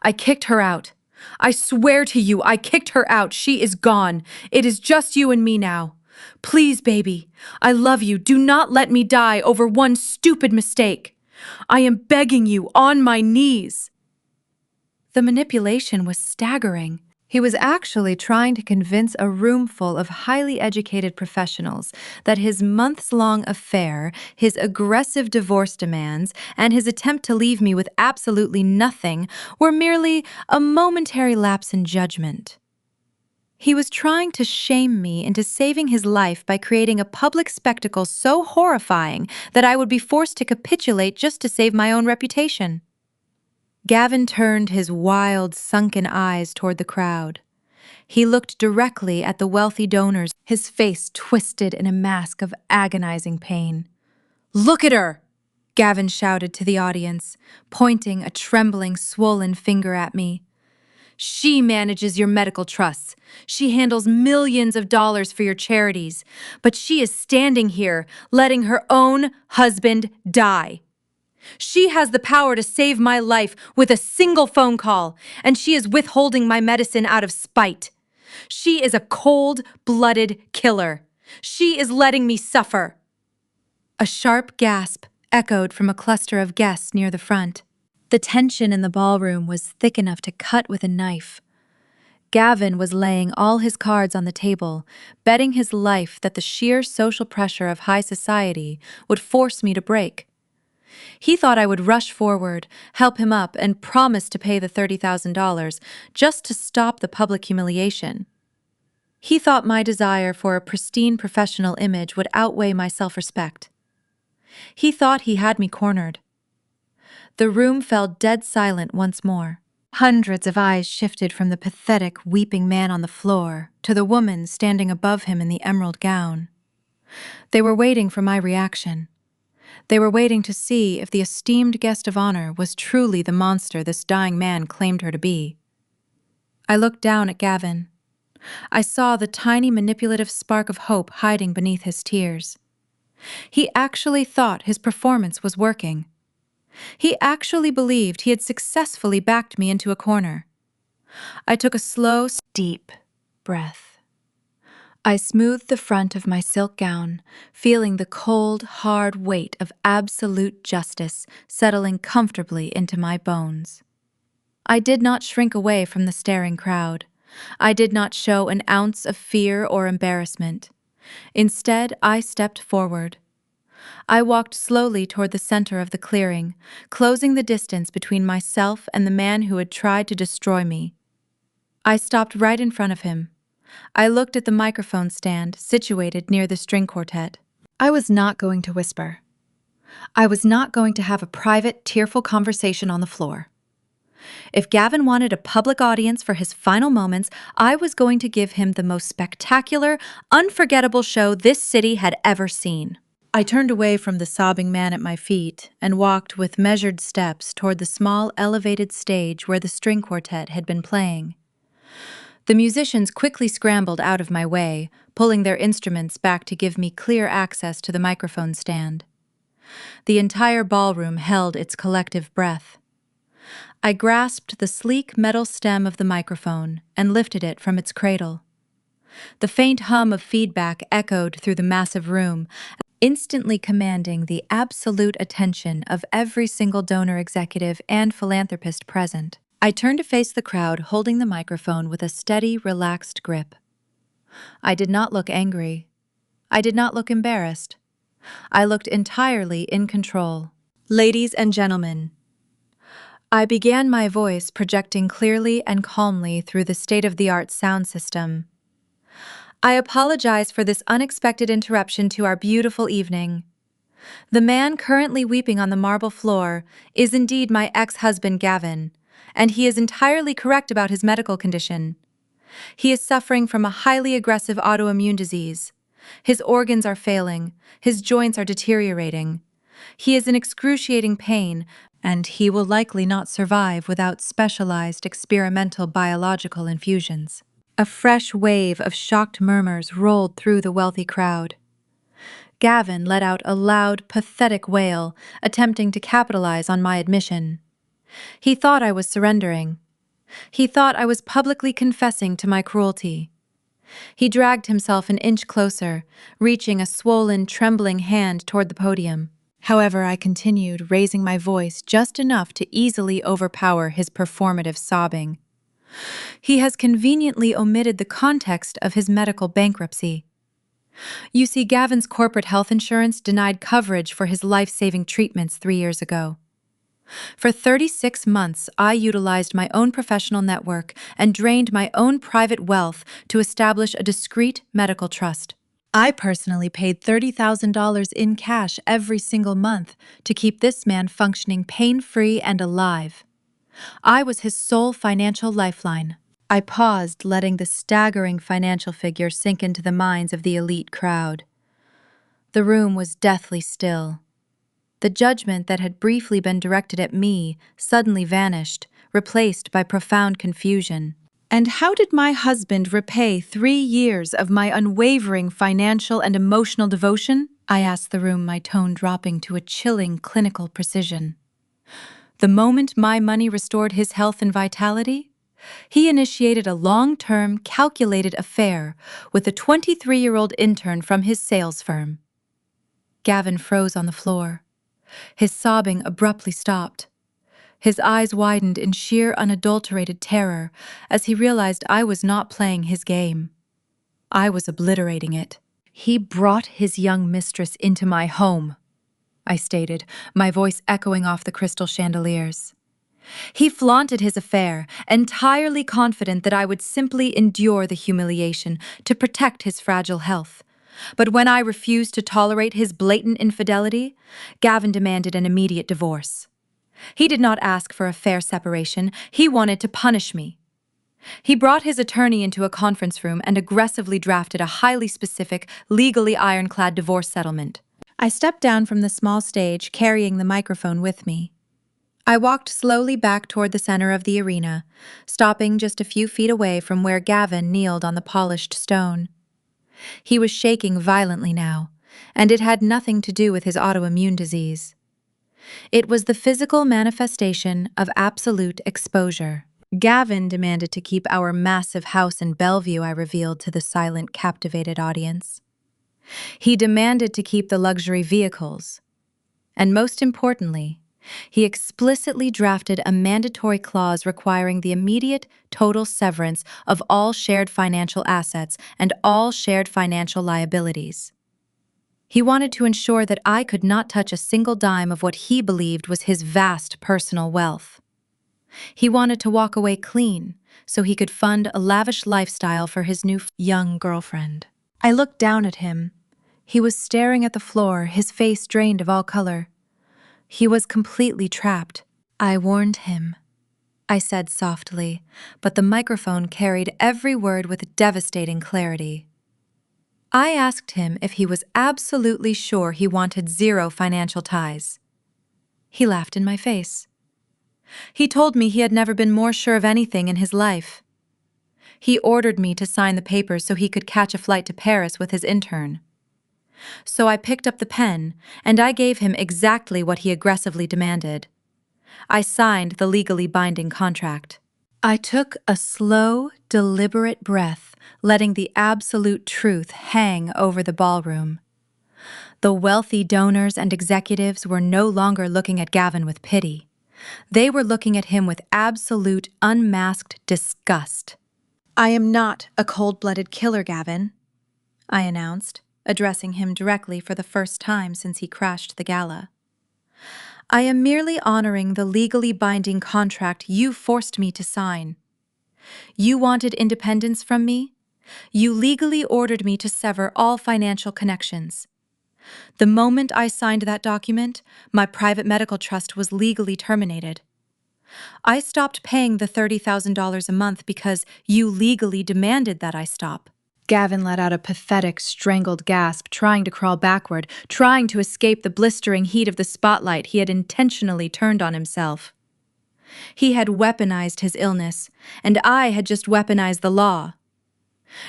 I kicked her out. I swear to you, I kicked her out. She is gone. It is just you and me now. Please, baby, I love you. Do not let me die over one stupid mistake. I am begging you on my knees." The manipulation was staggering. He was actually trying to convince a room full of highly educated professionals that his months-long affair, his aggressive divorce demands, and his attempt to leave me with absolutely nothing were merely a momentary lapse in judgment. He was trying to shame me into saving his life by creating a public spectacle so horrifying that I would be forced to capitulate just to save my own reputation. Gavin turned his wild, sunken eyes toward the crowd. He looked directly at the wealthy donors, his face twisted in a mask of agonizing pain. "Look at her!" Gavin shouted to the audience, pointing a trembling, swollen finger at me. "She manages your medical trusts. She handles millions of dollars for your charities. But she is standing here, letting her own husband die. She has the power to save my life with a single phone call, and she is withholding my medicine out of spite. She is a cold-blooded killer. She is letting me suffer." A sharp gasp echoed from a cluster of guests near the front. The tension in the ballroom was thick enough to cut with a knife. Gavin was laying all his cards on the table, betting his life that the sheer social pressure of high society would force me to break. He thought I would rush forward, help him up, and promise to pay the $30,000 just to stop the public humiliation. He thought my desire for a pristine professional image would outweigh my self-respect. He thought he had me cornered. The room fell dead silent once more. Hundreds of eyes shifted from the pathetic, weeping man on the floor to the woman standing above him in the emerald gown. They were waiting for my reaction. They were waiting to see if the esteemed guest of honor was truly the monster this dying man claimed her to be. I looked down at Gavin. I saw the tiny manipulative spark of hope hiding beneath his tears. He actually thought his performance was working. He actually believed he had successfully backed me into a corner. I took a slow, deep breath. I smoothed the front of my silk gown, feeling the cold, hard weight of absolute justice settling comfortably into my bones. I did not shrink away from the staring crowd. I did not show an ounce of fear or embarrassment. Instead, I stepped forward. I walked slowly toward the center of the clearing, closing the distance between myself and the man who had tried to destroy me. I stopped right in front of him. I looked at the microphone stand situated near the string quartet. I was not going to whisper. I was not going to have a private, tearful conversation on the floor. If Gavin wanted a public audience for his final moments, I was going to give him the most spectacular, unforgettable show this city had ever seen. I turned away from the sobbing man at my feet and walked with measured steps toward the small elevated stage where the string quartet had been playing. The musicians quickly scrambled out of my way, pulling their instruments back to give me clear access to the microphone stand. The entire ballroom held its collective breath. I grasped the sleek metal stem of the microphone and lifted it from its cradle. The faint hum of feedback echoed through the massive room, instantly commanding the absolute attention of every single donor executive and philanthropist present. I turned to face the crowd, holding the microphone with a steady, relaxed grip. I did not look angry. I did not look embarrassed. I looked entirely in control. Ladies and gentlemen, I began my voice projecting clearly and calmly through the state-of-the-art sound system. I apologize for this unexpected interruption to our beautiful evening. The man currently weeping on the marble floor is indeed my ex-husband Gavin, and he is entirely correct about his medical condition. He is suffering from a highly aggressive autoimmune disease. His organs are failing, his joints are deteriorating. He is in excruciating pain, and he will likely not survive without specialized experimental biological infusions. A fresh wave of shocked murmurs rolled through the wealthy crowd. Gavin let out a loud, pathetic wail, attempting to capitalize on my admission. He thought I was surrendering. He thought I was publicly confessing to my cruelty. He dragged himself an inch closer, reaching a swollen, trembling hand toward the podium. However, I continued, raising my voice just enough to easily overpower his performative sobbing. He has conveniently omitted the context of his medical bankruptcy. You see, Gavin's corporate health insurance denied coverage for his life-saving treatments 3 years ago. For 36 months, I utilized my own professional network and drained my own private wealth to establish a discreet medical trust. I personally paid $30,000 in cash every single month to keep this man functioning pain-free and alive. I was his sole financial lifeline. I paused, letting the staggering financial figure sink into the minds of the elite crowd. The room was deathly still. The judgment that had briefly been directed at me suddenly vanished, replaced by profound confusion. And how did my husband repay 3 years of my unwavering financial and emotional devotion? I asked the room, my tone dropping to a chilling clinical precision. The moment my money restored his health and vitality, he initiated a long-term, calculated affair with a 23-year-old intern from his sales firm. Gavin froze on the floor. His sobbing abruptly stopped. His eyes widened in sheer unadulterated terror as he realized I was not playing his game. I was obliterating it. He brought his young mistress into my home. I stated, my voice echoing off the crystal chandeliers. He flaunted his affair, entirely confident that I would simply endure the humiliation to protect his fragile health. But when I refused to tolerate his blatant infidelity, Gavin demanded an immediate divorce. He did not ask for a fair separation, he wanted to punish me. He brought his attorney into a conference room and aggressively drafted a highly specific, legally ironclad divorce settlement. I stepped down from the small stage, carrying the microphone with me. I walked slowly back toward the center of the arena, stopping just a few feet away from where Gavin kneeled on the polished stone. He was shaking violently now, and it had nothing to do with his autoimmune disease. It was the physical manifestation of absolute exposure. Gavin demanded to keep our massive house in Bellevue, I revealed to the silent, captivated audience. He demanded to keep the luxury vehicles. And most importantly, he explicitly drafted a mandatory clause requiring the immediate, total severance of all shared financial assets and all shared financial liabilities. He wanted to ensure that I could not touch a single dime of what he believed was his vast personal wealth. He wanted to walk away clean so he could fund a lavish lifestyle for his new young girlfriend. I looked down at him. He was staring at the floor, his face drained of all color. He was completely trapped. I warned him, I said softly, but the microphone carried every word with devastating clarity. I asked him if he was absolutely sure he wanted zero financial ties. He laughed in my face. He told me he had never been more sure of anything in his life. He ordered me to sign the papers so he could catch a flight to Paris with his intern. So I picked up the pen, and I gave him exactly what he aggressively demanded. I signed the legally binding contract. I took a slow, deliberate breath, letting the absolute truth hang over the ballroom. The wealthy donors and executives were no longer looking at Gavin with pity. They were looking at him with absolute, unmasked disgust. I am not a cold-blooded killer, Gavin, I announced, addressing him directly for the first time since he crashed the gala. I am merely honoring the legally binding contract you forced me to sign. You wanted independence from me? You legally ordered me to sever all financial connections. The moment I signed that document, my private medical trust was legally terminated. I stopped paying the $30,000 a month because you legally demanded that I stop. Gavin let out a pathetic, strangled gasp, trying to crawl backward, trying to escape the blistering heat of the spotlight he had intentionally turned on himself. He had weaponized his illness, and I had just weaponized the law.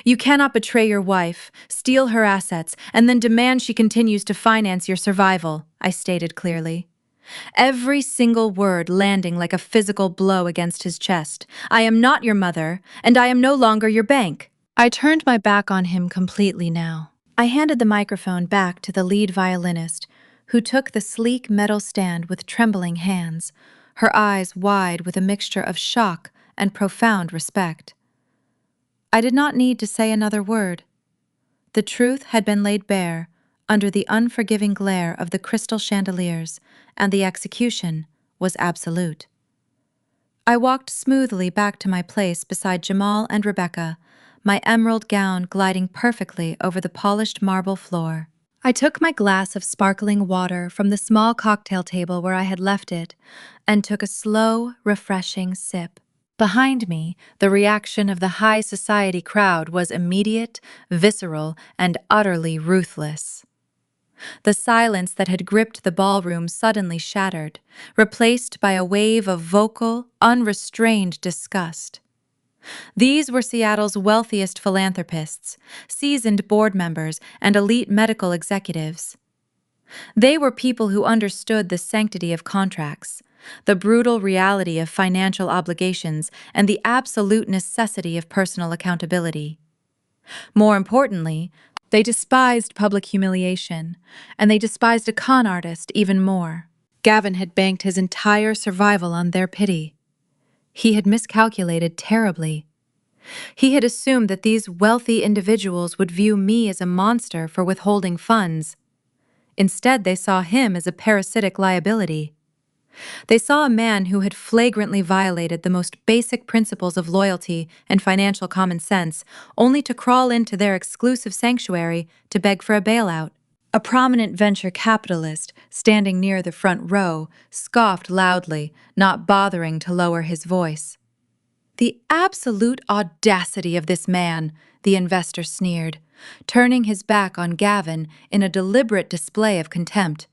You cannot betray your wife, steal her assets, and then demand she continues to finance your survival, I stated clearly. Every single word landing like a physical blow against his chest. I am not your mother, and I am no longer your bank. I turned my back on him completely now. I handed the microphone back to the lead violinist, who took the sleek metal stand with trembling hands, her eyes wide with a mixture of shock and profound respect. I did not need to say another word. The truth had been laid bare under the unforgiving glare of the crystal chandeliers, and the execution was absolute. I walked smoothly back to my place beside Jamal and Rebecca, my emerald gown gliding perfectly over the polished marble floor. I took my glass of sparkling water from the small cocktail table where I had left it and took a slow, refreshing sip. Behind me, the reaction of the high society crowd was immediate, visceral, and utterly ruthless. The silence that had gripped the ballroom suddenly shattered, replaced by a wave of vocal, unrestrained disgust. These were Seattle's wealthiest philanthropists, seasoned board members, and elite medical executives. They were people who understood the sanctity of contracts, the brutal reality of financial obligations, and the absolute necessity of personal accountability. More importantly, they despised public humiliation, and they despised a con artist even more. Gavin had banked his entire survival on their pity. He had miscalculated terribly. He had assumed that these wealthy individuals would view me as a monster for withholding funds. Instead, they saw him as a parasitic liability. They saw a man who had flagrantly violated the most basic principles of loyalty and financial common sense, only to crawl into their exclusive sanctuary to beg for a bailout. A prominent venture capitalist, standing near the front row, scoffed loudly, not bothering to lower his voice. "The absolute audacity of this man," the investor sneered, turning his back on Gavin in a deliberate display of contempt.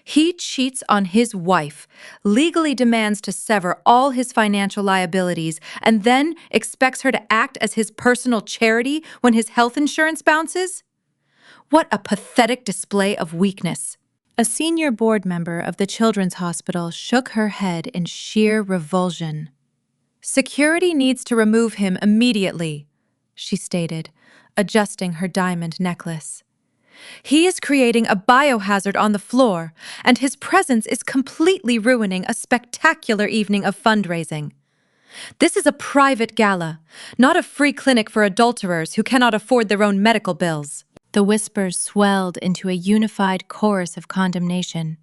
"He cheats on his wife, legally demands to sever all his financial liabilities, and then expects her to act as his personal charity when his health insurance bounces? What a pathetic display of weakness." A senior board member of the children's hospital shook her head in sheer revulsion. "Security needs to remove him immediately," she stated, adjusting her diamond necklace. "He is creating a biohazard on the floor, and his presence is completely ruining a spectacular evening of fundraising. This is a private gala, not a free clinic for adulterers who cannot afford their own medical bills." The whispers swelled into a unified chorus of condemnation.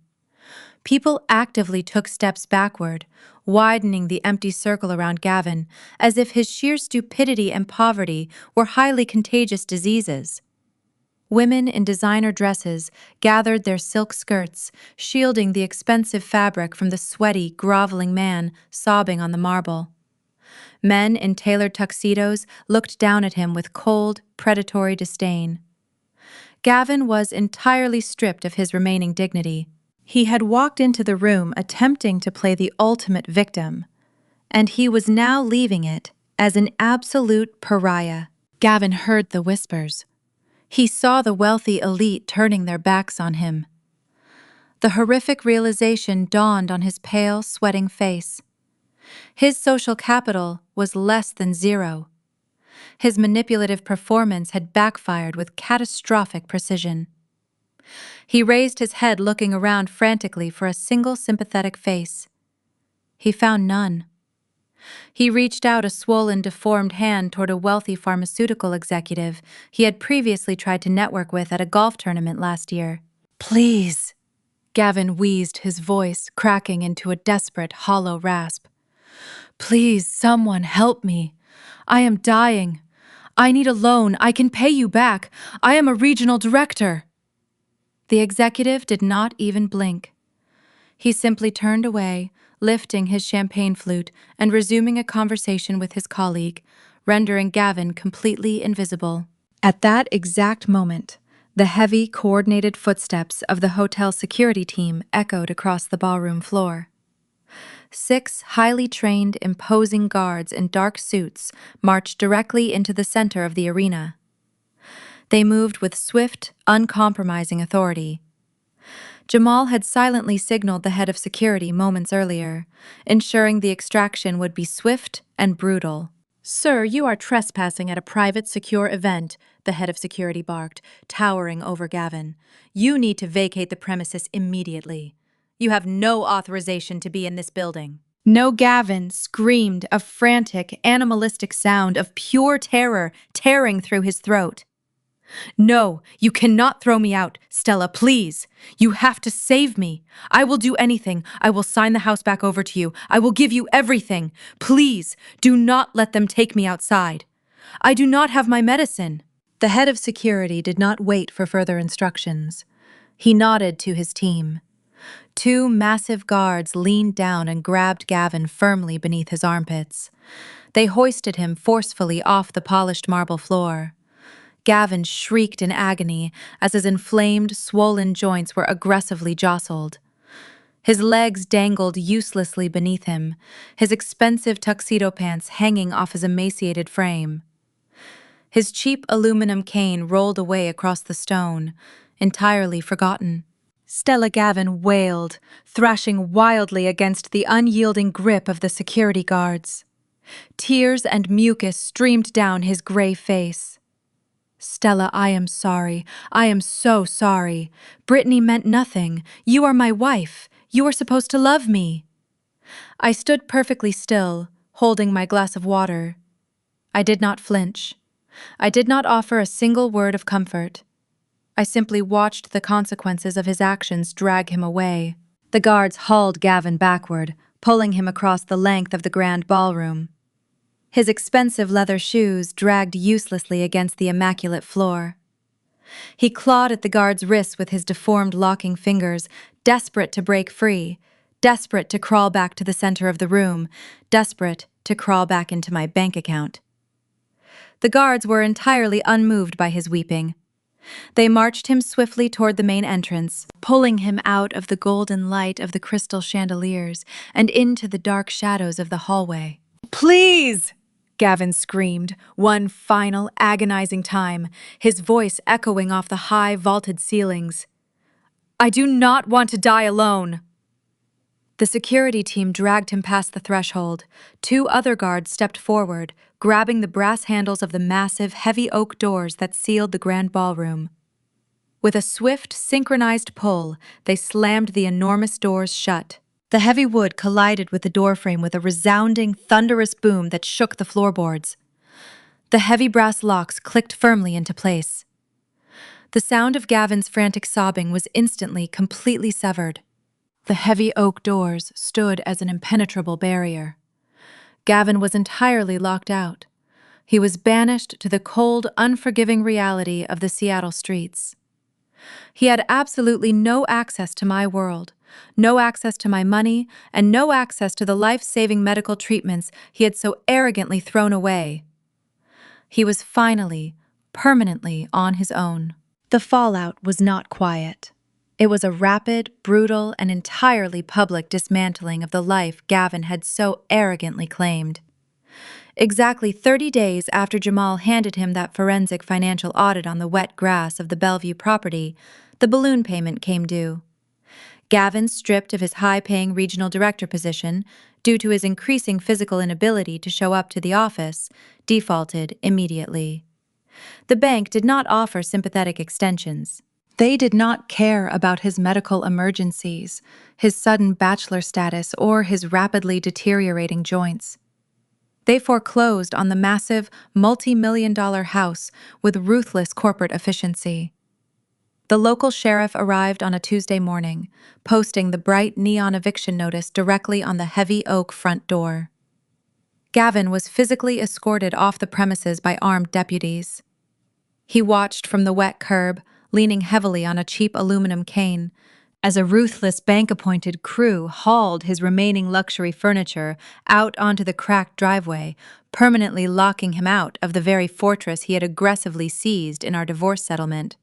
People actively took steps backward, widening the empty circle around Gavin, as if his sheer stupidity and poverty were highly contagious diseases. Women in designer dresses gathered their silk skirts, shielding the expensive fabric from the sweaty, groveling man sobbing on the marble. Men in tailored tuxedos looked down at him with cold, predatory disdain. Gavin was entirely stripped of his remaining dignity. He had walked into the room attempting to play the ultimate victim, and he was now leaving it as an absolute pariah. Gavin heard the whispers. He saw the wealthy elite turning their backs on him. The horrific realization dawned on his pale, sweating face. His social capital was less than zero. His manipulative performance had backfired with catastrophic precision. He raised his head, looking around frantically for a single sympathetic face. He found none. He reached out a swollen, deformed hand toward a wealthy pharmaceutical executive he had previously tried to network with at a golf tournament last year. "Please," Gavin wheezed, his voice cracking into a desperate, hollow rasp. "Please, someone help me. I am dying. I need a loan. I can pay you back. I am a regional director." The executive did not even blink. He simply turned away, lifting his champagne flute and resuming a conversation with his colleague, rendering Gavin completely invisible. At that exact moment, the heavy, coordinated footsteps of the hotel security team echoed across the ballroom floor. 6 highly trained, imposing guards in dark suits marched directly into the center of the arena. They moved with swift, uncompromising authority. Jamal had silently signaled the head of security moments earlier, ensuring the extraction would be swift and brutal. "Sir, you are trespassing at a private, secure event," the head of security barked, towering over Gavin. "You need to vacate the premises immediately. You have no authorization to be in this building." "No," Gavin screamed, a frantic, animalistic sound of pure terror tearing through his throat. "No, you cannot throw me out, Stella, please. You have to save me. I will do anything. I will sign the house back over to you. I will give you everything. Please, do not let them take me outside. I do not have my medicine." The head of security did not wait for further instructions. He nodded to his team. 2 massive guards leaned down and grabbed Gavin firmly beneath his armpits. They hoisted him forcefully off the polished marble floor. Gavin shrieked in agony as his inflamed, swollen joints were aggressively jostled. His legs dangled uselessly beneath him, his expensive tuxedo pants hanging off his emaciated frame. His cheap aluminum cane rolled away across the stone, entirely forgotten. Stella, Gavin wailed, thrashing wildly against the unyielding grip of the security guards. Tears and mucus streamed down his gray face. "Stella, I am sorry. I am so sorry. Brittany meant nothing. You are my wife. You are supposed to love me." I stood perfectly still, holding my glass of water. I did not flinch. I did not offer a single word of comfort. I simply watched the consequences of his actions drag him away. The guards hauled Gavin backward, pulling him across the length of the grand ballroom. His expensive leather shoes dragged uselessly against the immaculate floor. He clawed at the guard's wrists with his deformed locking fingers, desperate to break free, desperate to crawl back to the center of the room, desperate to crawl back into my bank account. The guards were entirely unmoved by his weeping. They marched him swiftly toward the main entrance, pulling him out of the golden light of the crystal chandeliers and into the dark shadows of the hallway. "Please!" Gavin screamed, one final agonizing time, his voice echoing off the high, vaulted ceilings. "I do not want to die alone." The security team dragged him past the threshold. Two other guards stepped forward, grabbing the brass handles of the massive, heavy oak doors that sealed the grand ballroom. With a swift, synchronized pull, they slammed the enormous doors shut. The heavy wood collided with the doorframe with a resounding, thunderous boom that shook the floorboards. The heavy brass locks clicked firmly into place. The sound of Gavin's frantic sobbing was instantly completely severed. The heavy oak doors stood as an impenetrable barrier. Gavin was entirely locked out. He was banished to the cold, unforgiving reality of the Seattle streets. He had absolutely no access to my world, no access to my money, and no access to the life-saving medical treatments he had so arrogantly thrown away. He was finally, permanently on his own. The fallout was not quiet. It was a rapid, brutal, and entirely public dismantling of the life Gavin had so arrogantly claimed. Exactly 30 days after Jamal handed him that forensic financial audit on the wet grass of the Bellevue property, the balloon payment came due. Gavin, stripped of his high-paying regional director position due to his increasing physical inability to show up to the office, defaulted immediately. The bank did not offer sympathetic extensions. They did not care about his medical emergencies, his sudden bachelor status, or his rapidly deteriorating joints. They foreclosed on the massive, multi-million-dollar house with ruthless corporate efficiency. The local sheriff arrived on a Tuesday morning, posting the bright neon eviction notice directly on the heavy oak front door. Gavin was physically escorted off the premises by armed deputies. He watched from the wet curb, leaning heavily on a cheap aluminum cane, as a ruthless bank-appointed crew hauled his remaining luxury furniture out onto the cracked driveway, permanently locking him out of the very fortress he had aggressively seized in our divorce settlement.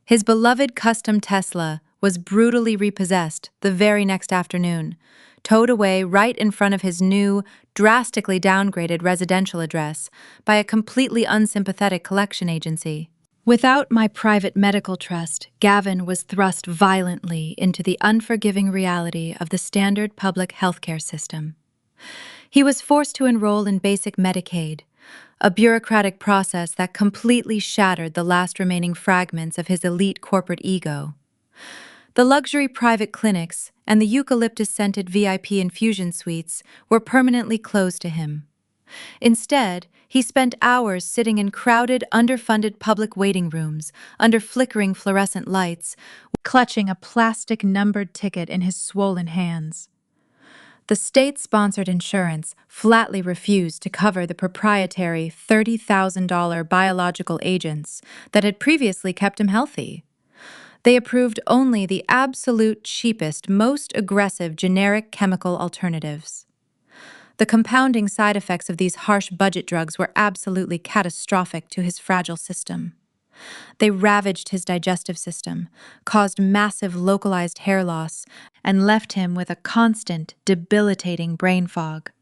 His beloved custom Tesla was brutally repossessed the very next afternoon, towed away right in front of his new, drastically downgraded residential address by a completely unsympathetic collection agency. Without my private medical trust, Gavin was thrust violently into the unforgiving reality of the standard public healthcare system. He was forced to enroll in basic Medicaid, a bureaucratic process that completely shattered the last remaining fragments of his elite corporate ego. The luxury private clinics and the eucalyptus-scented VIP infusion suites were permanently closed to him. Instead, he spent hours sitting in crowded, underfunded public waiting rooms under flickering fluorescent lights, clutching a plastic numbered ticket in his swollen hands. The state-sponsored insurance flatly refused to cover the proprietary $30,000 biological agents that had previously kept him healthy. They approved only the absolute cheapest, most aggressive generic chemical alternatives. The compounding side effects of these harsh budget drugs were absolutely catastrophic to his fragile system. They ravaged his digestive system, caused massive localized hair loss, and left him with a constant, debilitating brain fog.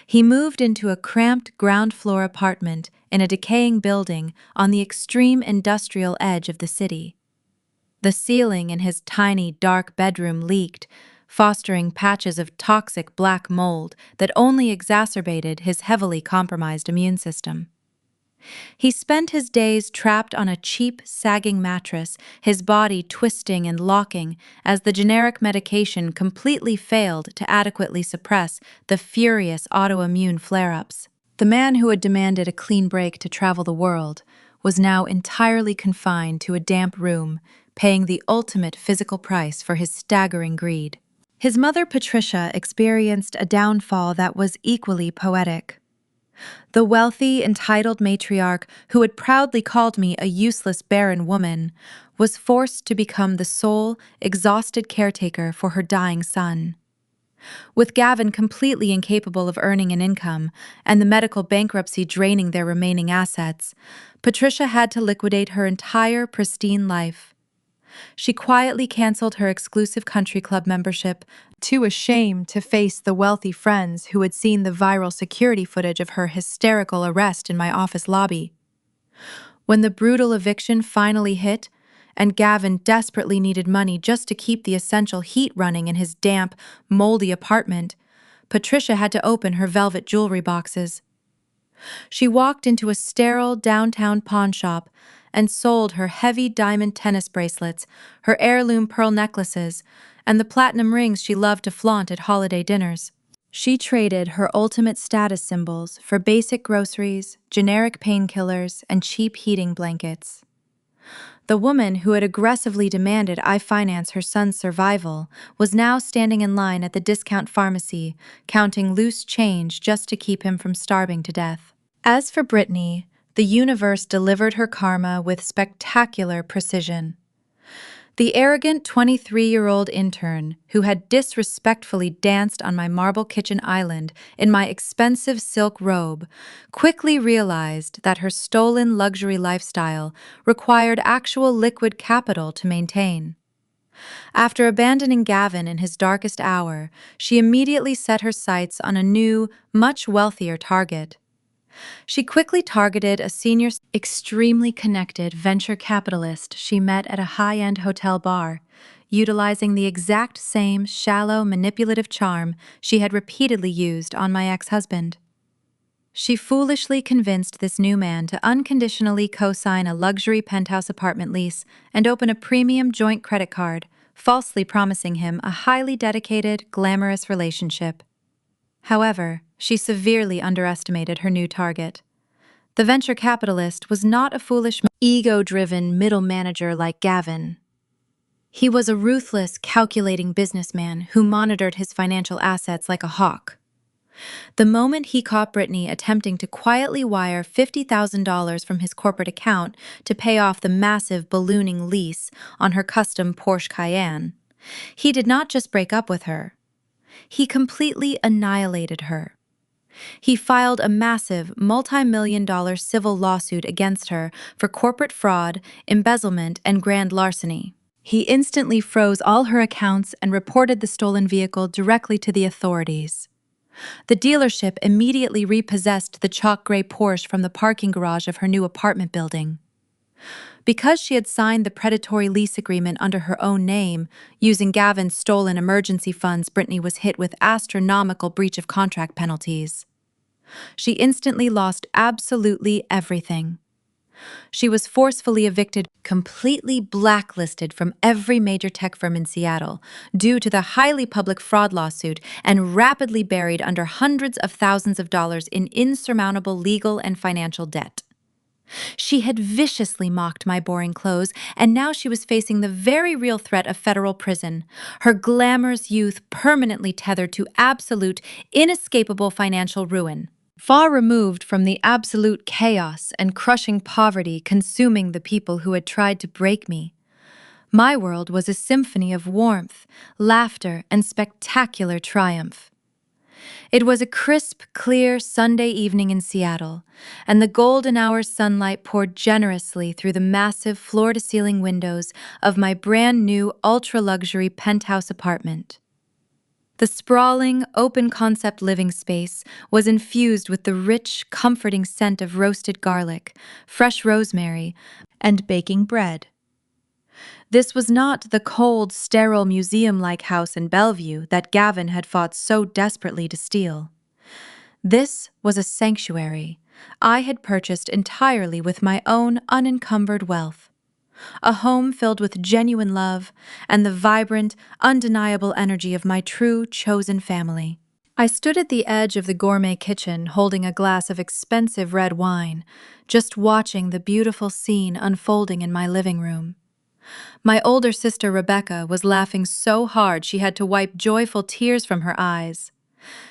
He moved into a cramped ground-floor apartment in a decaying building on the extreme industrial edge of the city. The ceiling in his tiny, dark bedroom leaked, fostering patches of toxic black mold that only exacerbated his heavily compromised immune system. He spent his days trapped on a cheap, sagging mattress, his body twisting and locking as the generic medication completely failed to adequately suppress the furious autoimmune flare-ups. The man who had demanded a clean break to travel the world was now entirely confined to a damp room, paying the ultimate physical price for his staggering greed. His mother, Patricia, experienced a downfall that was equally poetic. The wealthy, entitled matriarch who had proudly called me a useless, barren woman was forced to become the sole, exhausted caretaker for her dying son. With Gavin completely incapable of earning an income and the medical bankruptcy draining their remaining assets, Patricia had to liquidate her entire pristine life. She quietly canceled her exclusive country club membership, too ashamed to face the wealthy friends who had seen the viral security footage of her hysterical arrest in my office lobby. When the brutal eviction finally hit, and Gavin desperately needed money just to keep the essential heat running in his damp, moldy apartment, Patricia had to open her velvet jewelry boxes. She walked into a sterile downtown pawn shop and sold her heavy diamond tennis bracelets, her heirloom pearl necklaces, and the platinum rings she loved to flaunt at holiday dinners. She traded her ultimate status symbols for basic groceries, generic painkillers, and cheap heating blankets. The woman who had aggressively demanded I finance her son's survival was now standing in line at the discount pharmacy, counting loose change just to keep him from starving to death. As for Brittany, the universe delivered her karma with spectacular precision. The arrogant 23-year-old intern who had disrespectfully danced on my marble kitchen island in my expensive silk robe quickly realized that her stolen luxury lifestyle required actual liquid capital to maintain. After abandoning Gavin in his darkest hour, she immediately set her sights on a new, much wealthier target. She quickly targeted a senior, extremely connected venture capitalist she met at a high-end hotel bar, utilizing the exact same shallow, manipulative charm she had repeatedly used on my ex-husband. She foolishly convinced this new man to unconditionally co-sign a luxury penthouse apartment lease and open a premium joint credit card, falsely promising him a highly dedicated, glamorous relationship. However, she severely underestimated her new target. The venture capitalist was not a foolish, ego-driven middle manager like Gavin. He was a ruthless, calculating businessman who monitored his financial assets like a hawk. The moment he caught Brittany attempting to quietly wire $50,000 from his corporate account to pay off the massive ballooning lease on her custom Porsche Cayenne, he did not just break up with her. He completely annihilated her. He filed a massive, multi-million-dollar civil lawsuit against her for corporate fraud, embezzlement, and grand larceny. He instantly froze all her accounts and reported the stolen vehicle directly to the authorities. The dealership immediately repossessed the chalk gray Porsche from the parking garage of her new apartment building. Because she had signed the predatory lease agreement under her own name, using Gavin's stolen emergency funds, Brittany was hit with astronomical breach of contract penalties. She instantly lost absolutely everything. She was forcefully evicted, completely blacklisted from every major tech firm in Seattle due to the highly public fraud lawsuit, and rapidly buried under hundreds of thousands of dollars in insurmountable legal and financial debt. She had viciously mocked my boring clothes, and now she was facing the very real threat of federal prison, her glamorous youth permanently tethered to absolute, inescapable financial ruin. Far removed from the absolute chaos and crushing poverty consuming the people who had tried to break me, my world was a symphony of warmth, laughter, and spectacular triumph. It was a crisp, clear Sunday evening in Seattle, and the golden hour sunlight poured generously through the massive floor-to-ceiling windows of my brand-new ultra-luxury penthouse apartment. The sprawling, open-concept living space was infused with the rich, comforting scent of roasted garlic, fresh rosemary, and baking bread. This was not the cold, sterile museum-like house in Bellevue that Gavin had fought so desperately to steal. This was a sanctuary I had purchased entirely with my own unencumbered wealth. A home filled with genuine love and the vibrant, undeniable energy of my true, chosen family. I stood at the edge of the gourmet kitchen holding a glass of expensive red wine, just watching the beautiful scene unfolding in my living room. My older sister Rebecca was laughing so hard she had to wipe joyful tears from her eyes.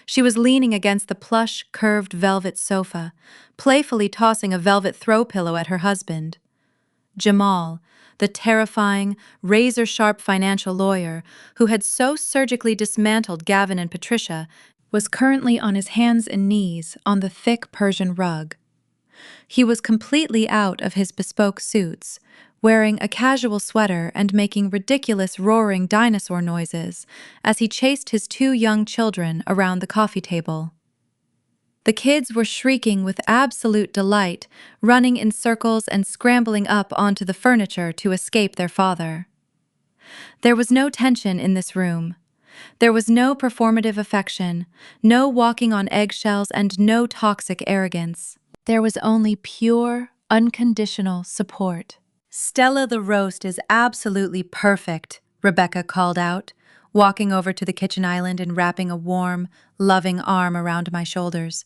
She was leaning against the plush, curved velvet sofa, playfully tossing a velvet throw pillow at her husband. Jamal, the terrifying, razor-sharp financial lawyer who had so surgically dismantled Gavin and Patricia, was currently on his hands and knees on the thick Persian rug. He was completely out of his bespoke suits, wearing a casual sweater and making ridiculous roaring dinosaur noises as he chased his two young children around the coffee table. The kids were shrieking with absolute delight, running in circles and scrambling up onto the furniture to escape their father. There was no tension in this room. There was no performative affection, no walking on eggshells, and no toxic arrogance. There was only pure, unconditional support. "Stella the roast is absolutely perfect," Rebecca called out, walking over to the kitchen island and wrapping a warm, loving arm around my shoulders.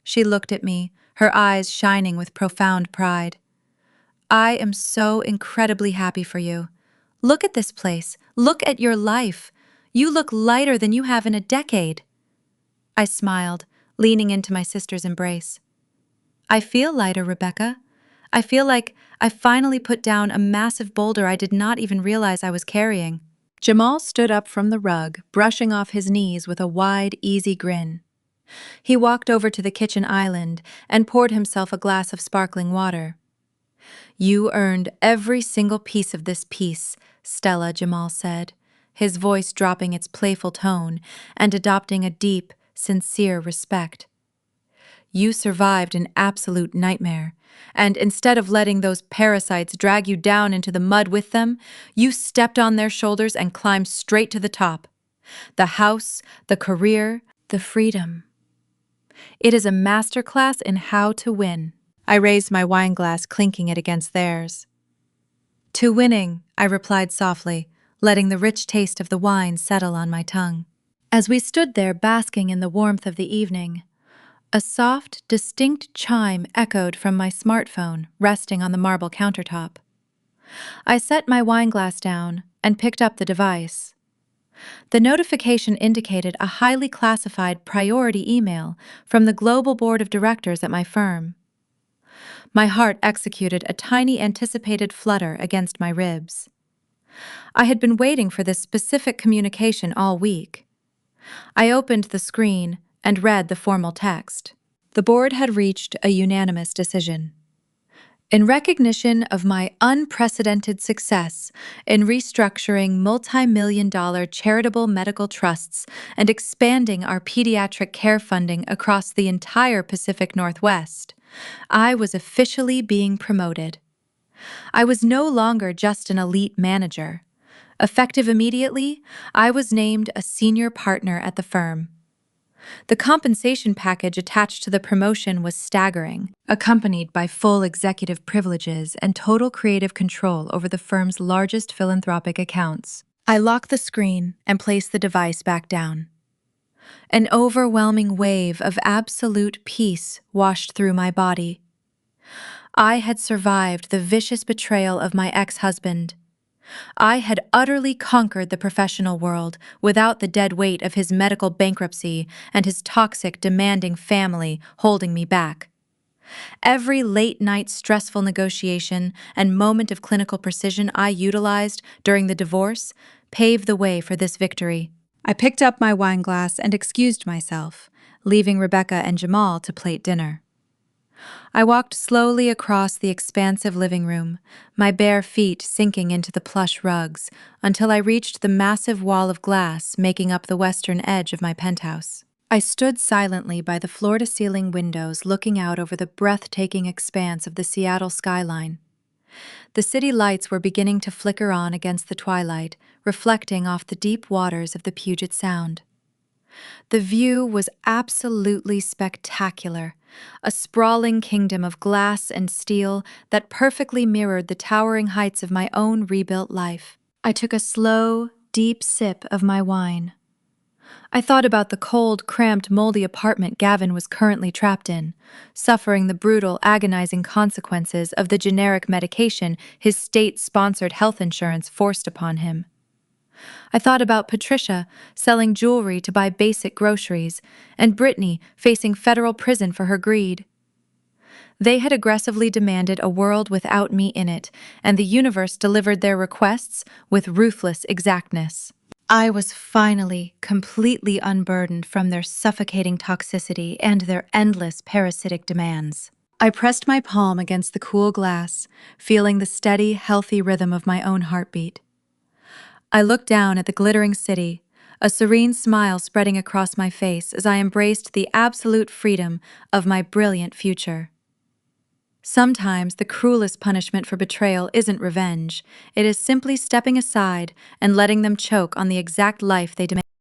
She looked at me, her eyes shining with profound pride. "I am so incredibly happy for you. Look at this place. Look at your life. You look lighter than you have in a decade." I smiled, leaning into my sister's embrace. "I feel lighter, Rebecca. I feel like I finally put down a massive boulder I did not even realize I was carrying." Jamal stood up from the rug, brushing off his knees with a wide, easy grin. He walked over to the kitchen island and poured himself a glass of sparkling water. "You earned every single piece of this piece," Stella, Jamal said, his voice dropping its playful tone and adopting a deep, sincere respect. "You survived an absolute nightmare, and instead of letting those parasites drag you down into the mud with them, you stepped on their shoulders and climbed straight to the top. The house, the career, the freedom. It is a masterclass in how to win." I raised my wine glass, clinking it against theirs. "To winning," I replied softly, letting the rich taste of the wine settle on my tongue. As we stood there basking in the warmth of the evening, a soft, distinct chime echoed from my smartphone resting on the marble countertop. I set my wine glass down and picked up the device. The notification indicated a highly classified priority email from the global board of directors at my firm. My heart executed a tiny anticipated flutter against my ribs. I had been waiting for this specific communication all week. I opened the screen and read the formal text. The board had reached a unanimous decision. "In recognition of my unprecedented success in restructuring multi-million-dollar charitable medical trusts and expanding our pediatric care funding across the entire Pacific Northwest, I was officially being promoted. I was no longer just an elite manager. Effective immediately, I was named a senior partner at the firm. The compensation package attached to the promotion was staggering, accompanied by full executive privileges and total creative control over the firm's largest philanthropic accounts." I locked the screen and placed the device back down. An overwhelming wave of absolute peace washed through my body. I had survived the vicious betrayal of my ex-husband. I had utterly conquered the professional world without the dead weight of his medical bankruptcy and his toxic, demanding family holding me back. Every late-night stressful negotiation and moment of clinical precision I utilized during the divorce paved the way for this victory. I picked up my wine glass and excused myself, leaving Rebecca and Jamal to plate dinner. I walked slowly across the expansive living room, my bare feet sinking into the plush rugs, until I reached the massive wall of glass making up the western edge of my penthouse. I stood silently by the floor-to-ceiling windows looking out over the breathtaking expanse of the Seattle skyline. The city lights were beginning to flicker on against the twilight, reflecting off the deep waters of the Puget Sound. The view was absolutely spectacular, a sprawling kingdom of glass and steel that perfectly mirrored the towering heights of my own rebuilt life. I took a slow, deep sip of my wine. I thought about the cold, cramped, moldy apartment Gavin was currently trapped in, suffering the brutal, agonizing consequences of the generic medication his state sponsored health insurance forced upon him. I thought about Patricia selling jewelry to buy basic groceries, and Brittany facing federal prison for her greed. They had aggressively demanded a world without me in it, and the universe delivered their requests with ruthless exactness. I was finally completely unburdened from their suffocating toxicity and their endless parasitic demands. I pressed my palm against the cool glass, feeling the steady, healthy rhythm of my own heartbeat. I looked down at the glittering city, a serene smile spreading across my face as I embraced the absolute freedom of my brilliant future. Sometimes the cruelest punishment for betrayal isn't revenge, it is simply stepping aside and letting them choke on the exact life they demand.